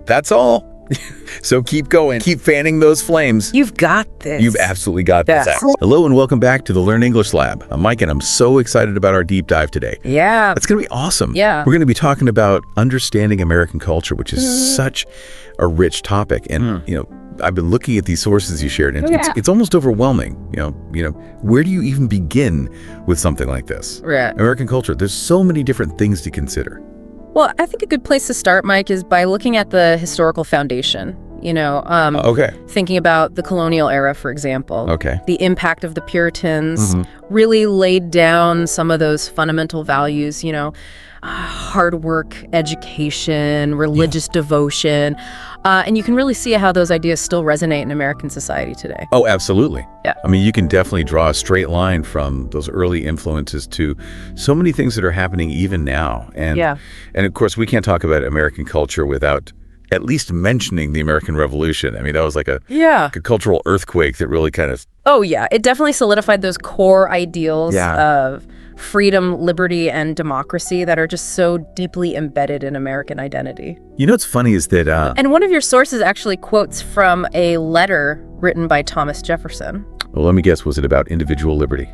That's all. So keep going. Keep fanning those flames. You've got this. You've absolutely got this. Yes. Hello and welcome back to the Learn English Lab. I'm Mike and I'm so excited about our deep dive today. Yeah. It's going to be awesome. Yeah. We're going to be talking about understanding American culture, which is such a rich topic. And, I've been looking at these sources you shared, and it's almost overwhelming. Where do you even begin with something like this? Right. American culture, there's so many different things to consider. Well, I think a good place to start, Mike, is by looking at the historical foundation. Thinking about the colonial era, for example. Okay. The impact of the Puritans really laid down some of those fundamental values, hard work, education, religious devotion. And you can really see how those ideas still resonate in American society today. Oh, absolutely. Yeah. I mean, you can definitely draw a straight line from those early influences to so many things that are happening even now. And of course, we can't talk about American culture without at least mentioning the American Revolution. I mean, that was like a cultural earthquake that really kind of... Oh, yeah. It definitely solidified those core ideals of freedom, liberty, and democracy that are just so deeply embedded in American identity. What's funny is that... And one of your sources actually quotes from a letter written by Thomas Jefferson. Well, let me guess, was it about individual liberty?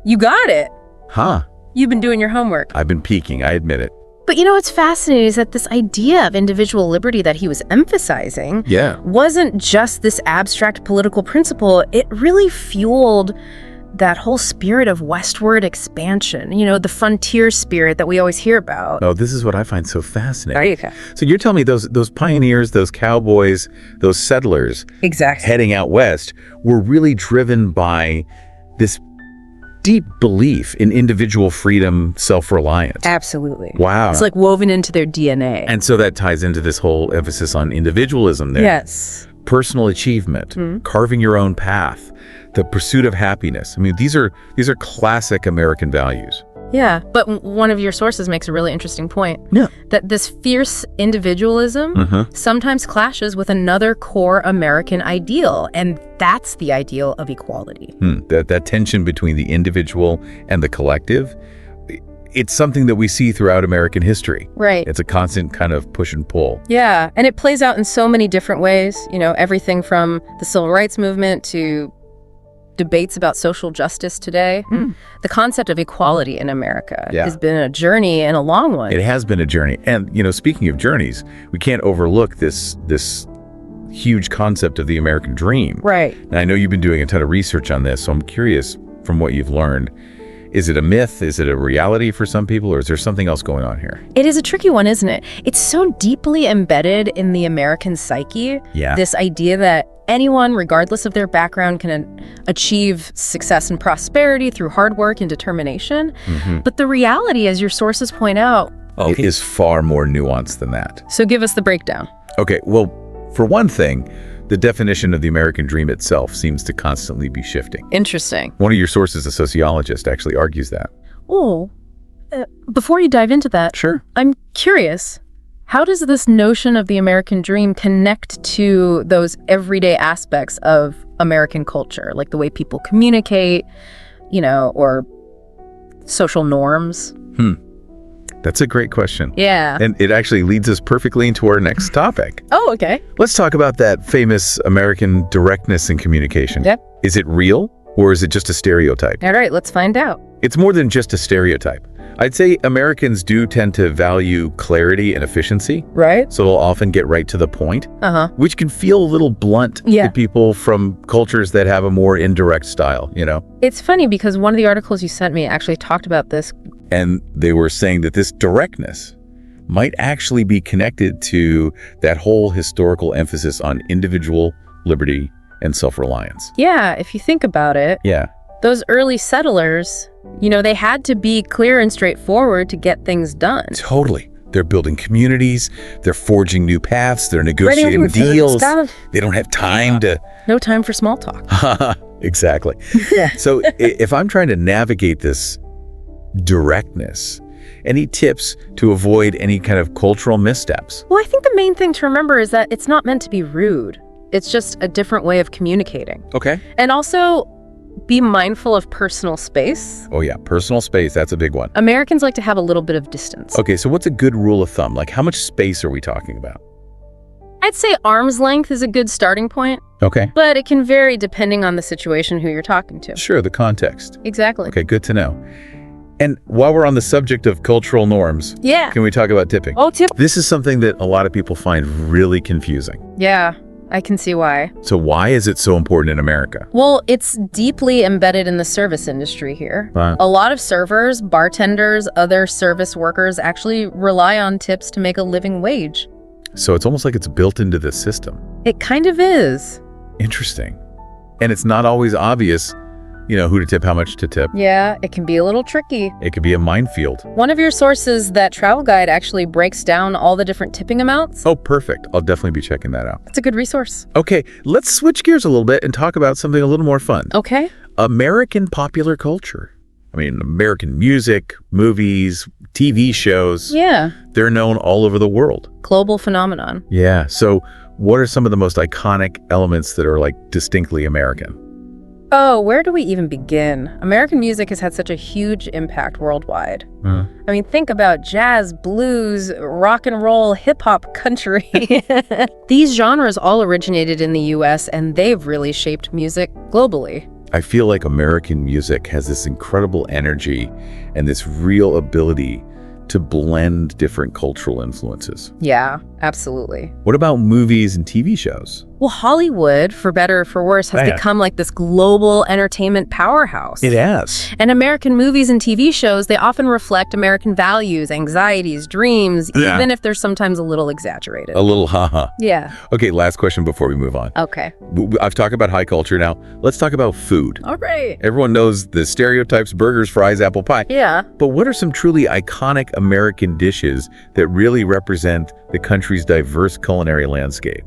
You got it. Huh. You've been doing your homework. I've been peeking, I admit it. But what's fascinating is that this idea of individual liberty that he was emphasizing wasn't just this abstract political principle. It really fueled that whole spirit of westward expansion, the frontier spirit that we always hear about. Oh, this is what I find so fascinating. There you go. So you're telling me those pioneers, those cowboys, those settlers heading out west were really driven by this deep belief in individual freedom, self-reliance. Absolutely. Wow. It's like woven into their DNA. And so that ties into this whole emphasis on individualism there. Yes. Personal achievement, carving your own path, the pursuit of happiness. I mean, these are classic American values. Yeah, but one of your sources makes a really interesting point. Yeah. That this fierce individualism sometimes clashes with another core American ideal, and that's the ideal of equality. That tension between the individual and the collective, it's something that we see throughout American history. Right. It's a constant kind of push and pull. Yeah, and it plays out in so many different ways, everything from the civil rights movement to debates about social justice today. The concept of equality in America has been a journey and a long one. It has been a journey. And, speaking of journeys, we can't overlook this huge concept of the American dream. Right. And I know you've been doing a ton of research on this, so I'm curious from what you've learned. Is it a myth? Is it a reality for some people? Or is there something else going on here? It is a tricky one, isn't it? It's so deeply embedded in the American psyche. Yeah. This idea that anyone, regardless of their background, can achieve success and prosperity through hard work and determination. But the reality, as your sources point out, it is far more nuanced than that. So give us the breakdown. Okay, well, for one thing, the definition of the American dream itself seems to constantly be shifting. Interesting. One of your sources, a sociologist, actually argues that. Oh, before you dive into that, sure. I'm curious. How does this notion of the American dream connect to those everyday aspects of American culture, like the way people communicate, or social norms? That's a great question. Yeah. And it actually leads us perfectly into our next topic. Oh, okay. Let's talk about that famous American directness in communication. Yep. Is it real, or is it just a stereotype? All right, let's find out. It's more than just a stereotype. I'd say Americans do tend to value clarity and efficiency. Right. So they'll often get right to the point, which can feel a little blunt to people from cultures that have a more indirect style, It's funny because one of the articles you sent me actually talked about this. And they were saying that this directness might actually be connected to that whole historical emphasis on individual liberty and self-reliance. Yeah, if you think about it. Yeah. Those early settlers, they had to be clear and straightforward to get things done. Totally. They're building communities, they're forging new paths, they're negotiating deals. They don't have time to... No time for small talk. Exactly. So if I'm trying to navigate this directness, any tips to avoid any kind of cultural missteps? Well, I think the main thing to remember is that it's not meant to be rude. It's just a different way of communicating. Okay. And also, be mindful of personal space. Oh yeah, personal space, that's a big one. Americans like to have a little bit of distance. Okay, so what's a good rule of thumb? Like, how much space are we talking about? I'd say arm's length is a good starting point. Okay. But it can vary depending on the situation, who you're talking to. Sure, the context. Exactly. Okay, good to know. And while we're on the subject of cultural norms, can we talk about tipping? Oh, tip. This is something that a lot of people find really confusing. Yeah. I can see why. So why is it so important in America? Well, it's deeply embedded in the service industry here. Wow. A lot of servers, bartenders, other service workers actually rely on tips to make a living wage. So it's almost like it's built into the system. It kind of is. Interesting. And it's not always obvious, who to tip, how much to tip. Yeah, it can be a little tricky. It could be a minefield. One of your sources, that travel guide, actually breaks down all the different tipping amounts. Oh, perfect. I'll definitely be checking that out. It's a good resource. Okay, let's switch gears a little bit and talk about something a little more fun. Okay. American popular culture. I mean, American music, movies, TV shows. Yeah. They're known all over the world. Global phenomenon. Yeah. So what are some of the most iconic elements that are like distinctly American? Oh, where do we even begin? American music has had such a huge impact worldwide. I mean, think about jazz, blues, rock and roll, hip-hop, country. These genres all originated in the US, and they've really shaped music globally. I feel like American music has this incredible energy and this real ability to blend different cultural influences. Yeah, absolutely. What about movies and TV shows? Well, Hollywood, for better or for worse, has become like this global entertainment powerhouse. It has. And American movies and TV shows, they often reflect American values, anxieties, dreams, even if they're sometimes a little exaggerated. A little haha. Yeah. Okay, last question before we move on. Okay. I've talked about high culture now. Let's talk about food. All right. Everyone knows the stereotypes: burgers, fries, apple pie. Yeah. But what are some truly iconic American dishes that really represent the country's diverse culinary landscape?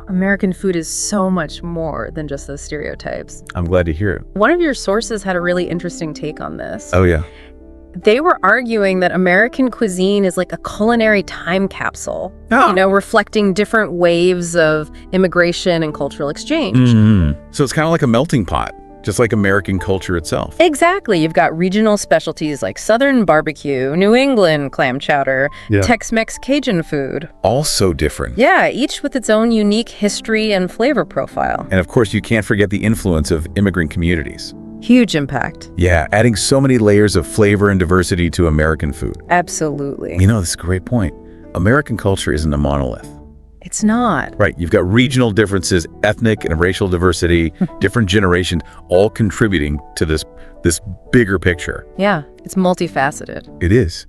American food is so much more than just those stereotypes. I'm glad to hear it. One of your sources had a really interesting take on this. Oh, yeah. They were arguing that American cuisine is like a culinary time capsule, reflecting different waves of immigration and cultural exchange. So it's kind of like a melting pot, just like American culture itself. Exactly. You've got regional specialties like Southern barbecue, New England clam chowder, Tex-Mex Cajun food. All so different. Yeah, each with its own unique history and flavor profile. And of course, you can't forget the influence of immigrant communities. Huge impact. Yeah, adding so many layers of flavor and diversity to American food. Absolutely. This is a great point. American culture isn't a monolith. It's not. Right. You've got regional differences, ethnic and racial diversity, different generations, all contributing to this bigger picture. Yeah, it's multifaceted. It is.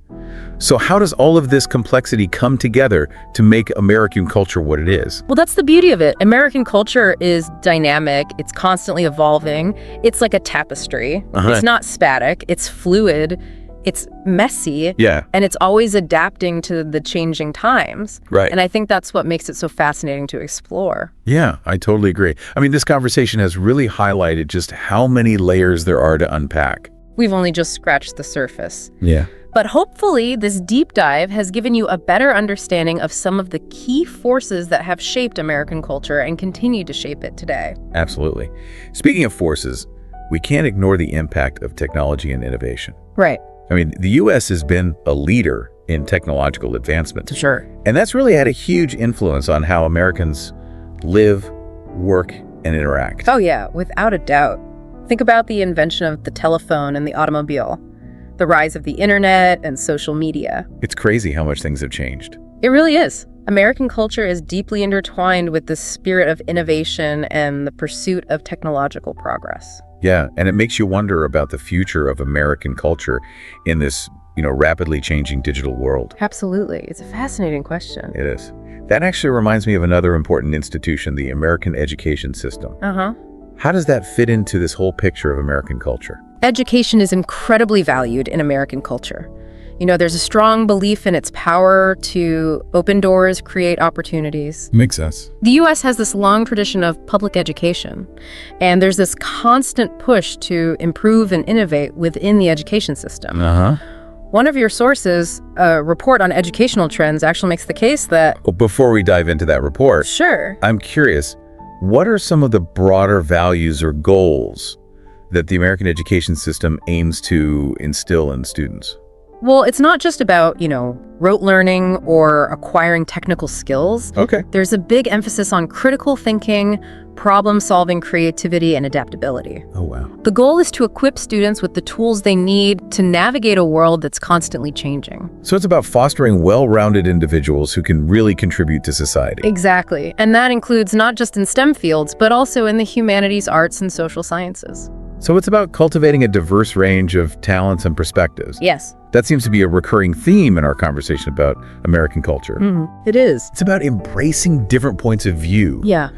So how does all of this complexity come together to make American culture what it is? Well, that's the beauty of it. American culture is dynamic. It's constantly evolving. It's like a tapestry. It's not static. It's fluid. It's messy. Yeah. And it's always adapting to the changing times. Right. And I think that's what makes it so fascinating to explore. Yeah, I totally agree. I mean, this conversation has really highlighted just how many layers there are to unpack. We've only just scratched the surface. Yeah. But hopefully, this deep dive has given you a better understanding of some of the key forces that have shaped American culture and continue to shape it today. Absolutely. Speaking of forces, we can't ignore the impact of technology and innovation. Right. I mean, the U.S. has been a leader in technological advancement. Sure. And that's really had a huge influence on how Americans live, work, and interact. Oh, yeah, without a doubt. Think about the invention of the telephone and the automobile, the rise of the internet and social media. It's crazy how much things have changed. It really is. American culture is deeply intertwined with the spirit of innovation and the pursuit of technological progress. Yeah, and it makes you wonder about the future of American culture in this, rapidly changing digital world. Absolutely. It's a fascinating question. It is. That actually reminds me of another important institution, the American education system. How does that fit into this whole picture of American culture? Education is incredibly valued in American culture. There's a strong belief in its power to open doors, create opportunities. Makes sense. The U.S. has this long tradition of public education, and there's this constant push to improve and innovate within the education system. One of your sources, a report on educational trends, actually makes the case that... Well, before we dive into that report, Sure. I'm curious, what are some of the broader values or goals that the American education system aims to instill in students? Well, it's not just about, rote learning or acquiring technical skills. Okay. There's a big emphasis on critical thinking, problem-solving, creativity, and adaptability. Oh, wow. The goal is to equip students with the tools they need to navigate a world that's constantly changing. So it's about fostering well-rounded individuals who can really contribute to society. Exactly. And that includes not just in STEM fields, but also in the humanities, arts, and social sciences. So it's about cultivating a diverse range of talents and perspectives. Yes. That seems to be a recurring theme in our conversation about American culture. It is. It's about embracing different points of view, Yeah.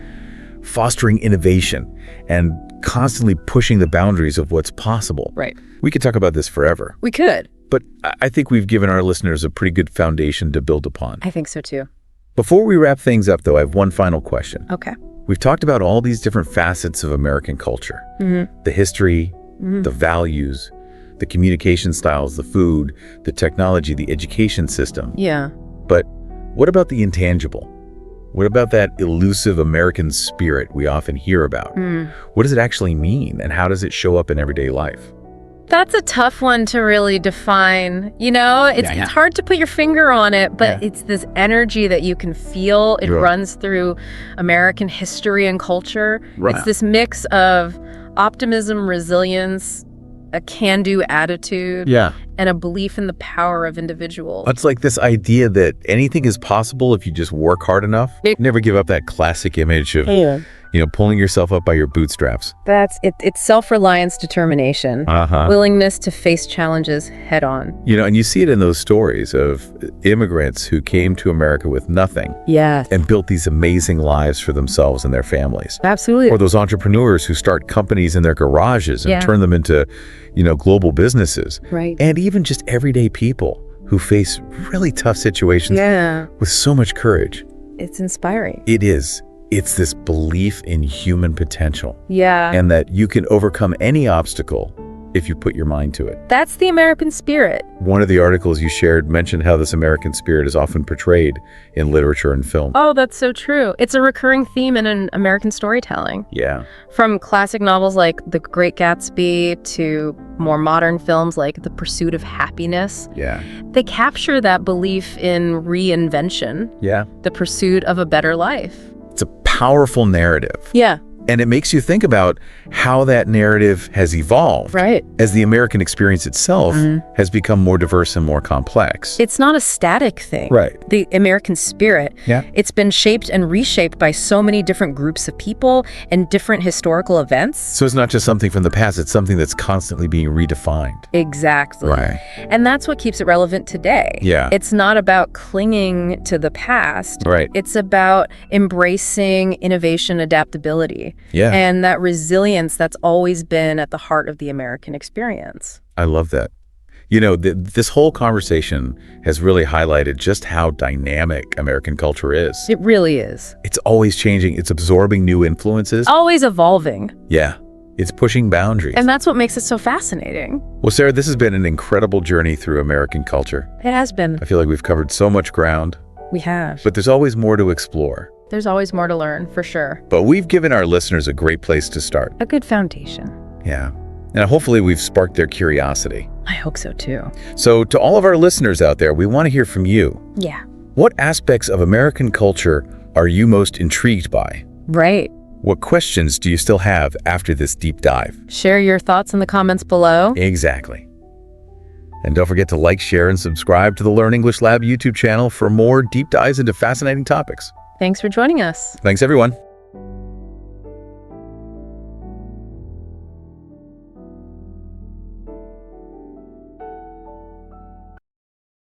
fostering innovation, and constantly pushing the boundaries of what's possible. Right. We could talk about this forever, We could. but I think we've given our listeners a pretty good foundation to build upon. I think so too. Before we wrap things up, though, I have one final question. Okay. We've talked about all these different facets of American culture. The history, the values, the communication styles, the food, the technology, the education system. Yeah. But what about the intangible? What about that elusive American spirit we often hear about? What does it actually mean, and how does it show up in everyday life? That's a tough one to really define. It's hard to put your finger on it, but it's this energy that you can feel. It runs through American history and culture. Right. It's this mix of optimism, resilience, a can-do attitude, and a belief in the power of individuals. It's like this idea that anything is possible if you just work hard enough. Never give up that classic image of, pulling yourself up by your bootstraps. That's it. It's self-reliance, determination, willingness to face challenges head on. And you see it in those stories of immigrants who came to America with nothing Yes. and built these amazing lives for themselves and their families. Absolutely. Or those entrepreneurs who start companies in their garages and turn them into, global businesses. Right. And even just everyday people who face really tough situations with so much courage. It's inspiring. It is. It's this belief in human potential. Yeah. And that you can overcome any obstacle if you put your mind to it. That's the American spirit. One of the articles you shared mentioned how this American spirit is often portrayed in literature and film. Oh, that's so true. It's a recurring theme in American storytelling. Yeah. From classic novels like The Great Gatsby to more modern films like The Pursuit of Happiness. Yeah. They capture that belief in reinvention. Yeah. The pursuit of a better life. It's a powerful narrative. Yeah. And it makes you think about how that narrative has evolved. Right. As the American experience itself has become more diverse and more complex. It's not a static thing. Right. The American spirit, it's been shaped and reshaped by so many different groups of people and different historical events. So it's not just something from the past, it's something that's constantly being redefined. Exactly. Right. And that's what keeps it relevant today. Yeah. It's not about clinging to the past. Right. It's about embracing innovation, adaptability. Yeah. And that resilience that's always been at the heart of the American experience. I love that. This whole conversation has really highlighted just how dynamic American culture is. It really is. It's always changing. It's absorbing new influences. Always evolving. Yeah. It's pushing boundaries. And that's what makes it so fascinating. Well, Sarah, this has been an incredible journey through American culture. It has been. I feel like we've covered so much ground, We have. but there's always more to explore. There's always more to learn, for sure. But we've given our listeners a great place to start. A good foundation. Yeah. And hopefully we've sparked their curiosity. I hope so, too. So to all of our listeners out there, we want to hear from you. Yeah. What aspects of American culture are you most intrigued by? Right. What questions do you still have after this deep dive? Share your thoughts in the comments below. Exactly. And don't forget to like, share, and subscribe to the Learn English Lab YouTube channel for more deep dives into fascinating topics. Thanks for joining us. Thanks, everyone.